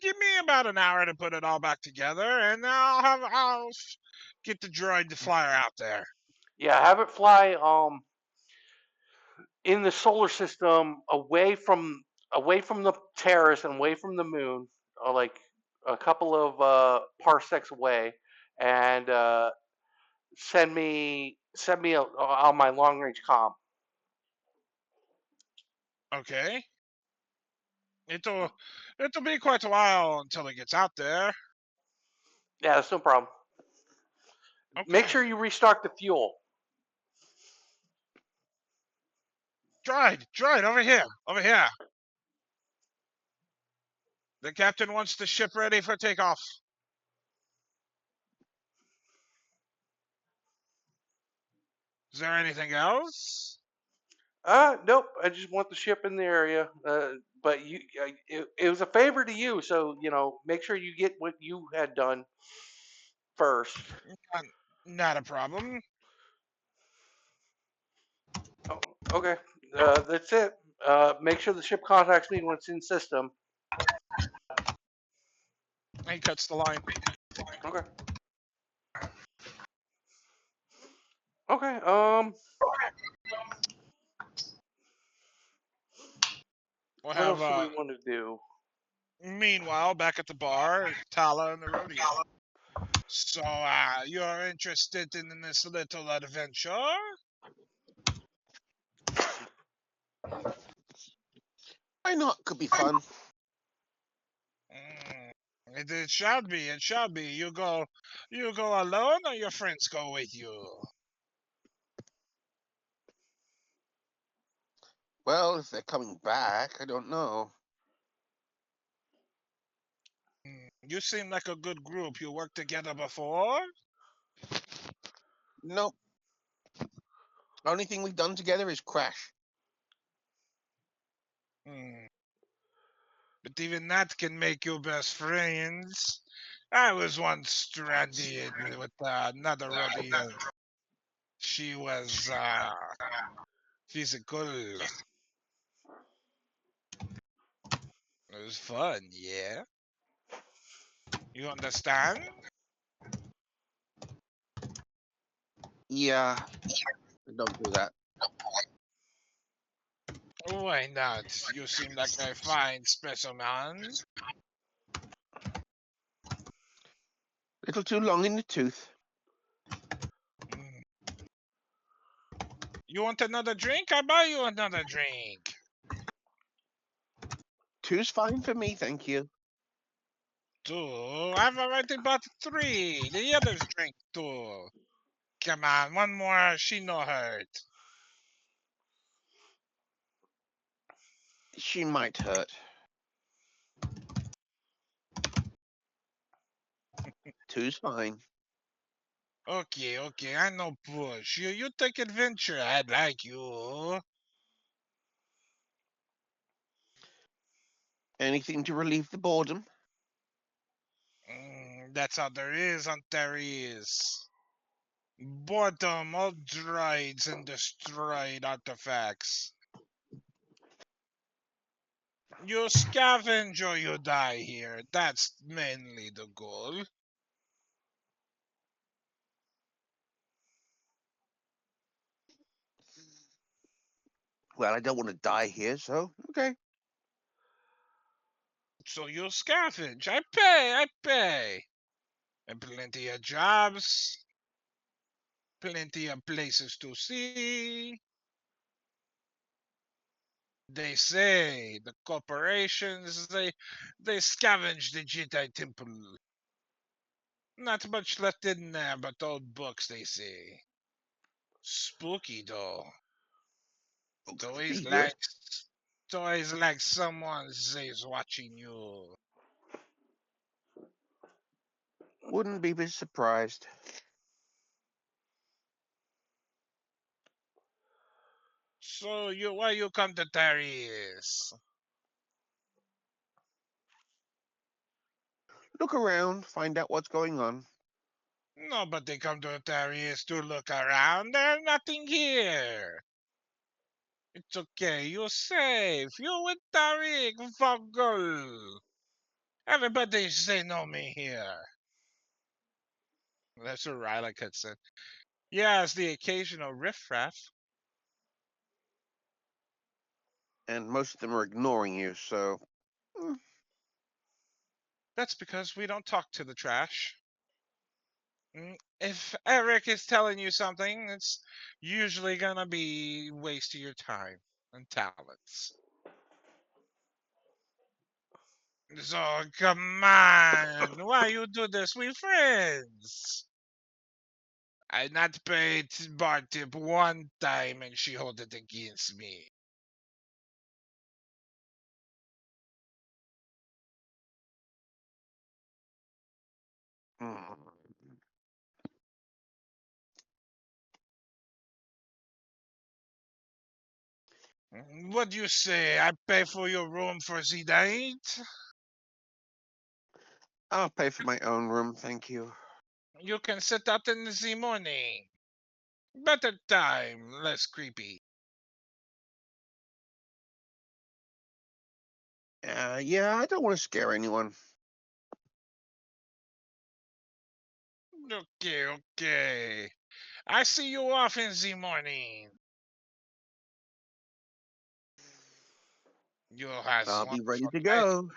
give me about an hour to put it all back together, and I'll get the droid to fly her out there. Yeah, have it fly in the solar system away from the terrace and away from the moon, like a couple of parsecs away, and send me on my long range comm. Okay. It'll be quite a while until it gets out there. Yeah, that's no problem. Okay. Make sure you restock the fuel. Droid, over here, over here. The captain wants the ship ready for takeoff. Is there anything else? Nope. I just want the ship in the area. But it was a favor to you, so make sure you get what you had done first. Not, not a problem. Oh, okay. That's it. Make sure the ship contacts me when it's in system. He cuts the line. Okay. Okay. We'll What have, else do we want to do? meanwhile, back at the bar, Tala and the rodeo. So, you're interested in this little adventure? Why not? Could be fun. It shall be. It shall be. You go alone, or your friends go with you? Well, if they're coming back, I don't know. You seem like a good group. You worked together before? Nope. Only thing we've done together is crash. But even that can make you best friends. I was once stranded with another rodeo. She was physical. It was fun, yeah. You understand? Yeah, don't do that. Why not? You seem like a fine specimen. Little too long in the tooth. Mm. You want another drink? I buy you another drink. Two's fine for me, thank you. Two? I've already bought three. The others drink two. Come on, one more. She no hurt. She might hurt. Two's fine. Okay, okay, I know push. You take adventure. I'd like you. Anything to relieve the boredom? That's all there is on Terry's. Boredom, all droids and destroyed artifacts. You scavenge or you die here. That's mainly the goal. Well, I don't want to die here, so okay. So you scavenge. I pay. And plenty of jobs, plenty of places to see. They say the corporations they scavenge the Jedi temple. Not much left in there but old books, they say. Spooky though. It's always Good. like it's always like someone is watching you. Wouldn't be surprised. So why you come to Darius? Look around, find out what's going on. Nobody come to Darius to look around. There's nothing here. It's okay. You're safe. You're with Tariq, Vogel. Everybody say know me here. That's what Ryla had said. Yes, the occasional riffraff. And most of them are ignoring you, so. That's because we don't talk to the trash. If Eric is telling you something, it's usually gonna be wasting your time and talents. So come on, why you do this? We friends. I not paid bar tip one time and she hold it against me. Mm. What do you say? I pay for your room for the night? I'll pay for my own room, thank you. You can sit out in the morning. Better time, less creepy. Yeah, I don't want to scare anyone. Okay, okay. I see you off in the morning. You has I'll one be ready for to I, go.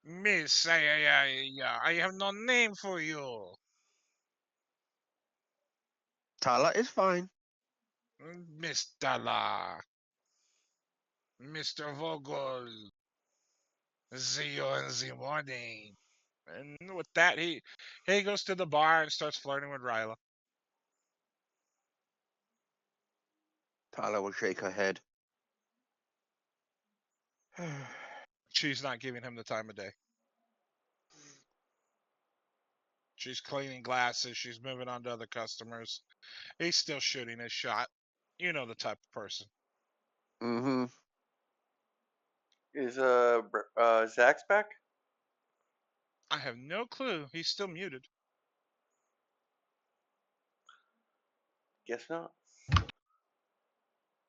Miss. I have no name for you. Tala is fine. Miss Dalla, Mr. Vogel. See you in the morning. And with that, he goes to the bar and starts flirting with Ryla. Tala will shake her head. She's not giving him the time of day. She's cleaning glasses. She's moving on to other customers. He's still shooting his shot. You know the type of person. Mm-hmm. Is Zach's back? I have no clue. He's still muted. Guess not.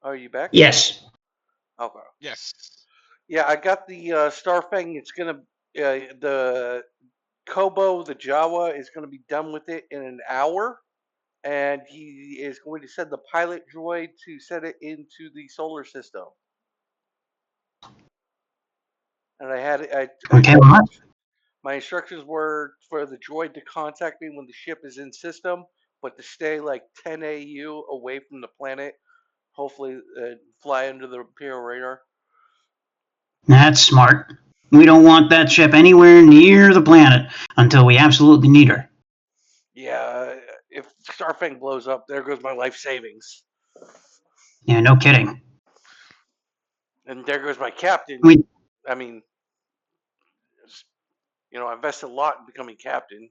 Are you back? Yes. Okay. Yes. Yeah, I got the Starfang. It's gonna the Kobo, the Jawa, is gonna be done with it in an hour, and he is going to send the pilot droid to set it into the solar system. And Okay, well, my instructions were for the droid to contact me when the ship is in system, but to stay like 10 AU away from the planet. Hopefully, fly under the Imperial radar. that's smart. We don't want that ship anywhere near the planet until we absolutely need her. Yeah, if Starfang blows up, there goes my life savings. Yeah, no kidding. And there goes my captain. We, I mean, I invested a lot in becoming captain.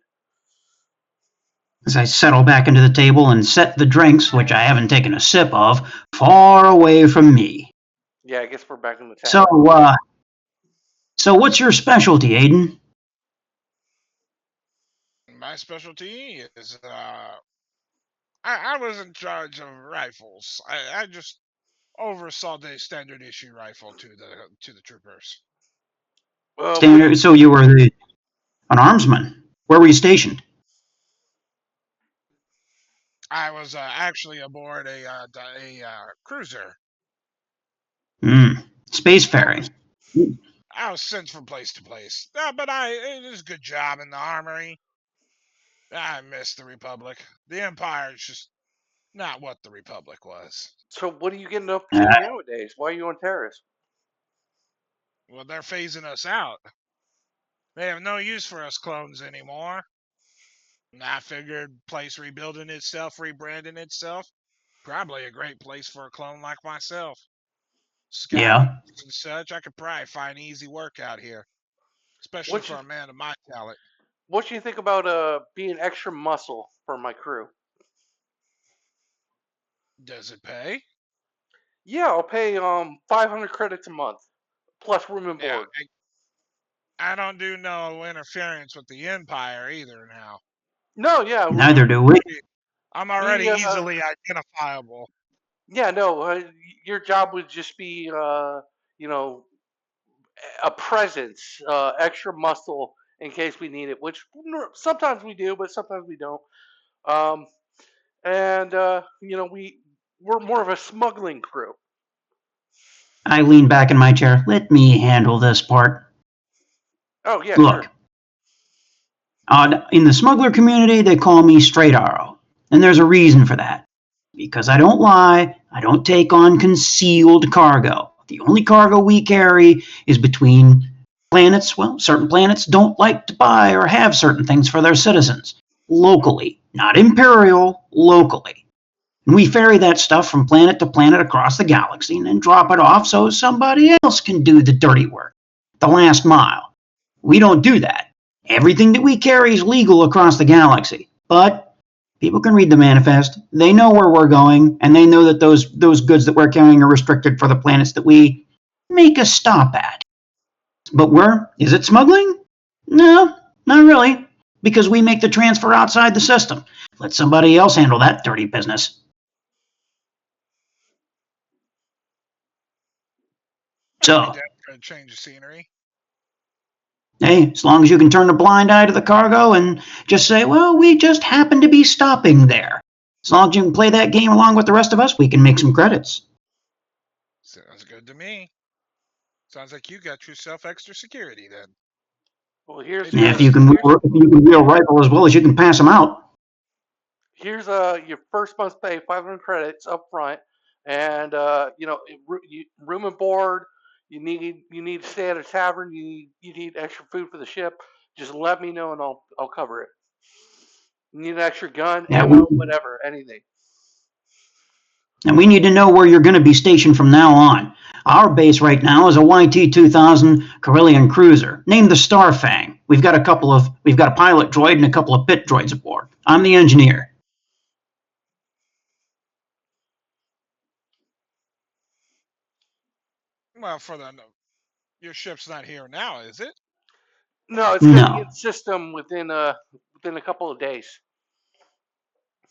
as I settle back into the table and set the drinks, which I haven't taken a sip of, far away from me. Yeah, I guess we're back in the So, tavern. so what's your specialty, Aiden? My specialty is I was in charge of rifles. I just oversaw the standard issue rifle to the troopers. What do Standard. you? So you were an armsman. Where were you stationed? I was actually aboard a cruiser. I was Spacefaring. I was sent from place to place. But it was a good job in the armory. I miss the Republic. The Empire is just not what the Republic was. So what are you getting up Uh, to nowadays? Why are you on Terrace? Well, they're phasing us out. They have no use for us clones anymore. And I figured place rebuilding itself, rebranding itself, probably a great place for a clone like myself. Scavengers yeah. and such, I could probably find easy work out here, especially What for you a man of my talent. what you think about being extra muscle for my crew? Does it pay? Yeah, I'll pay 500 credits a month plus room and Yeah, board. I don't do no interference with the Empire either now. No, yeah, Neither do we. I'm already we easily identifiable. yeah, no, your job would just be you know a presence, extra muscle in case we need it, which sometimes we do, but sometimes we don't. Um, and we're more of a smuggling crew. I lean back in my chair. Let me handle this part. Oh yeah, sure. Look, in the smuggler community, they call me Straight Arrow. And there's a reason for that. Because I don't lie, I don't take on concealed cargo. The only cargo we carry is between planets. Well, certain planets don't like to buy or have certain things for their citizens. Locally, not imperial, locally. And we ferry that stuff from planet to planet across the galaxy and then drop it off so somebody else can do the dirty work, the last mile. We don't do that. Everything that we carry is legal across the galaxy, but people can read the manifest. They know where we're going, and they know that those goods that we're carrying are restricted for the planets that we make a stop at. But is it smuggling? No, not really, because we make the transfer outside the system. Let somebody else handle that dirty business. So, change of scenery. Hey, as long as you can turn a blind eye to the cargo and just say, well, we just happen to be stopping there. As long as you can play that game along with the rest of us, we can make some credits. Sounds good to me. Sounds like you got yourself extra security then. Well, here's Yeah, if you can wheel a rifle as well as you can pass them out. Here's your first month's pay, 500 credits up front, and room and board. You need to stay at a tavern. You need extra food for the ship. Just let me know and I'll cover it. You need an extra gun, ammo, whatever, anything. And we need to know where you're going to be stationed from now on. Our base right now is a YT-2000 Corellian cruiser, named the Starfang. We've got a pilot droid and a couple of pit droids aboard. I'm the engineer. Well, your ship's not here now, is it? No, it's going to be in system within a couple of days.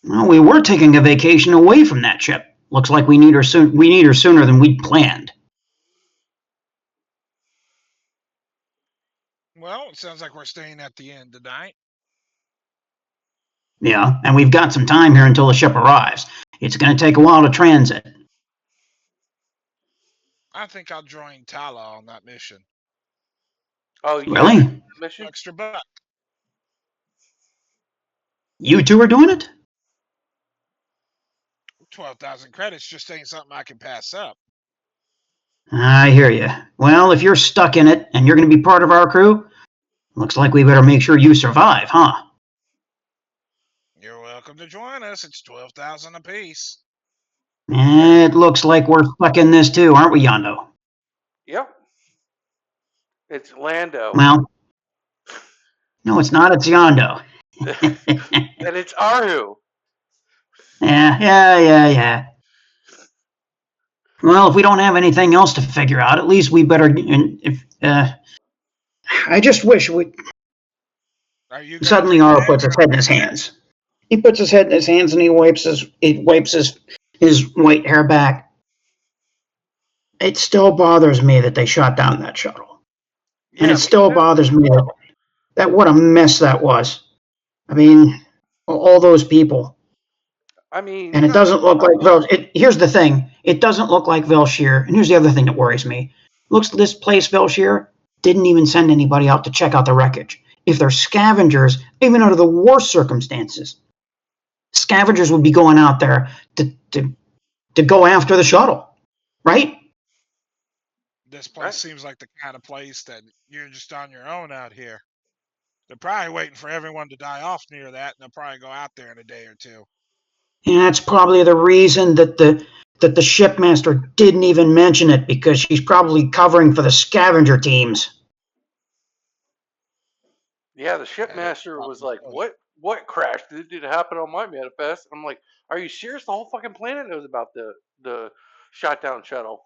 Well, we were taking a vacation away from that ship. Looks like we need her sooner than we'd planned. Well, it sounds like we're staying at the inn tonight. Yeah, and we've got some time here until the ship arrives. It's going to take a while to transit. I think I'll join Tala on that mission. Oh, really? Mission? Extra buck. You two are doing it? 12,000 credits just ain't something I can pass up. I hear you. Well, if you're stuck in it and you're going to be part of our crew, looks like we better make sure you survive, huh? You're welcome to join us. It's 12,000 apiece. It looks like we're stuck in this too, aren't we, Yondo? Yep. It's Lando. Well, no, it's not. It's Yondo. And it's Aru. Yeah. Well, if we don't have anything else to figure out, at least we better. I just wish we. Suddenly, Aru puts his head in his hands. He puts his head in his hands and he wipes his white hair back. It still bothers me that they shot down that shuttle, and it still bothers me that what a mess that was. I mean, all those people. And it doesn't look like here's the thing. It doesn't look like Velshire. And here's the other thing that worries me. Looks like this place, Velshire, didn't even send anybody out to check out the wreckage. If they're scavengers, even under the worst circumstances, scavengers would be going out there to go after the shuttle, right? This place seems like the kind of place that you're just on your own out here. They're probably waiting for everyone to die off near that, and they'll probably go out there in a day or two. And that's probably the reason that the shipmaster didn't even mention it, because she's probably covering for the scavenger teams. Yeah, the shipmaster was like, "What crashed? Did it happen on my manifest?" I'm like, "Are you serious? The whole fucking planet knows about the shot down shuttle."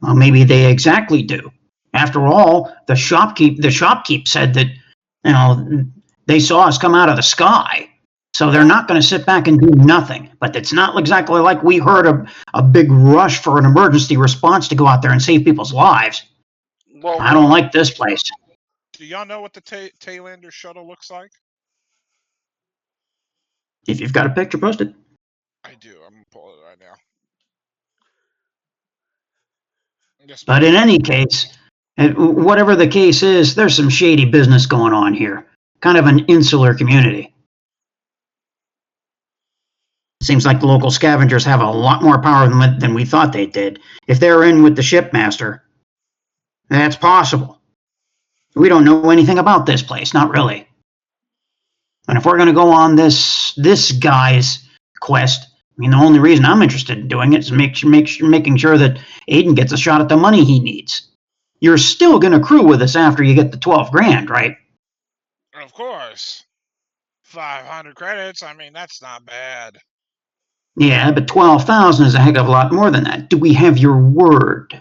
Well, maybe they exactly do. After all, the shopkeep said that they saw us come out of the sky. So they're not going to sit back and do nothing. But it's not exactly like we heard a big rush for an emergency response to go out there and save people's lives. Well, I don't like this place. Do y'all know what the Taylander shuttle looks like? If you've got a picture, post it. I do. I'm going to pull it right now. But in any case, whatever the case is, there's some shady business going on here. Kind of an insular community. Seems like the local scavengers have a lot more power than we thought they did. If they're in with the shipmaster, that's possible. We don't know anything about this place, not really. And if we're going to go on this guy's quest, I mean, the only reason I'm interested in doing it is making sure that Aiden gets a shot at the money he needs. You're still going to crew with us after you get the 12 grand, right? Of course. 500 credits, I mean, that's not bad. Yeah, but 12,000 is a heck of a lot more than that. Do we have your word?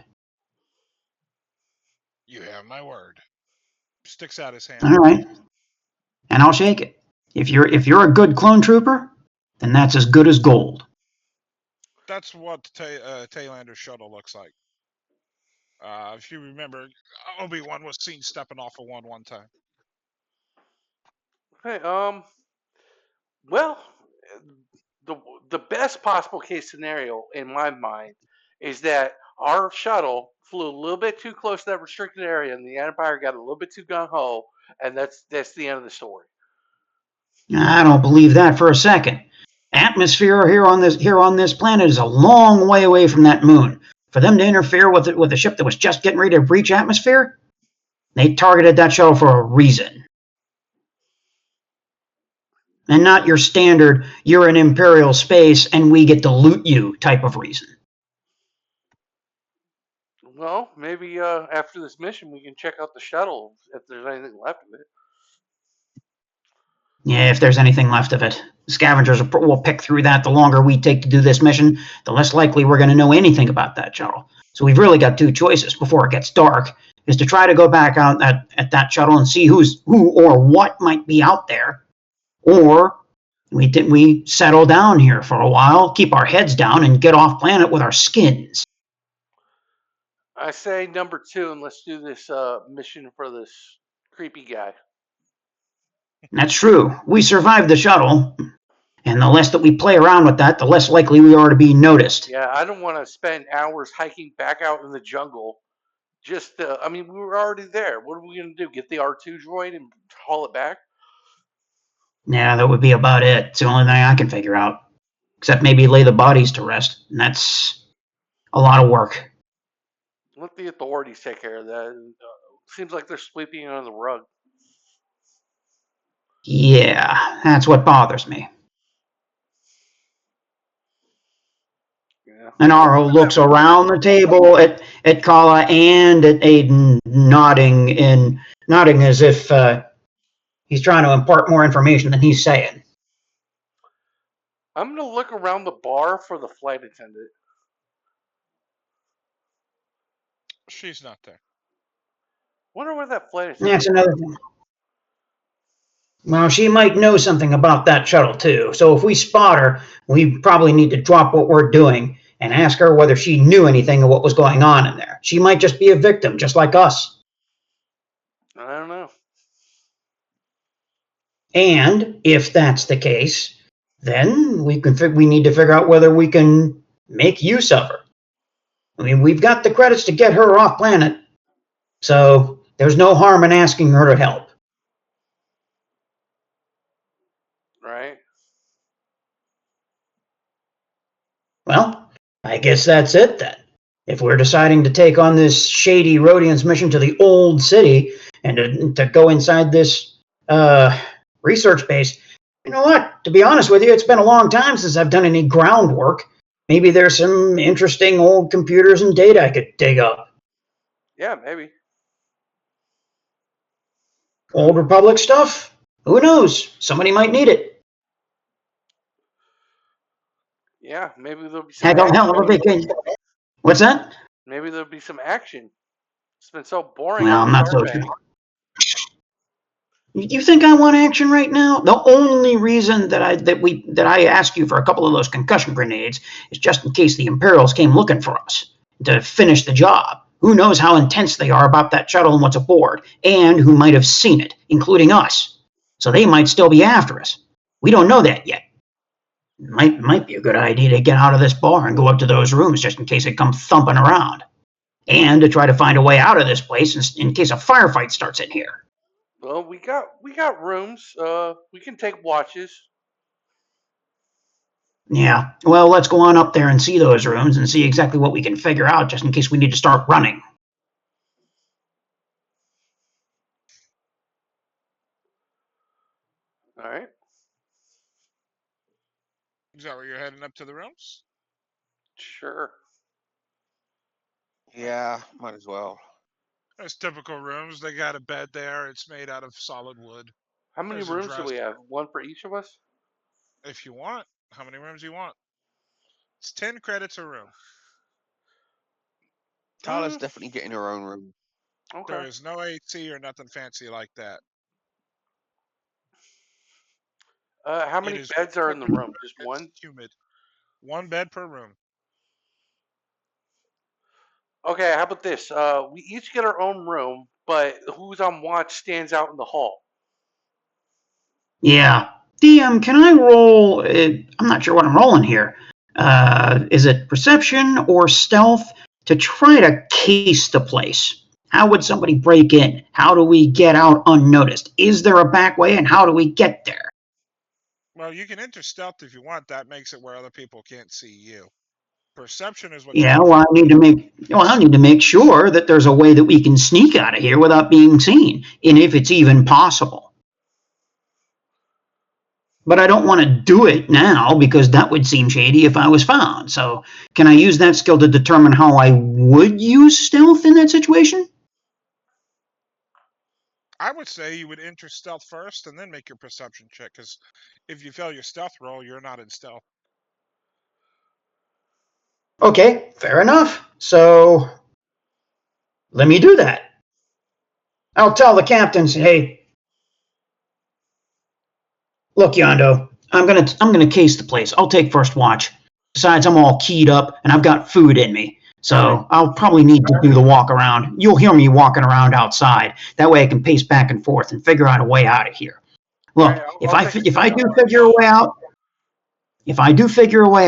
You have my word. Sticks out his hand. All right. And I'll shake it. If you're a good clone trooper, then that's as good as gold. That's what the Taylander shuttle looks like. If you remember, Obi-Wan was seen stepping off of one time. Hey, well, the the best possible case scenario in my mind is that our shuttle flew a little bit too close to that restricted area, and the Empire got a little bit too gung ho, and that's the end of the story. I don't believe that for a second. Atmosphere here on this planet is a long way away from that moon. For them to interfere with a ship that was just getting ready to breach atmosphere, they targeted that shuttle for a reason. And not your standard, you're in Imperial space and we get to loot you type of reason. Well, maybe after this mission we can check out the shuttle if there's anything left of it. Yeah, if there's anything left of it. Scavengers will pick through that. The longer we take to do this mission, the less likely we're going to know anything about that shuttle. So we've really got two choices before it gets dark, is to try to go back out at that shuttle and see who or what might be out there, or we settle down here for a while, keep our heads down, and get off planet with our skins. I say number 2, and let's do this mission for this creepy guy. That's true. We survived the shuttle, and the less that we play around with that, the less likely we are to be noticed. Yeah, I don't want to spend hours hiking back out in the jungle. I mean, we were already there. What are we going to do? Get the R2 droid and haul it back? Yeah, that would be about it. It's the only thing I can figure out. Except maybe lay the bodies to rest, and that's a lot of work. Let the authorities take care of that. Seems like they're sweeping it under the rug. Yeah, that's what bothers me. Yeah. Inaro looks around the table at Kala and at Aiden, nodding as if he's trying to impart more information than he's saying. I'm going to look around the bar for the flight attendant. She's not there. Wonder where that flight attendant That's another thing. Well, she might know something about that shuttle, too. So if we spot her, we probably need to drop what we're doing and ask her whether she knew anything of what was going on in there. She might just be a victim, just like us. I don't know. And if that's the case, then we need to figure out whether we can make use of her. I mean, we've got the credits to get her off planet, so there's no harm in asking her to help. Right? Well, I guess that's it then. If we're deciding to take on this shady Rhodians mission to the old city and to go inside this research base, you know what? To be honest with you, it's been a long time since I've done any groundwork. Maybe there's some interesting old computers and data I could dig up. Yeah, maybe. Old Republic stuff? Who knows? Somebody might need it. Yeah, maybe there'll be some Heck of a action. vacation. What's that? Maybe there'll be some action. It's been so boring Well, on I'm the not so Starbase. sure. You think I want action right now? The only reason that I asked you for a couple of those concussion grenades is just in case the Imperials came looking for us to finish the job. Who knows how intense they are about that shuttle and what's aboard, and who might have seen it, including us. So they might still be after us. We don't know that yet. Might be a good idea to get out of this bar and go up to those rooms just in case they come thumping around, and to try to find a way out of this place in case a firefight starts in here. Well, we got rooms. We can take watches. Yeah, well, let's go on up there and see those rooms and see exactly what we can figure out just in case we need to start running. All right. Is that where you're heading up to the rooms? Sure. Yeah, might as well. There's typical rooms. They got a bed there. It's made out of solid wood. How many There's a rooms do we dresser. have? One for each of us? If you want, how many rooms do you want? It's 10 credits a room. Carla's definitely getting her own room. Okay. There is no AC or nothing fancy like that. How many beds are in the room? Just one? Humid. One bed per room. Okay, how about this? We each get our own room, but who's on watch stands out in the hall. Yeah. DM, can I roll? I'm not sure what I'm rolling here. Is it perception or stealth to try to case the place? How would somebody break in? How do we get out unnoticed? Is there a back way, and how do we get there? Well, you can enter stealth if you want. That makes it where other people can't see you. Perception is what. Yeah, well, I need to make sure that there's a way that we can sneak out of here without being seen, and if it's even possible. But I don't want to do it now because that would seem shady if I was found. So, can I use that skill to determine how I would use stealth in that situation? I would say you would enter stealth first and then make your perception check, because if you fail your stealth roll, you're not in stealth. Okay, fair enough. So, let me do that. I'll tell the captains, hey, look, Yondo, I'm gonna case the place. I'll take first watch. Besides, I'm all keyed up and I've got food in me. So I'll probably need to do the walk around. You'll hear me walking around outside. That way I can pace back and forth and figure out a way out of here. Look, Right, if I'll I take a if I second do watch. figure a way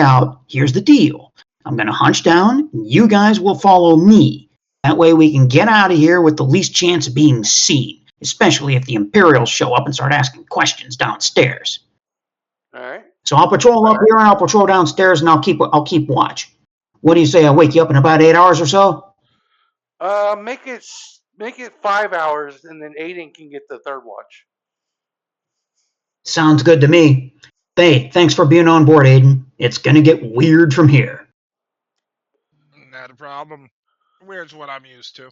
out, here's the deal. I'm gonna hunch down, and you guys will follow me. That way we can get out of here with the least chance of being seen, especially if the Imperials show up and start asking questions downstairs. All right. So I'll patrol up here and I'll patrol downstairs and I'll keep watch. What do you say? I wake you up in about 8 hours or so? Make it 5 hours, and then Aiden can get the third watch. Sounds good to me. Hey, thanks for being on board, Aiden. It's gonna get weird from here. Not a problem. Weird's what I'm used to.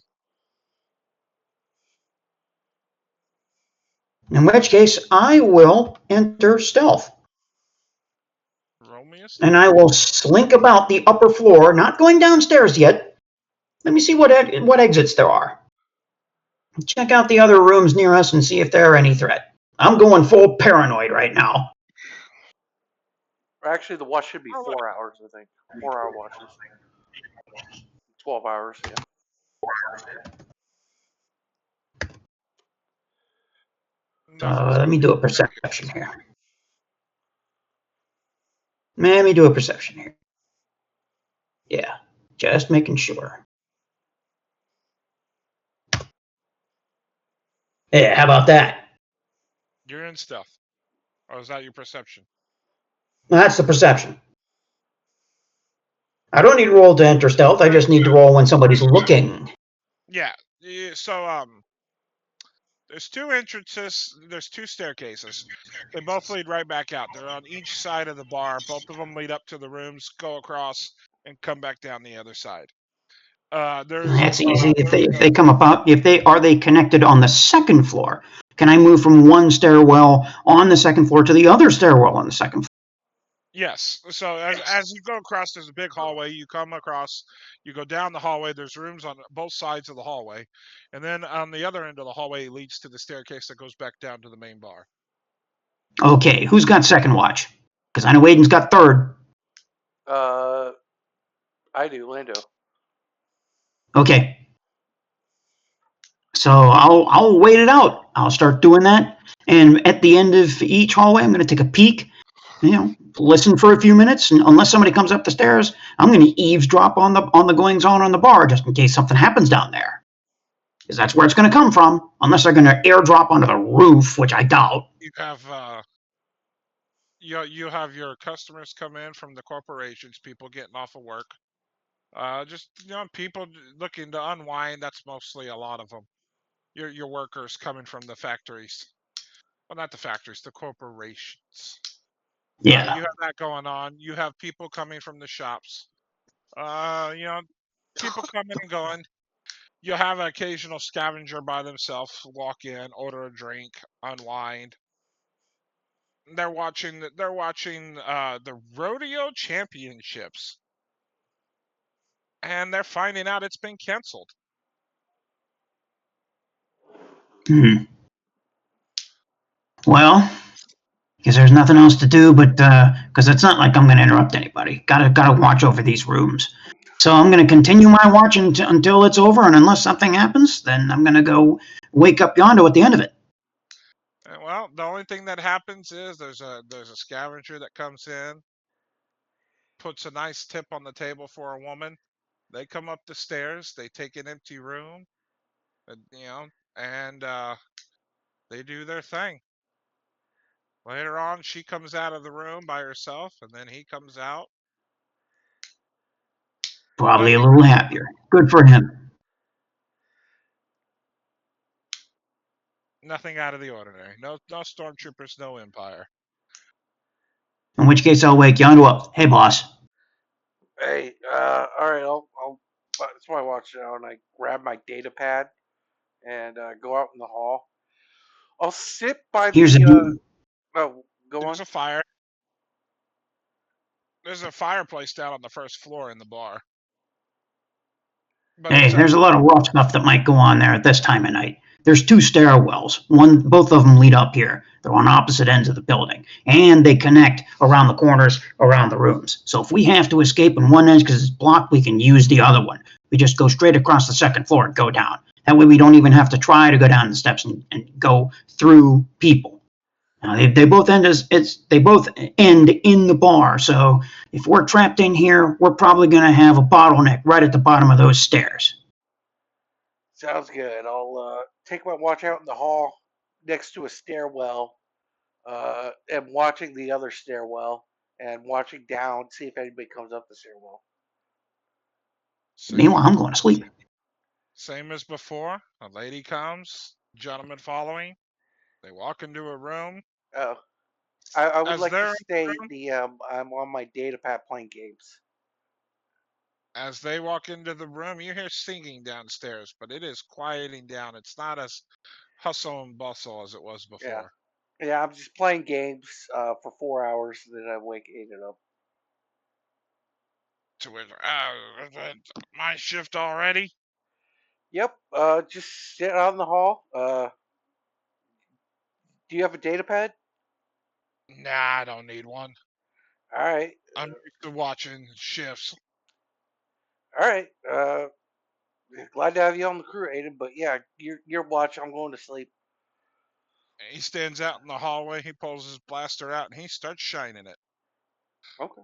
In which case, I will enter stealth. Roll me a stealth. And I will slink about the upper floor, not going downstairs yet. Let me see what exits there are. Check out the other rooms near us and see if they're any threat. I'm going full paranoid right now. Actually, the watch should be 4 hours, I think. 4-hour watches. 12 hours, yeah. Let me do a perception here. Let me do a perception here. Yeah, just making sure. Yeah, how about that? You're in stealth. Or is that your perception? That's the perception. I don't need to roll to enter stealth. I just need to roll when somebody's looking. Yeah. So there's two entrances. There's two staircases. They both lead right back out. They're on each side of the bar. Both of them lead up to the rooms, go across, and come back down the other side. That's easy. If they come about, are they connected on the second floor? Can I move from one stairwell on the second floor to the other stairwell on the second floor? Yes. So as you go across, there's a big hallway. You come across, you go down the hallway. There's rooms on both sides of the hallway, and then on the other end of the hallway leads to the staircase that goes back down to the main bar. Okay, who's got second watch? Because I know Aiden's got third. I do, Lando. Okay. So I'll wait it out. I'll start doing that, and at the end of each hallway, I'm going to take a peek. Listen for a few minutes, and unless somebody comes up the stairs, I'm going to eavesdrop on the goings on the bar just in case something happens down there. Because that's where it's going to come from, unless they're going to airdrop onto the roof, which I doubt. You have you have your customers come in from the corporations, people getting off of work. Just people looking to unwind. That's mostly a lot of them. Your workers coming from the factories. Well, not the factories, the corporations. Yeah. You have that going on. You have people coming from the shops. People coming and going. You have an occasional scavenger by themselves walk in, order a drink, unwind. They're watching the rodeo championships, and they're finding out it's been canceled. Well, because there's nothing else to do, but because it's not like I'm going to interrupt anybody. Gotta watch over these rooms. So I'm going to continue my watch until it's over, and unless something happens, then I'm going to go wake up Yondo at the end of it. Well, the only thing that happens is there's a scavenger that comes in, puts a nice tip on the table for a woman. They come up the stairs, they take an empty room, and they do their thing. Later on, she comes out of the room by herself, and then he comes out. Probably a little happier. Good for him. Nothing out of the ordinary. No stormtroopers, no Empire. In which case, I'll wake Yondo up. Hey, boss. Hey, all right, I'll it's my watch now, and I grab my data pad and go out in the hall. I'll sit by Here's a the. Oh, go on. There's a fire. There's a fireplace down on the first floor in the bar. But Hey, there's a lot of rough stuff that might go on there at this time of night. There's two stairwells. Both of them lead up here. They're on opposite ends of the building, and they connect around the corners, around the rooms. So if we have to escape in one end because it's blocked, we can use the other one. We just go straight across the second floor and go down. That way, we don't even have to try to go down the steps and go through people. Now, they both end in the bar. So if we're trapped in here, we're probably going to have a bottleneck right at the bottom of those stairs. Sounds good. I'll take my watch out in the hall next to a stairwell, and watching the other stairwell and watching down, see if anybody comes up the stairwell. Meanwhile, I'm going to sleep. Same as before. A lady comes, gentleman following. They walk into a room. Oh, I would As like to they're in stay the room, the I'm on my data pad playing games. as they walk into the room, you hear singing downstairs, but it is quieting down. It's not as hustle and bustle as it was before. Yeah, I'm just playing games for 4 hours, and then I wake it up. To where, my shift already? Yep. Just sit out in the hall. Do you have a data pad? Nah, I don't need one. All right. I'm used to watching shifts. All right. Glad to have you on the crew, Aiden. But yeah, your watch. I'm going to sleep. He stands out in the hallway. He pulls his blaster out and he starts shining it. Okay.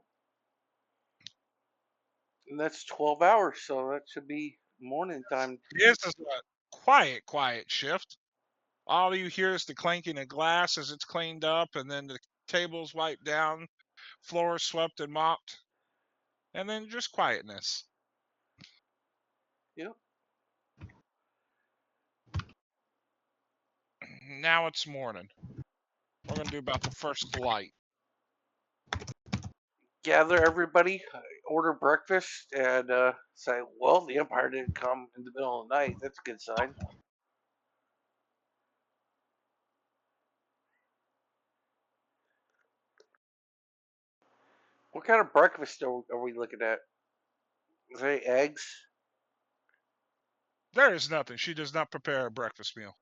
And that's 12 hours, so that should be morning time. This is a quiet shift. All you hear is the clanking of glass as it's cleaned up, and then the tables wiped down, floors swept and mopped, and then just quietness. Yep. Now it's morning. We're gonna do about the first light. Gather everybody, order breakfast, and say, well, the Empire didn't come in the middle of the night. That's a good sign. What kind of breakfast are we looking at? Is there any eggs? There is nothing. She does not prepare a breakfast meal.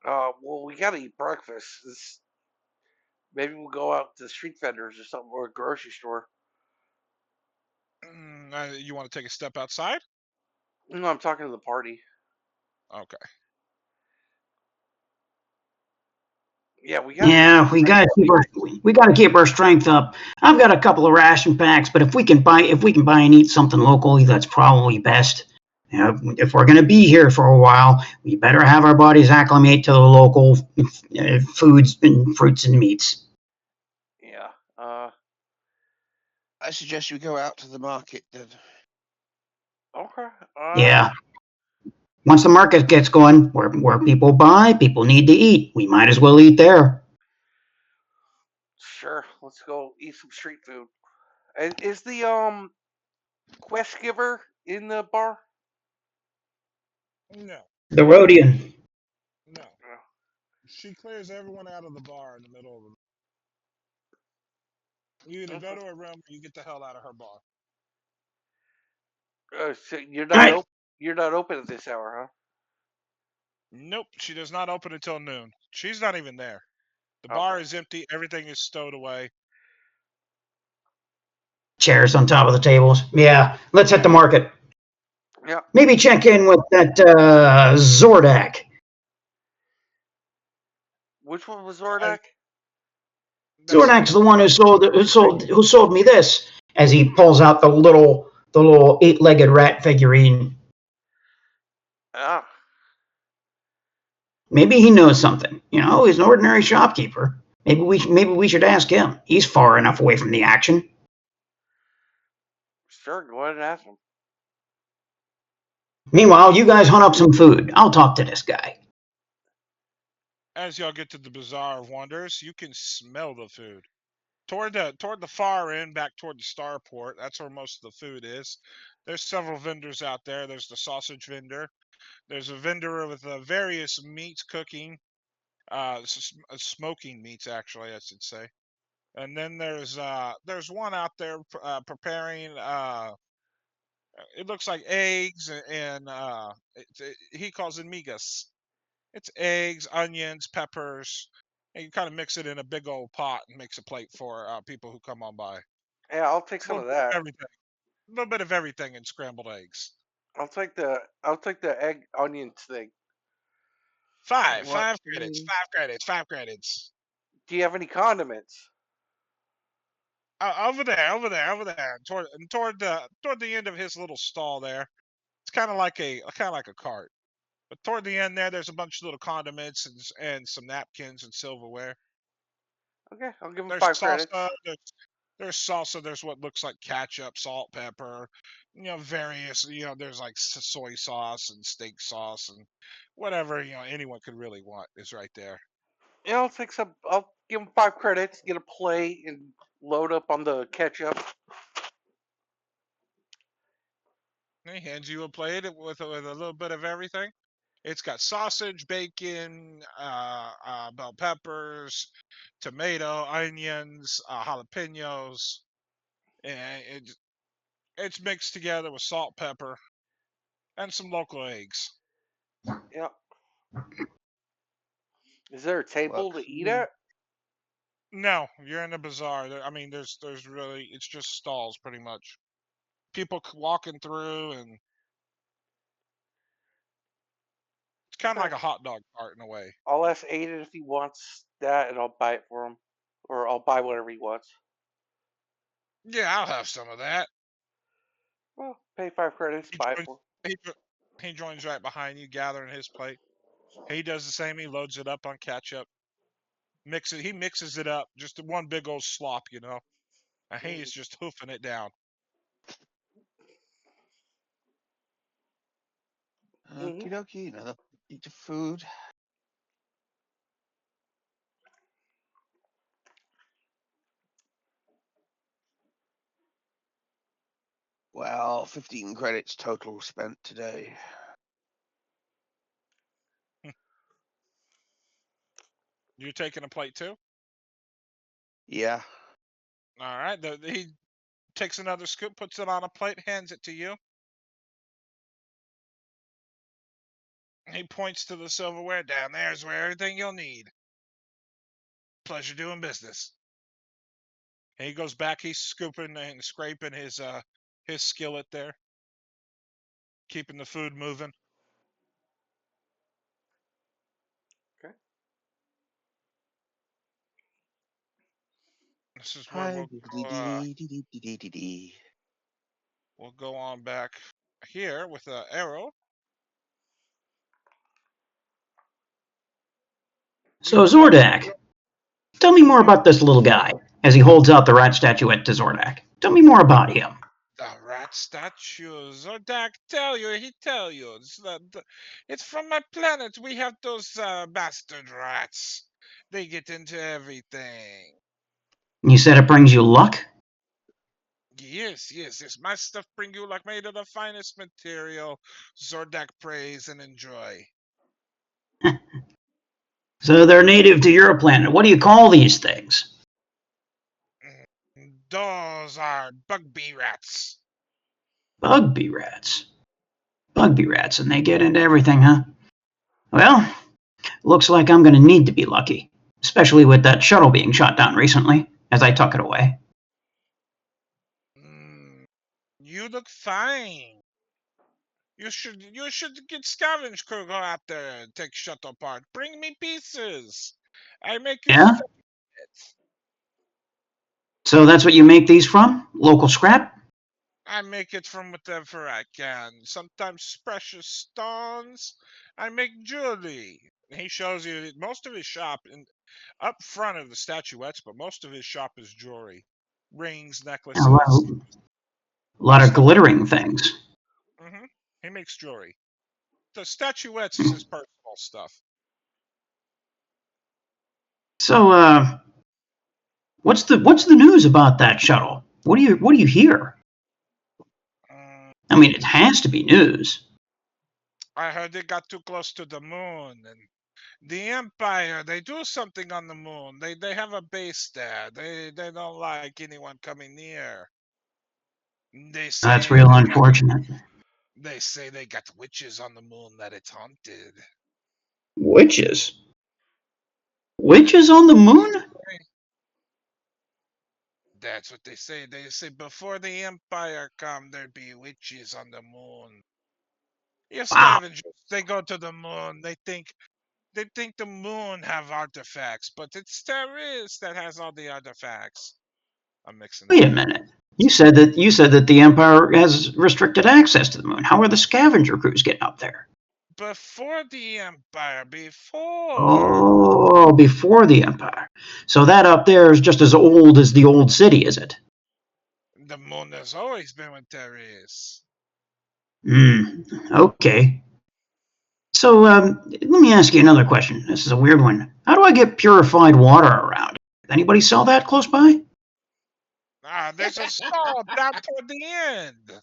Well, we gotta eat breakfast. Maybe we'll go out to the street vendors or something, or a grocery store. You want to take a step outside? No, I'm talking to the party. Okay. Yeah, we gotta. Yeah, we gotta keep our strength up. I've got a couple of ration packs, but if we can buy and eat something locally, that's probably best. You know, if we're gonna be here for a while, we better have our bodies acclimate to the local foods and fruits and meats. Yeah. I suggest we go out to the market then. Okay. Yeah. Once the market gets going, where people buy, people need to eat. We might as well eat there. Sure. Let's go eat some street food. And is the quest giver in the bar? No. The Rhodian. No. She clears everyone out of the bar in the middle of the. You either go to her room or you get the hell out of her bar. So you're All not right. open. You're not open at this hour, huh? Nope, she does not open until noon. She's not even there. The bar Okay. is empty. Everything is stowed away. Chairs on top of the tables. Yeah, let's hit the market. Yeah. Maybe check in with that Zordak. Which one was Uh, Zordak? That's Zordak's the one who sold me this. As he pulls out the little 8-legged rat figurine. Ah. Maybe he knows something. He's an ordinary shopkeeper. Maybe we should ask him. He's far enough away from the action. Sure. Go ahead and ask him. Meanwhile, you guys hunt up some food. I'll talk to this guy. as y'all get to the Bazaar of Wonders, you can smell the food. Toward the far end, back toward the starport, that's where most of the food is. There's several vendors out there. There's the sausage vendor. There's a vendor with various meats cooking, smoking meats actually, I should say. And then there's one out there preparing. It looks like eggs and he calls it migas. It's eggs, onions, peppers, and you kind of mix it in a big old pot and makes a plate for people who come on by. Yeah, I'll take It's a some little of bit of that. everything, a little bit of everything in scrambled eggs. I'll take the egg onions thing. Five, What? five credits, 5 credits, 5 credits. Do you have any condiments? Over there, toward the end of his little stall there. It's kind of like a cart. But toward the end there's a bunch of little condiments and some napkins and silverware. Okay, I'll give him There's 5 credits. salsa. There's salsa. There's what looks like ketchup, salt, pepper. Various. There's like soy sauce and steak sauce and whatever anyone could really want is right there. Yeah, I'll take some. I'll give him 5 credits. Get a plate and load up on the ketchup. And he hands you a plate with a little bit of everything. It's got sausage, bacon, bell peppers, tomato, onions, jalapenos, and it's mixed together with salt, pepper, and some local eggs. Yeah. Is there a table to Works. eat at? No, you're in the bazaar. I mean, there's really it's just stalls pretty much. People walking through, and it's kind of Okay. like a hot dog cart in a way. I'll ask Aiden if he wants that, and I'll buy it for him, or I'll buy whatever he wants. Yeah, I'll have some of that. Well, pay 5 credits, He buy it joins, for he joins right behind you, gathering his plate. He does the same. He loads it up on ketchup. He mixes it up, just one big old slop. And him. he's just hoofing it down. Okie dokie, another eat of food. Well, 15 credits total spent today. You taking a plate too? Yeah. All right. He takes another scoop, puts it on a plate, hands it to you. He points to the silverware. Down there's where everything you'll need. Pleasure doing business. And he goes back. He's scooping and scraping his skillet there, keeping the food moving. Okay. This is where Hi. we'll go on back here with an arrow. So, Zordak, tell me more about this little guy. As he holds out the rat statuette to Zordak. Tell me more about him. The rat statue. Zodak he tell you. It's from my planet. We have those bastard rats. They get into everything. You said it brings you luck? Yes. My stuff bring you like made of the finest material. Zordak praise and enjoy. So they're native to your planet. What do you call these things? Those are bug-bee rats. Bug-bee rats. Bug-bee rats, and they get into everything, huh? Well, looks like I'm going to need to be lucky, especially with that shuttle being shot down recently, as I tuck it away. You look fine. You should get scavenge crew go out there and take shuttle apart. Bring me pieces. I make you Yeah? So that's what you make these from? Local scrap? I make it from whatever I can. Sometimes precious stones. I make jewelry. He shows you that most of his shop up front of the statuettes, but most of his shop is jewelry, rings, A necklaces, lot of stuff. glittering things. He makes jewelry. The statuettes is his personal stuff. So, what's the news about that shuttle? What do you hear? I mean, it has to be news. I heard it got too close to the moon, and the Empire, they do something on the moon. They have a base there. They don't like anyone coming near. They That's say real unfortunate. they got witches on the moon that it's haunted. Witches? Witches on the moon? That's what they say. They say before the Empire come, there'd be witches on the moon. Your Wow. scavengers, they go to the moon. They think the moon have artifacts, but it's Terrace that has all the artifacts. I'm mixing Wait that a up. minute. You said that the Empire has restricted access to the moon. How are the scavenger crews getting up there? Before the Empire, before Oh, before the Empire. So that up there is just as old as the old city, is it? the moon has always been with Terrace. Okay. So let me ask you another question. This is a weird one. How do I get purified water around? Anybody sell that close by? There's a stall down toward the end.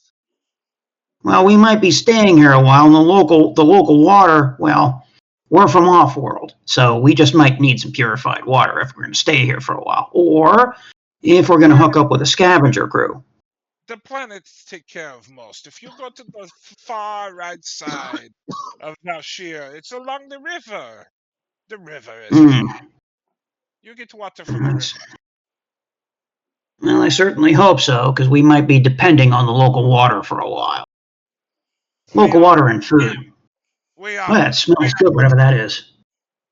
Well, we might be staying here a while, and the local water, well, we're from off-world, so we just might need some purified water if we're going to stay here for a while, or if we're going to hook up with a scavenger crew. The planets take care of most. If you go to the far right side of Valshir, it's along the river. The river is Hmm. fine. You get water from the river. Well, I certainly hope so, because we might be depending on the local water for a while. We Local are. water and food. We Well, are. that smells good, whatever that is.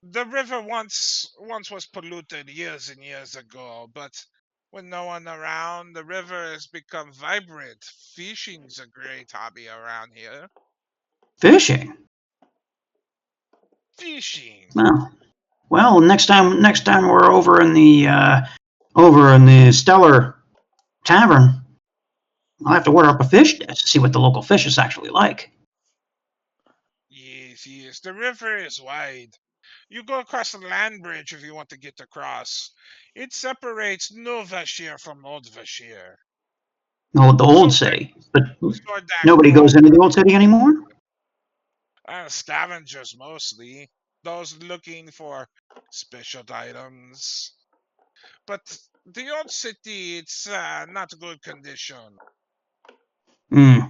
The river once was polluted years and years ago, but with no one around, the river has become vibrant. Fishing's a great hobby around here. Fishing. Fishing. Well, next time we're over in the Stellar Tavern, I'll have to order up a fish dish to see what the local fish is actually like. Yes, yes. The river is wide. You go across the land bridge if you want to get across. It separates New Vashir from Old Vashir. No, the old city, but nobody goes into the old city anymore. Scavengers mostly. Those looking for special items. But the old city, it's not good condition.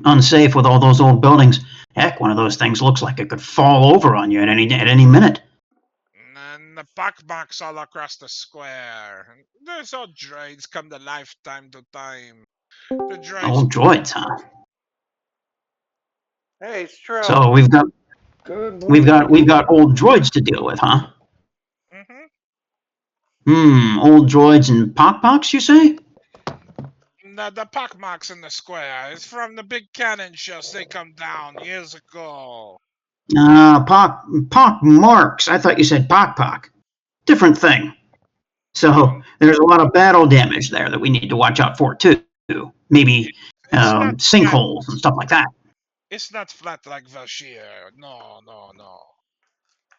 Unsafe with all those old buildings. Heck, one of those things looks like it could fall over on you at any minute. And the pockmarks all across the square. There's old droids come to life time to time. The droids. Old droids, huh? Hey, it's true. So we've got old droids to deal with, huh? Old droids and pockmarks, you say? The pockmarks in the square is from the big cannon shows they come down years ago. Pock marks. I thought you said pock. Different thing. So there's a lot of battle damage there that we need to watch out for too. Maybe sinkholes and stuff like that. It's not flat like Valshir. No.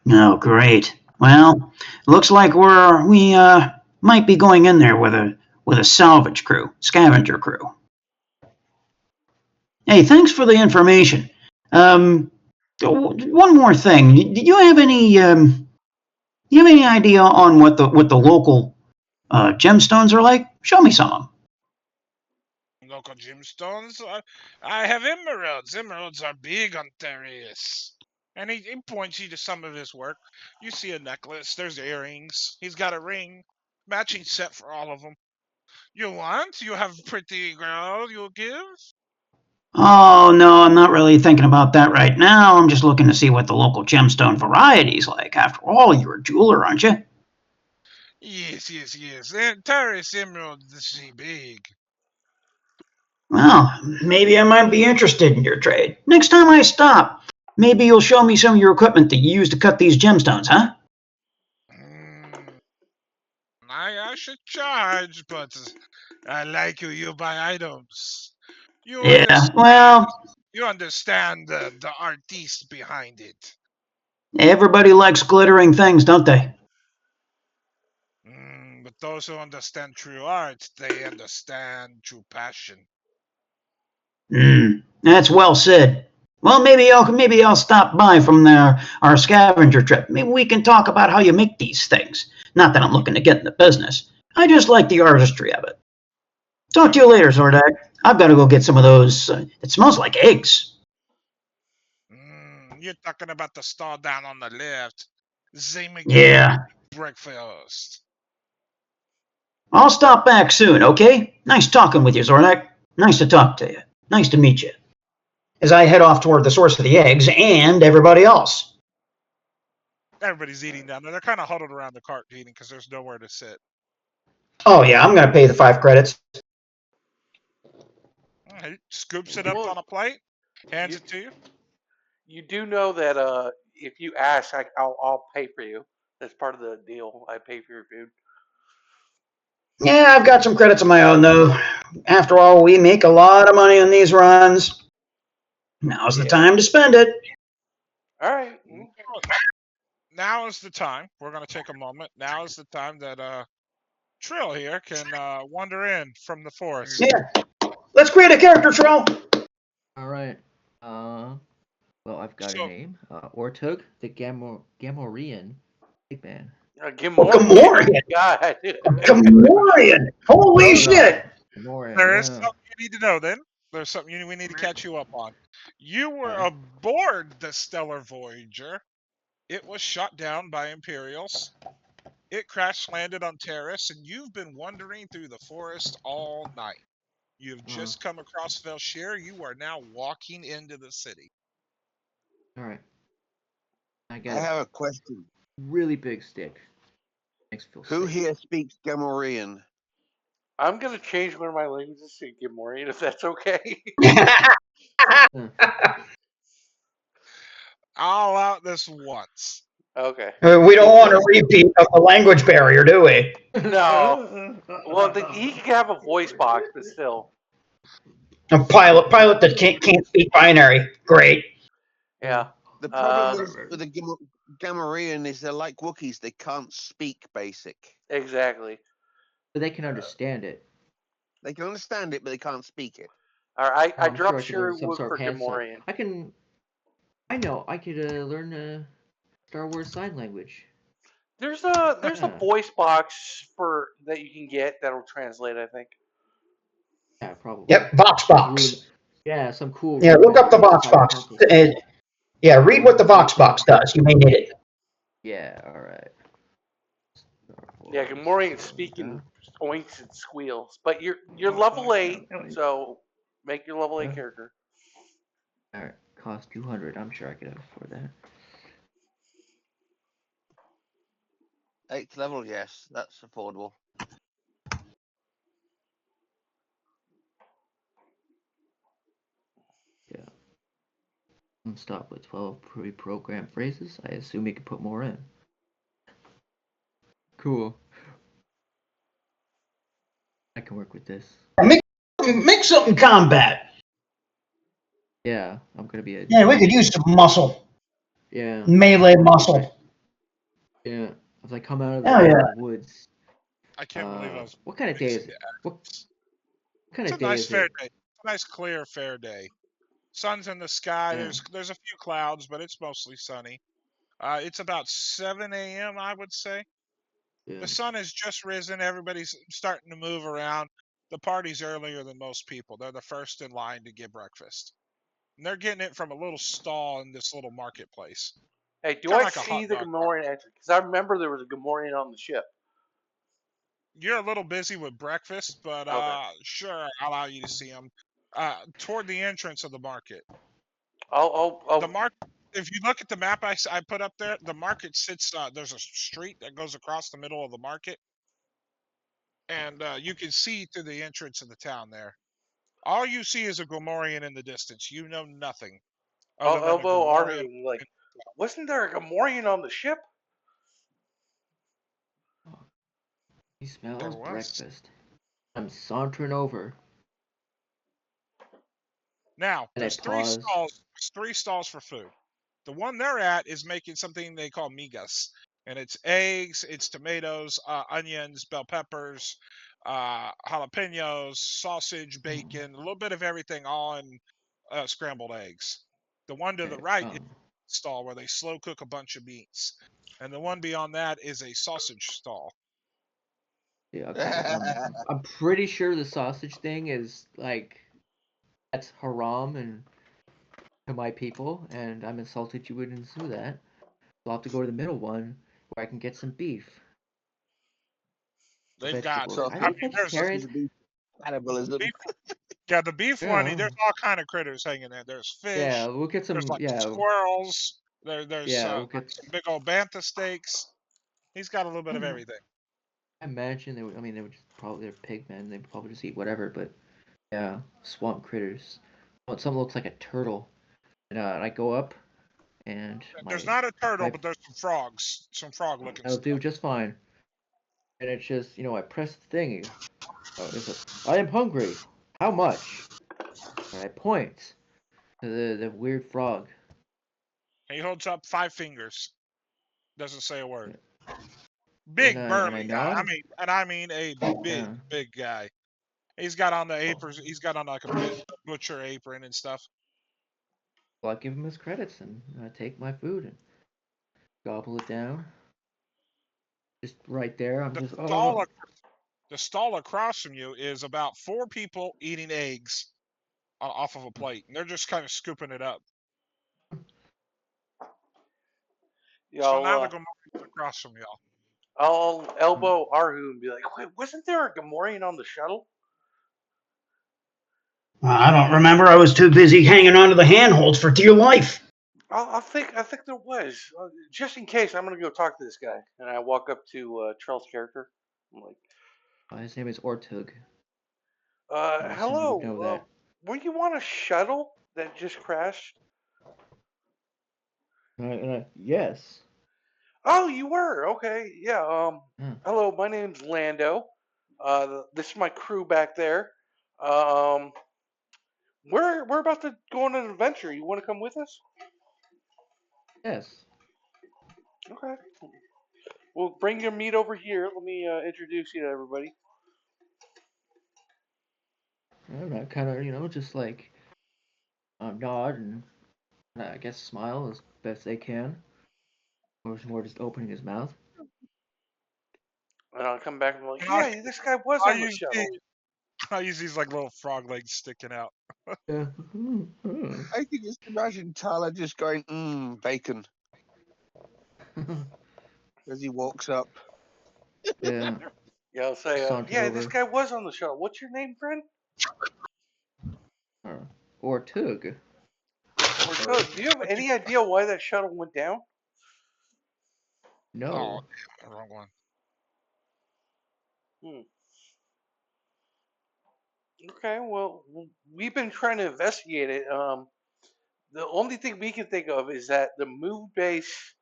Oh, great. Well, looks like we might be going in there with a salvage crew, scavenger crew. Hey, thanks for the information. One more thing. Do you have any You have any idea on what the local gemstones are like? Show me some of them. Local gemstones? I have emeralds. Emeralds are big on Therius. And he points you to some of his work. You see a necklace. There's earrings. He's got a ring. Matching set for all of them. You want? You have pretty girl you'll give? Oh, no, I'm not really thinking about that right now. I'm just looking to see what the local gemstone variety's like. After all, you're a jeweler, aren't you? Yes. And Therius emeralds is big. Well, maybe I might be interested in your trade. Next time I stop, maybe you'll show me some of your equipment that you use to cut these gemstones, huh? Mm, I should charge, but I like you buy items. You Yeah, understand, well, you understand the artiste behind it. everybody likes glittering things, don't they? But those who understand true art, they understand true passion. That's well said. Well, maybe I'll stop by from our scavenger trip. Maybe we can talk about how you make these things. Not that I'm looking to get in the business. I just like the artistry of it. Talk to you later, Zordak. I've got to go get some of those. It smells like eggs. You're talking about the stall down on the left. They make a Yeah. breakfast. I'll stop back soon, okay? Nice talking with you, Zordak. Nice to talk to you. Nice to meet you. As I head off toward the source of the eggs and everybody else. Everybody's eating down there. They're kind of huddled around the cart eating because there's nowhere to sit. Oh, yeah, I'm going to pay the 5 credits. He scoops it up on a plate, hands it to you. You do know that if you ask, I'll pay for you. That's part of the deal. I pay for your food. Yeah, I've got some credits of my own, though. After all, we make a lot of money on these runs. Now's the time to spend it. All right. Now is the time. We're going to take a moment. Now is the time that Trill here can wander in from the forest. Yeah. Let's create a character, Trill. All right. Well, I've got a name. Ortug, the Gamorrean big man. Gamorrean. God. Gamorrean. Holy shit. Gamorrean, There is something you need to know then. There's something we need to catch you up on. You were aboard the Stellar Voyager. It was shot down by Imperials. It crash landed on Terrace, and you've been wandering through the forest all night. You've just come across Velshire. You are now walking into the city. All right. I have a question. Really big stick. Makes me feel Who safe. here speaks Gamorrean? I'm gonna change one of my languages to Gamorrean if that's okay. I'll allow this once. Okay. We don't want a repeat of the language barrier, do we? No. Well, he can have a voice box, but still. A pilot that can't speak binary. Great. Yeah. The problem with the Gamorrean is they're like Wookiees. They can't speak basic. Exactly. But they can understand it. They can understand it, but they can't speak it. All right. I dropped sure Sherwood some sort for of hand sign. Gamorrean. I know. I could learn Star Wars sign language. There's a voice box for that you can get that'll translate, I think. Yeah, probably. Yep, Voxbox. Yeah, some cool. Yeah, look up the Voxbox. Yeah, read what the Voxbox does. You may need it. Yeah, all right. Yeah, Gamorrean speaking oinks and squeals, but you're level 8, so make your level 8 character. All right, cost 200. I'm sure I could afford that. 8th level, yes, that's affordable. Yeah. I'm stopped with 12 pre-programmed phrases. I assume you can put more in. Cool. I can work with this. Make something combat. Yeah, I'm gonna be a. Yeah, we could use some muscle. Yeah. Melee muscle. Yeah. As I come out of the woods. I can't believe I was. What kind of day is it? What kind of day is it? It's a nice fair day. It's a nice clear fair day. Sun's in the sky. There's a few clouds, but it's mostly sunny. It's about 7 a.m., I would say. Yeah. The sun has just risen. Everybody's starting to move around. The party's earlier than most people. They're the first in line to get breakfast. And they're getting it from a little stall in this little marketplace. Hey, do Kind of I like a hot see the dog cart. Gamorrean exit? Because I remember there was a Gamorrean on the ship. You're a little busy with breakfast, but Okay. sure, I'll allow you to see them. Toward the entrance of the market. The I'll market. If you look at the map I put up there, the market sits. There's a street that goes across the middle of the market, and you can see through the entrance of the town there. All you see is a Gamorrean in the distance. You know nothing other I'll than a elbow Gamorrean. Arhu. Like, wasn't there a Gamorrean on the ship? He There smells was. breakfast. I'm sauntering over, Now, and I there's three pause. stalls. There's 3 stalls for food. The one they're at is making something they call migas, and it's eggs, it's tomatoes, onions, bell peppers, jalapenos, sausage, bacon, a little bit of everything, all in scrambled eggs. The one to the Okay, right is a stall where they slow cook a bunch of meats, and the one beyond that is a sausage stall. yeah, okay. I'm pretty sure the sausage thing is like that's haram and to my people, and I'm insulted you wouldn't do that. So I'll have to go to the middle one where I can get some beef, They've got, vegetables. So Are I they mean, there's sausage vegetarians? beef cannibalism. beef, yeah, the beef one. Yeah, There's all kind of critters hanging there. There's yeah. fish. We'll get There's some. like Yeah, squirrels. There's yeah. We'll like get. some big old bantha steaks. He's got a little bit of I everything. imagine they would. I mean, they would just probably they're pig men. They would probably just eat whatever. But yeah, swamp critters. Oh, some looks like a turtle, and I go up, and There's my not a turtle, my but there's some frogs, some frog-looking that'll do stuff. just fine. And it's just I press the thing. Oh, it says, I am hungry. How much? And I point to the weird frog. He holds up 5 fingers. Doesn't say a word. And Big I burly guy. nod. I mean a big, Yeah. big guy. He's got on the aprons. He's got on like a butcher apron and stuff. Well, I give him his credits and I take my food and gobble it down. Just right there. I'm The just stall, the stall across from you is about 4 people eating eggs off of a plate, and they're just kind of scooping it up. So now they're y'all. going across from y'all. I'll elbow Arhu and be like, "Wait, wasn't there a Gamorrean on the shuttle?" I don't remember. I was too busy hanging onto the handholds for dear life. I think there was. Just in case, I'm gonna go talk to this guy. And I walk up to Trell's character. I'm like, his name is Ortug. I assume you would know hello. that. Were you on a shuttle that just crashed? Yes. Oh, you were. Okay, yeah. Huh. Hello, my name's Lando. This is my crew back there. Um, we're about to go on an adventure. You want to come with us? Yes. Okay. Well, bring your meat over here. Let me introduce you to everybody. And I kind of just like nod and I guess smile as best they can. Or was more just opening his mouth. And I'll come back and be like, And yeah, this guy was I on the use shuttle. I use these like little frog legs sticking out. Yeah. I can just imagine Tyler just going, bacon, as he walks up. Yeah. Yeah, I'll say, Saunter yeah, this over. guy was on the shuttle. What's your name, friend? Ortug. Or Toad. Do you have any idea why that shuttle went down? Oh, No. damn, the wrong one. Okay, well, we've been trying to investigate it. The only thing we can think of is that the moon base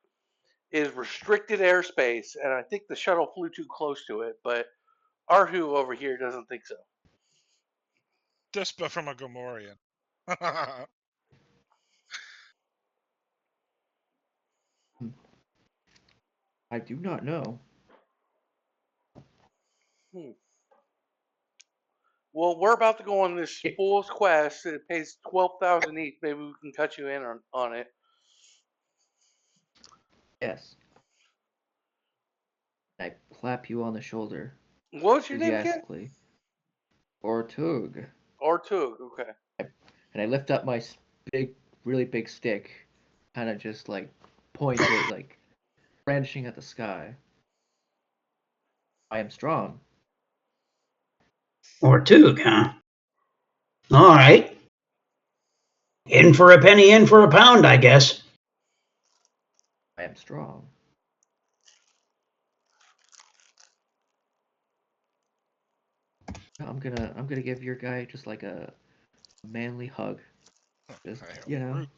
is restricted airspace, and I think the shuttle flew too close to it. But Arhu over here doesn't think so. Just but from a Gamorrean. I do not know. Well, we're about to go on this It, fool's quest. It pays 12,000 each. Maybe we can cut you in on it. Yes. I clap you on the shoulder What was your name again? enthusiastically. Ortug. Ortug. Okay. And I lift up my big, really big stick, kind of just like point it, like brandishing at the sky. I am strong. Ortug, huh? All right. In for a penny, in for a pound, I guess. I am strong. I'm gonna give your guy just like a manly hug. Just Rude.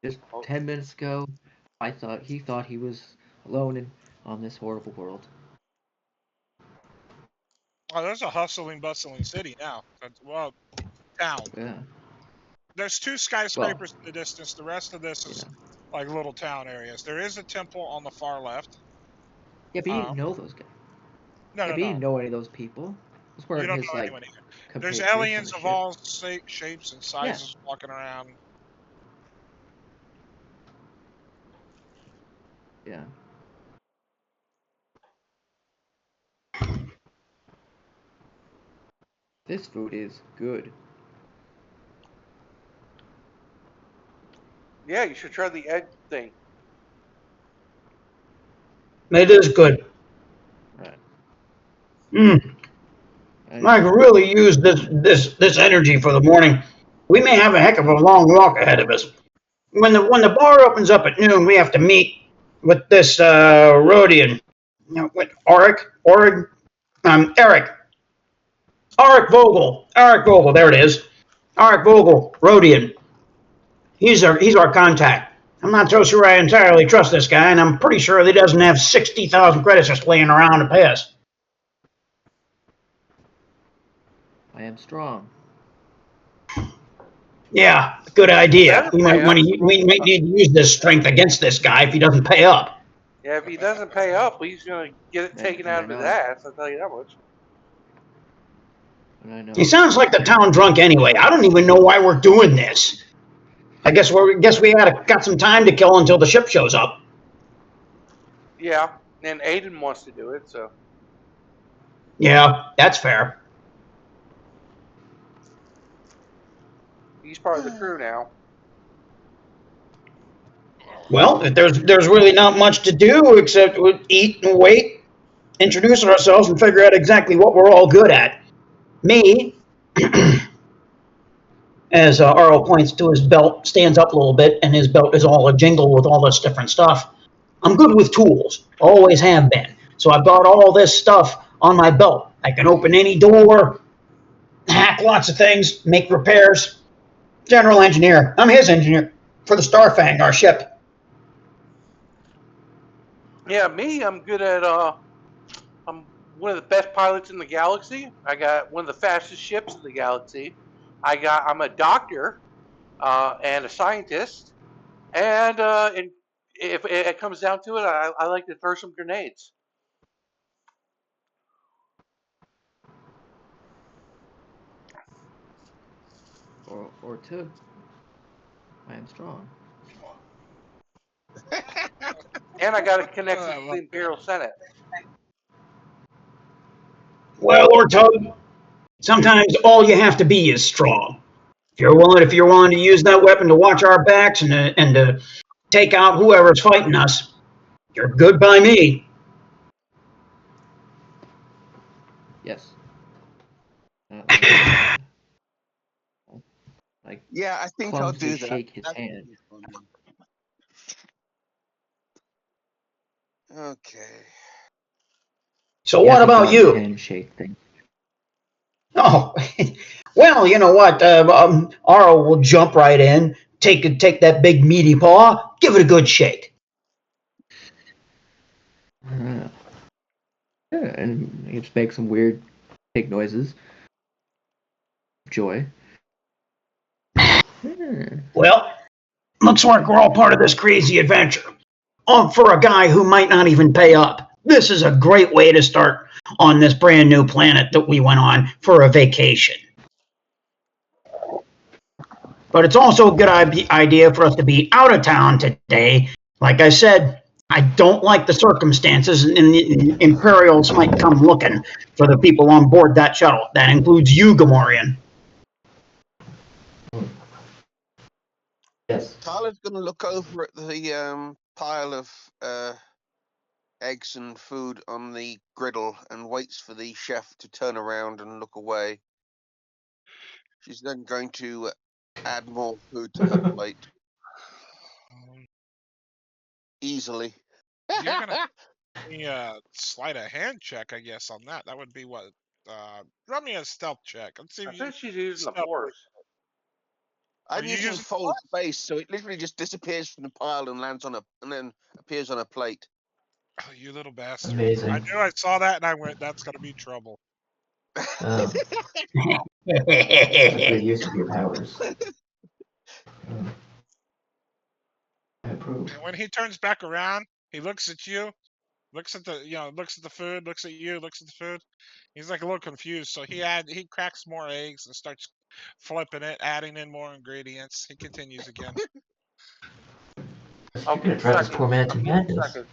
just Oh, 10 minutes ago, he thought he was alone on this horrible world. Oh, there's a hustling, bustling city now. Well, town. Yeah. There's 2 Well, skyscrapers in the distance. The rest of this you is know. like little town areas. There is a temple on the far left. Yeah, but he didn't know those guys. No, Yeah, no, but he no. didn't know any of those people. Those You weren't don't his know like anyone here. There's compatriots on aliens the of ship. all shapes and Yeah. sizes walking around. Yeah. This food is good. yeah, you should try the egg thing. It is good. Right. Mm. I could really use this energy for the morning. We may have a heck of a long walk ahead of us. When the bar opens up at noon, we have to meet with this Rhodian. With Eric Vogel, there it is. Eric Vogel, Rhodian. He's our contact. I'm not so sure I entirely trust this guy, and I'm pretty sure he doesn't have 60,000 credits just laying around to pay us. I am strong. Yeah, good He idea. better pay us. We might need to use this strength against this guy if he doesn't pay up. Yeah, if he doesn't pay up, he's gonna get it taken And out I of his know. ass. I'll tell you that much. And I know. He sounds like the town drunk anyway. I don't even know why we're doing this. I guess we got some time to kill until the ship shows up. Yeah, and Aiden wants to do it, so Yeah, that's fair. he's part of the crew now. Well, if there's really not much to do except eat and wait, introduce ourselves, and figure out exactly what we're all good at. Me, as Arlo points to his belt, stands up a little bit, and his belt is all a jingle with all this different stuff. I'm good with tools, always have been. So I've got all this stuff on my belt. I can open any door, hack lots of things, make repairs. General engineer. I'm his engineer for the Starfang, our ship. Yeah, me, I'm good at. I'm one of the best pilots in the galaxy. I got one of the fastest ships in the galaxy. I'm a doctor and a scientist, and if it comes down to it, I like to throw some grenades. Or two. I am strong. And I got a connection to the Imperial Senate. Well, Ortug, sometimes all you have to be is strong. If you're willing to use that weapon to watch our backs and to take out whoever's fighting us, you're good by me. Yes. I Yeah, I think I'll clumsily do that. shake his hand. Okay. So He what has a about goddess you? handshake thing. Oh, well, you know what? Aro will jump right in, take that big meaty paw, give it a good shake. Yeah, and he just makes some weird pig noises. Joy. Yeah. Well, looks like we're all part of this crazy adventure. For a guy who might not even pay up. This is a great way to start on this brand new planet that we went on for a vacation. But it's also a good idea for us to be out of town today. Like I said, I don't like the circumstances, and the Imperials might come looking for the people on board that shuttle. That includes you, Gamorrean. Yes. Tyler's going to look over at the pile of eggs and food on the griddle and waits for the chef to turn around and look away. She's then going to add more food to her plate. Easily. You're gonna slide a hand check, I guess, on that. That would be what? Run me a stealth check. Let's see I if you think she's using the stealth. force. I'm you using using fold space, so it literally just disappears from the pile and lands on and then appears on a plate. Oh, you little bastard. Amazing. I knew I saw that and I went, that's gonna be trouble. That's a good use of your powers. I approve. And when he turns back around, he looks at you, looks at the looks at the food, looks at you, looks at the food. He's like a little confused, so he cracks more eggs and starts flipping it, adding in more ingredients. He continues again. You're I'll gonna give drive this seconds. poor man to I'm giving madness. seconds.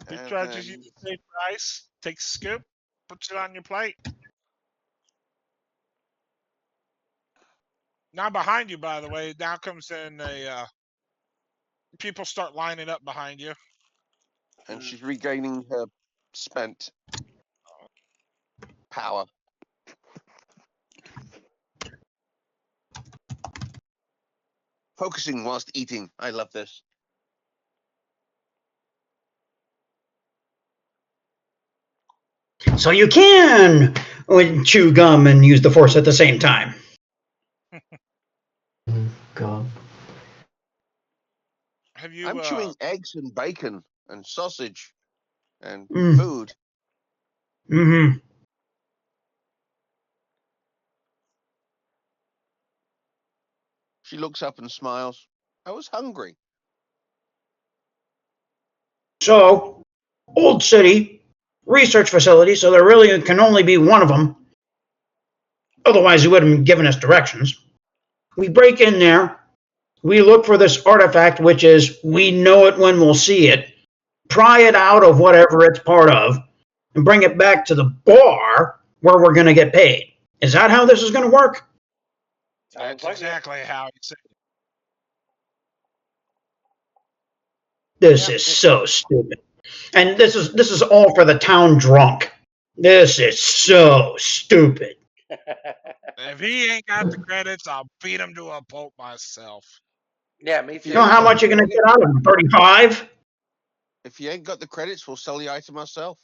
He And charges then you the same price, takes a scoop, puts it on your plate. Now behind you, by the way, now comes in a people start lining up behind you. and she's regaining her spent power. Focusing whilst eating. I love this. So you can chew gum and use the force at the same time. God. Have you? I'm chewing eggs and bacon and sausage and Mm. food. Mm-hmm. She looks up and smiles. I was hungry. So, Old City, research facility, so there really can only be one of them. Otherwise, he would have given us directions. We break in there. We look for this artifact, which is we know it when we'll see it. Pry it out of whatever it's part of, and bring it back to the bar where we're going to get paid. Is that how this is going to work? That's Like exactly how you said it. This is so stupid. And this is all for the town drunk. This is so stupid. If he ain't got the credits, I'll beat him to a pulp myself. Yeah, me If too. You know how much you're going to get out of him? 35? If you ain't got the credits, we'll sell the item ourselves.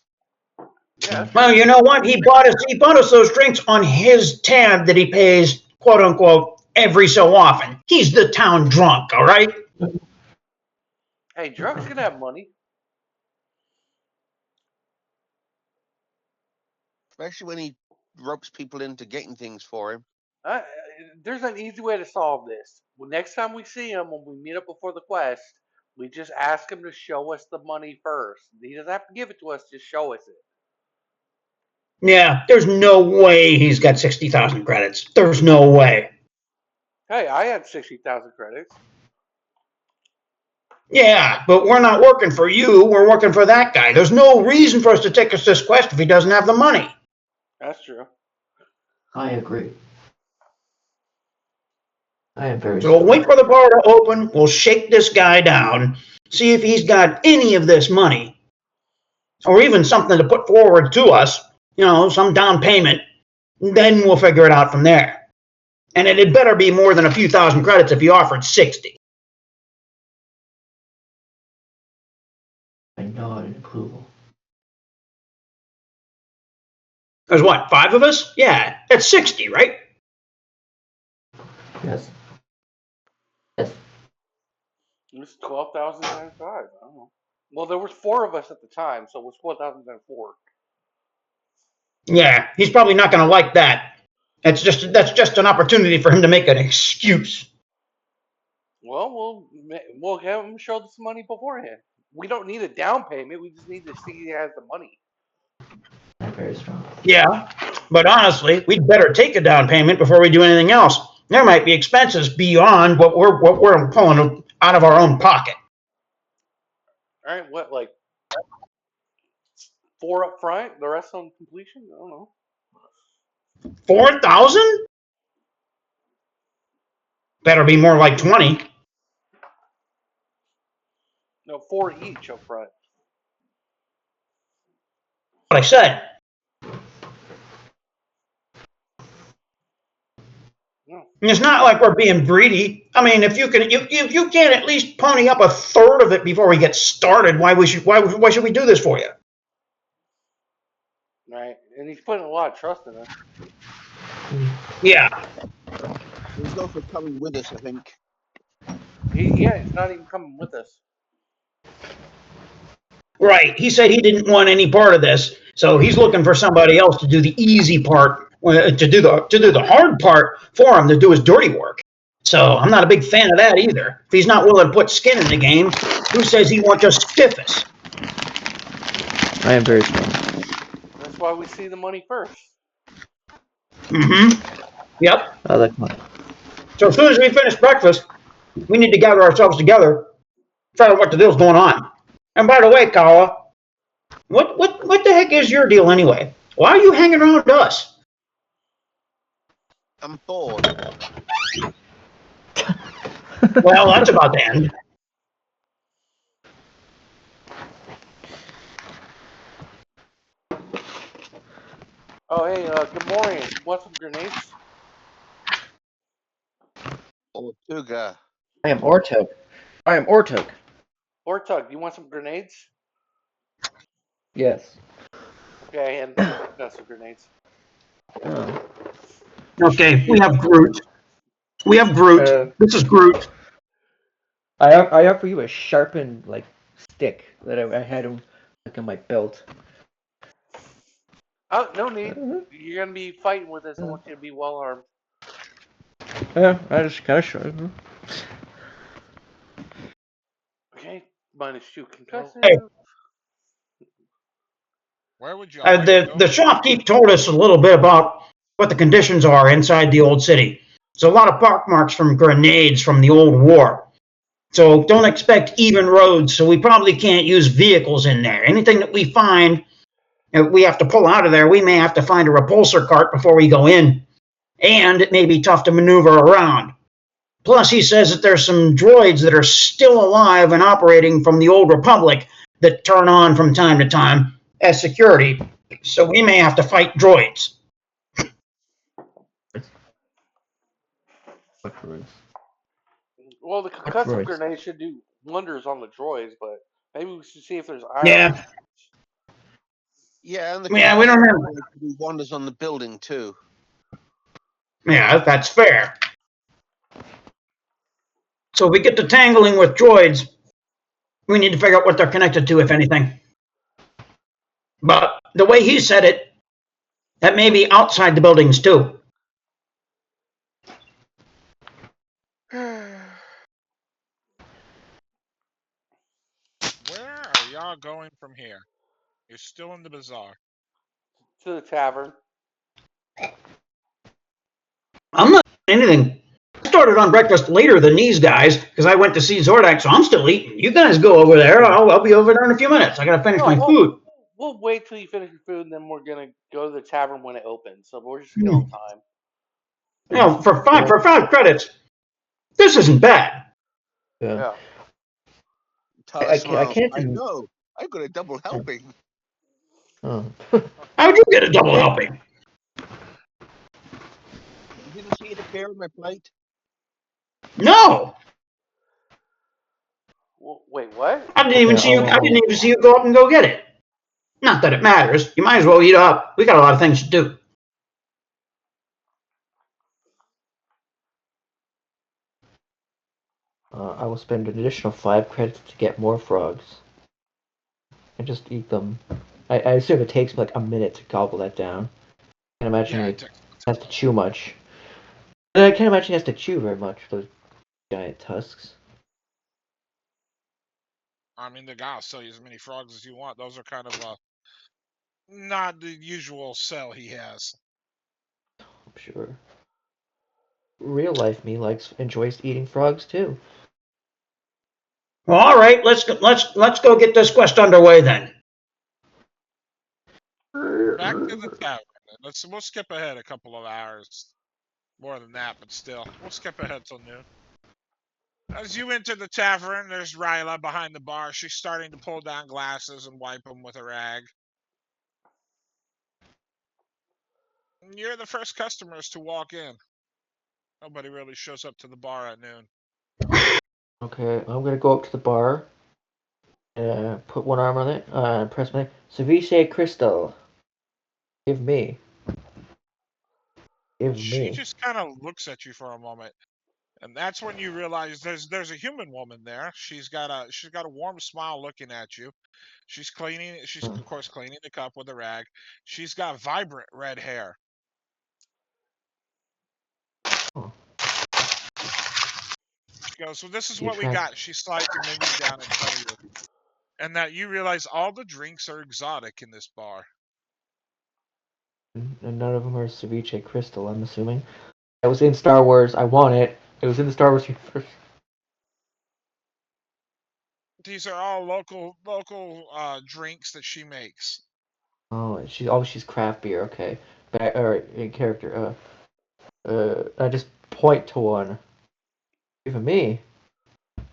Yeah. Well, you know what? He bought us those drinks on his tab that he pays, quote unquote, every so often. He's the town drunk, all right? Hey, drunks can have money. Especially when he ropes people into getting things for him. There's an easy way to solve this. Well, next time we see him, when we meet up before the quest, we just ask him to show us the money first. He doesn't have to give it to us; just show us it. Yeah, there's no way he's got 60,000 credits. There's no way. Hey, I had 60,000 credits. Yeah, but we're not working for you. We're working for that guy. There's no reason for us to take us this quest if he doesn't have the money. That's true. I agree. I am very So we'll sorry. wait for the bar to open. We'll shake this guy down, see if he's got any of this money, or even something to put forward to us, some down payment. Then we'll figure it out from there. And it had better be more than a few thousand credits if he offered 60. I nod in approval. There's what, 5 of us? Yeah, that's 60, right? Yes. Yes. It's 12,000 times 5. I don't know. Well, there was 4 of us at the time, so it was 4,000 times 4. Yeah, he's probably not going to like that. That's just an opportunity for him to make an excuse. Well, we'll have him show us the money beforehand. We don't need a down payment. We just need to see he has the money. I'm very strong. Yeah, But honestly, we'd better take a down payment before we do anything else. There might be expenses beyond what we're pulling out of our own pocket. All right, what, like 4 up front, the rest on completion? I don't know. 4,000? Better be more like 20. No, 4 each up front. What I said. No. And it's not like we're being greedy. I mean, if you can't at least pony up a third of it before we get started, why should we do this for you? Right, and he's putting a lot of trust in us. Yeah, He's also coming with us, I think. He's not even coming with us. right. He said he didn't want any part of this, so he's looking for somebody else to do the easy part, to do the hard part for him, to do his dirty work. So I'm not a big fan of that either. If he's not willing to put skin in the game, who says he won't just stiff us? I am very strong. That's why we see the money first. Mm-hmm. Yep. I like mine. So as soon as we finish breakfast, we need to gather ourselves together, figure out what the deal's going on. And by the way, Kawa, what the heck is your deal anyway? Why are you hanging around us? I'm bored. Well, that's about to end. Oh, hey, good morning. You want some grenades? Or Tuga. I am Ortog. I am Ortog. Or Tug, you want some grenades? Yes. Okay, and I've got some grenades. Oh. Okay, we have Groot. We have Groot. This is Groot. I offer you a sharpened like stick that I had him like on my belt. Oh, no need. You're gonna be fighting with us. I want you to be well armed. Yeah, I just kind of sharpened. Okay, -2 concussive. Hey, Where would you like to the go? the shopkeep told us a little bit about what the conditions are inside the old city. There's a lot of pockmarks from grenades from the old war. So don't expect even roads. So we probably can't use vehicles in there. Anything that we find we have to pull out of there, we may have to find a repulsor cart before we go in. And it may be tough to maneuver around. Plus, he says that there's some droids that are still alive and operating from the old Republic that turn on from time to time as security. So we may have to fight droids. What droids? Well, the What concussive droids? grenade should do wonders on the droids, but maybe we should see if there's IR. Yeah. Yeah, and the Yeah, we don't have. to do wonders on the building too. Yeah, that's fair. So if we get to tangling with droids, we need to figure out what they're connected to, if anything. But the way he said it, that may be outside the buildings too. Where are y'all going from here? You're still in the bazaar. To the tavern. I'm not doing anything. I started on breakfast later than these guys because I went to see Zordak, so I'm still eating. You guys go over there. I'll be over there in a few minutes. I gotta finish my food. We'll wait till you finish your food, and then we're gonna go to the tavern when it opens. So we're just killing time. You know, for five credits, this isn't bad. Yeah. Yeah. Tara I smiles. can't. I know. I've got a double helping. Oh. How'd you get a double helping? You didn't see it appear on my plate? No, Wait, what? I didn't even Okay, see you. I didn't even see you go up and go get it. Not that it matters. You might as well eat up. We got a lot of things to do. I will spend an additional 5 credits to get more frogs. And just eat them. I assume it takes like a minute to gobble that down. I can't imagine Yeah, it has to chew much. And I can't imagine it has to chew very much for those giant tusks. I mean, the guy will sell you as many frogs as you want. Those are kind of not the usual sell he has. sure. Real life me enjoys eating frogs too. Well, all right, let's go get this quest underway then. Back to the tavern. We'll skip ahead a couple of hours. More than that, but still. We'll skip ahead till noon. As you enter the tavern, there's Ryla behind the bar. She's starting to pull down glasses and wipe them with a rag. You're the first customers to walk in. Nobody really shows up to the bar at noon. Okay, I'm gonna go up to the bar, put one arm on it, press my Ceviche Crystal. Give me. Give She me. just kind of looks at you for a moment, and that's when you realize there's a human woman there. She's got a warm smile looking at you. She's cleaning. She's of course cleaning the cup with a rag. She's got vibrant red hair. Oh, She goes, "So this is you what we attract, got." She slides a menu down in front of you, and that you realize all the drinks are exotic in this bar. and none of them are Ceviche Crystal. I'm assuming. It was in Star Wars. I want it. It was in the Star Wars universe. These are all local drinks that she makes. Oh, she's craft beer. Okay, all right, in character. I just point to one. Even me.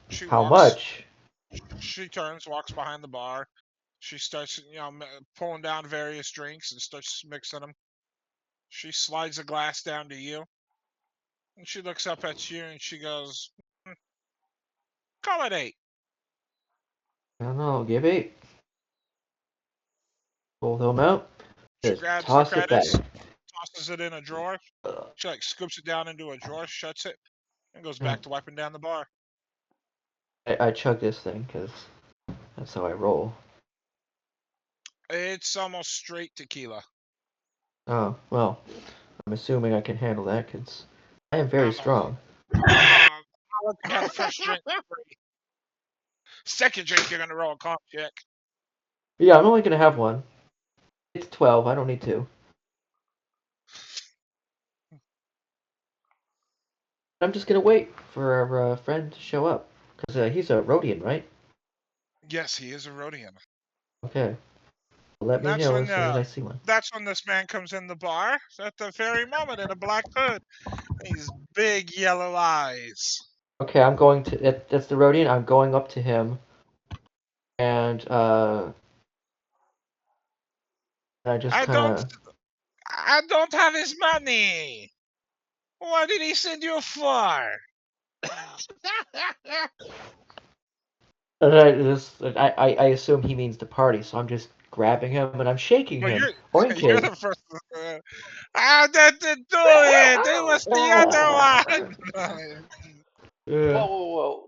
She How walks. much? She turns, walks behind the bar. She starts, pulling down various drinks and starts mixing them. She slides a glass down to you, and she looks up at you and she goes, "Call it 8." I don't know. Give it. Pull them out. She Just grabs the toss it back. credits, tosses it in a drawer. Uh, She scoops it down into a drawer, shuts it, and goes mm. back to wiping down the bar. I chug this thing because that's how I roll. It's almost straight tequila. Oh well. I'm assuming I can handle that because I am very Uh, strong. I'll let you have the first drink free. Second drink, you're gonna roll a con check. Yeah, I'm only gonna have one. It's 12. I don't need two. I'm just gonna wait for our friend to show up because he's a Rhodian, right? Yes, he is a Rhodian. Okay. Let And me know as soon as I see one. that's when this man comes in the bar at the very moment in a black hood. These big yellow eyes. Okay, I'm going to. That's the Rhodian. I'm going up to him and I just I kind don't of. I don't have his money. What did he send you for? I assume he means the party, so I'm just grabbing him and I'm shaking Well, him. you're Oinking. the first. I didn't do it. It was the other one. Whoa, Yeah. whoa,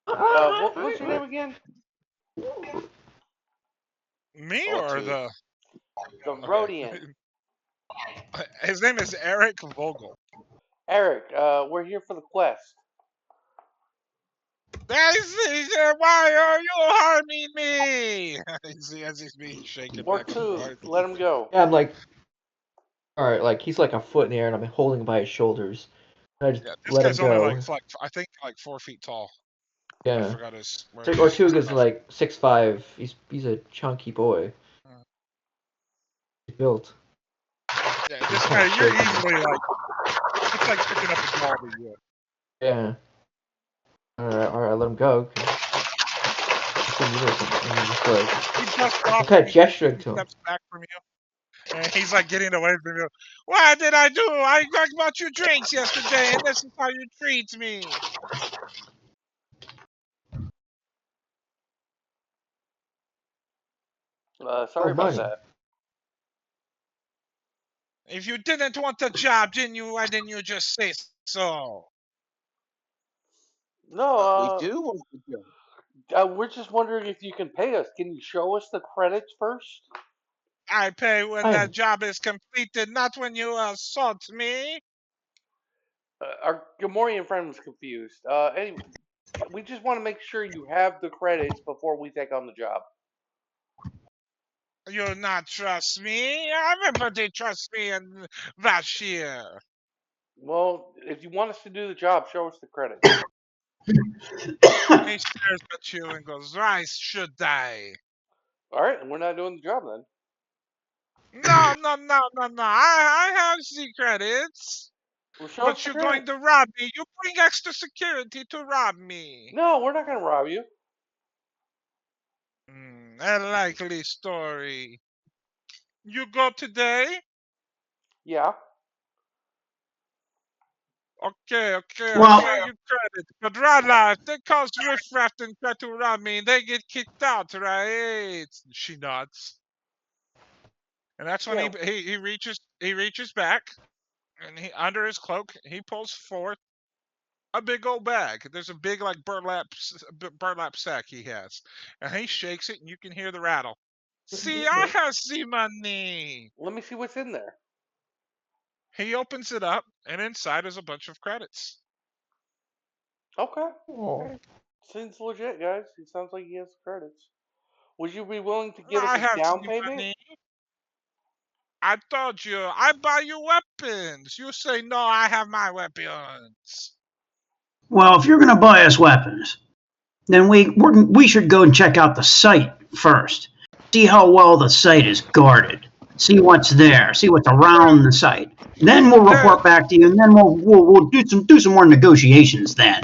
whoa. What's your name again? Me or R2. the? The Okay. Rhodian. His name is Eric Vogel. Eric, we're here for the quest. Why are you harming me? As he's being shaken Or back and two, forth. let him go. Yeah, I'm like, all right, like he's like a foot in the air and I'm holding him by his shoulders. And I just Yeah, this let him guy's only go. I think like 4 feet tall. I Yeah. forgot where Or his Tuga's stuff. like 6'5". He's a chunky boy. He's built. Yeah, He's this kind guy, of you're shaking me. easily like it's like picking up a doll to you. Yeah. All right, I let him go. 'Cause and I'm just like, He dusts off I'm kind and of he takes a gesturing few to him. steps back from you, and he's like getting away from you. What did I do? I bought you drinks yesterday, and this is how you treat me. Oh, Sorry about money. that. If you didn't want the job, why didn't you just say so? We No, do want the job. we're just wondering if you can pay us. Can you show us the credits first? I pay when that I'm. job is completed, not when you assault me. Our Gamorrean friend was confused. Anyway, we just want to make sure you have the credits before we take on the job. You not trust me? Everybody trusts me in Vashir. Well, if you want us to do the job, show us the credits. He stares at you and goes, "Why should I?" All right, and we're not doing the job then. No, no, no, no, no. I have the credits. Well, show us But the you're going credits. to rob me. You bring extra security to rob me. No, we're not gonna rob you. A likely story. You go today? Yeah. Okay, okay, I'll Well, give you credit. But rather, if they cause riffraff and try to rob me, they get kicked out, right? She nods. And that's when Yeah. he reaches back and he under his cloak he pulls forth a big old bag. There's a big like burlap sack he has, and he shakes it and you can hear the rattle. See, I have the money. Let me see what's in there. He opens it up, and inside is a bunch of credits. Okay. Oh. Seems legit, guys. He sounds like he has credits. Would you be willing to give us I a have down the payment? money. I told you, I buy you weapons. You say no, I have my weapons. well, if you're going to buy us weapons, then we should go and check out the site first. See how well the site is guarded. See what's there. See what's There, around the site. Then we'll there, report back to you, and then we'll do some more negotiations. Then.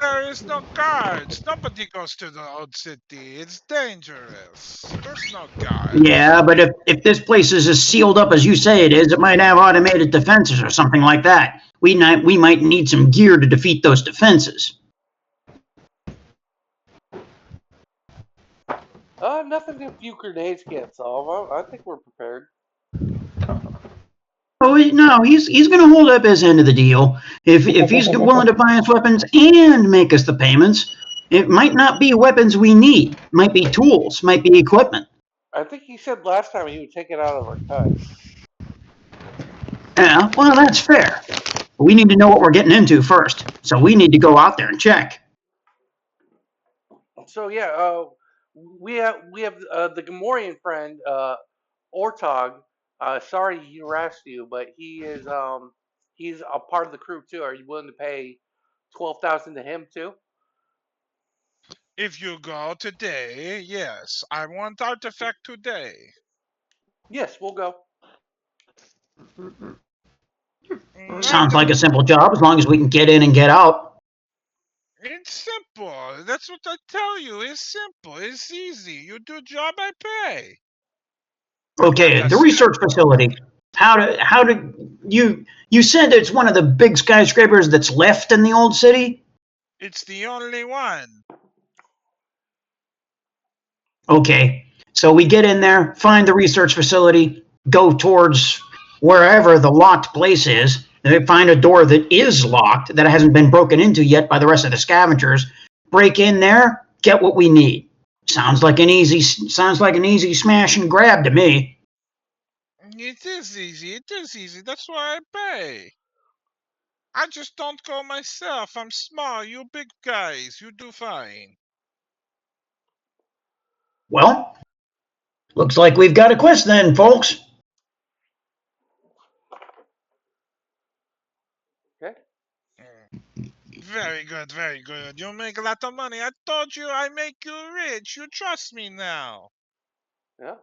there is no guards. Nobody goes to the old city. It's dangerous. There's no guards. Yeah, but if this place is as sealed up as you say it is, it might have automated defenses or something like that. We might need some gear to defeat those defenses. Nothing a few grenades can't solve. I think we're prepared. Oh no, he's going to hold up his end of the deal. If he's willing to buy us weapons and make us the payments, it might not be weapons we need. Might be tools. Might be equipment. I think he said last time he would take it out of our cut. Yeah, well that's fair. But we need to know what we're getting into first. So we need to go out there and check. So yeah, we have the Gamorrean friend Ortog. Sorry he harassed you, but he's a part of the crew too. Are you willing to pay 12,000 to him too? If you go today, yes, I want artifact today. Yes, we'll go. I Sounds don't. like a simple job as long as we can get in and get out. It's simple. That's what I tell you. It's simple. It's easy. You do job, I pay. Like Okay, I the said, research facility. How do you said it's one of the big skyscrapers that's left in the old city? it's the only one. Okay. So we get in there, find the research facility, go towards wherever the locked place is. They find a door that is locked that hasn't been broken into yet by the rest of the scavengers. Break in there, get what we need. Sounds like an easy smash and grab to me. It is easy. It is easy. That's why I pay. I just don't go myself. I'm small. You big guys. You do fine. Well, looks like we've got a quest then, folks. Okay. Very good, very good. You make a lot of money. I told you I make you rich. You trust me now. Yeah.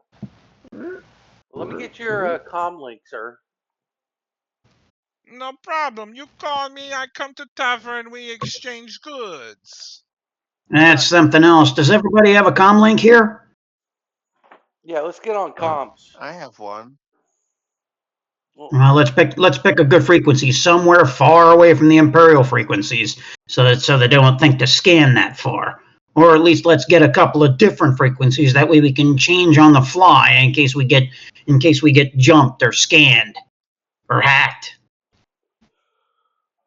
Let me get your comm link, sir. No problem. You call me, I come to tavern, we exchange goods. That's something else. Does everybody have a comm link here? Yeah, let's get on comms. I have one. Well, let's pick a good frequency somewhere far away from the imperial frequencies, so they don't think to scan that far. Or at least let's get a couple of different frequencies. That way we can change on the fly in case we get jumped or scanned or hacked.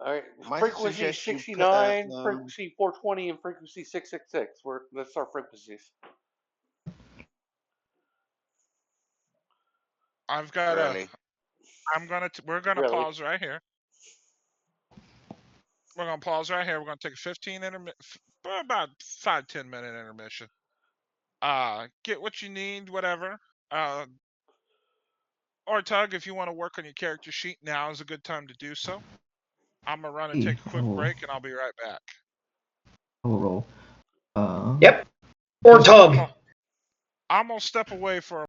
All right, Might frequency suggest you put 69, frequency 420, and frequency 666. That's our frequencies. I've got a. really. We're gonna Really? pause right here. We're gonna pause right here. We're gonna take a 15 about 5-10 minute intermission. Get what you need, whatever. Or Tug, if you want to work on your character sheet, now is a good time to do so. I'm gonna run and Hey, take a quick oh. break, and I'll be right back. I'll roll. Yep. Or tug. I'm gonna step away for a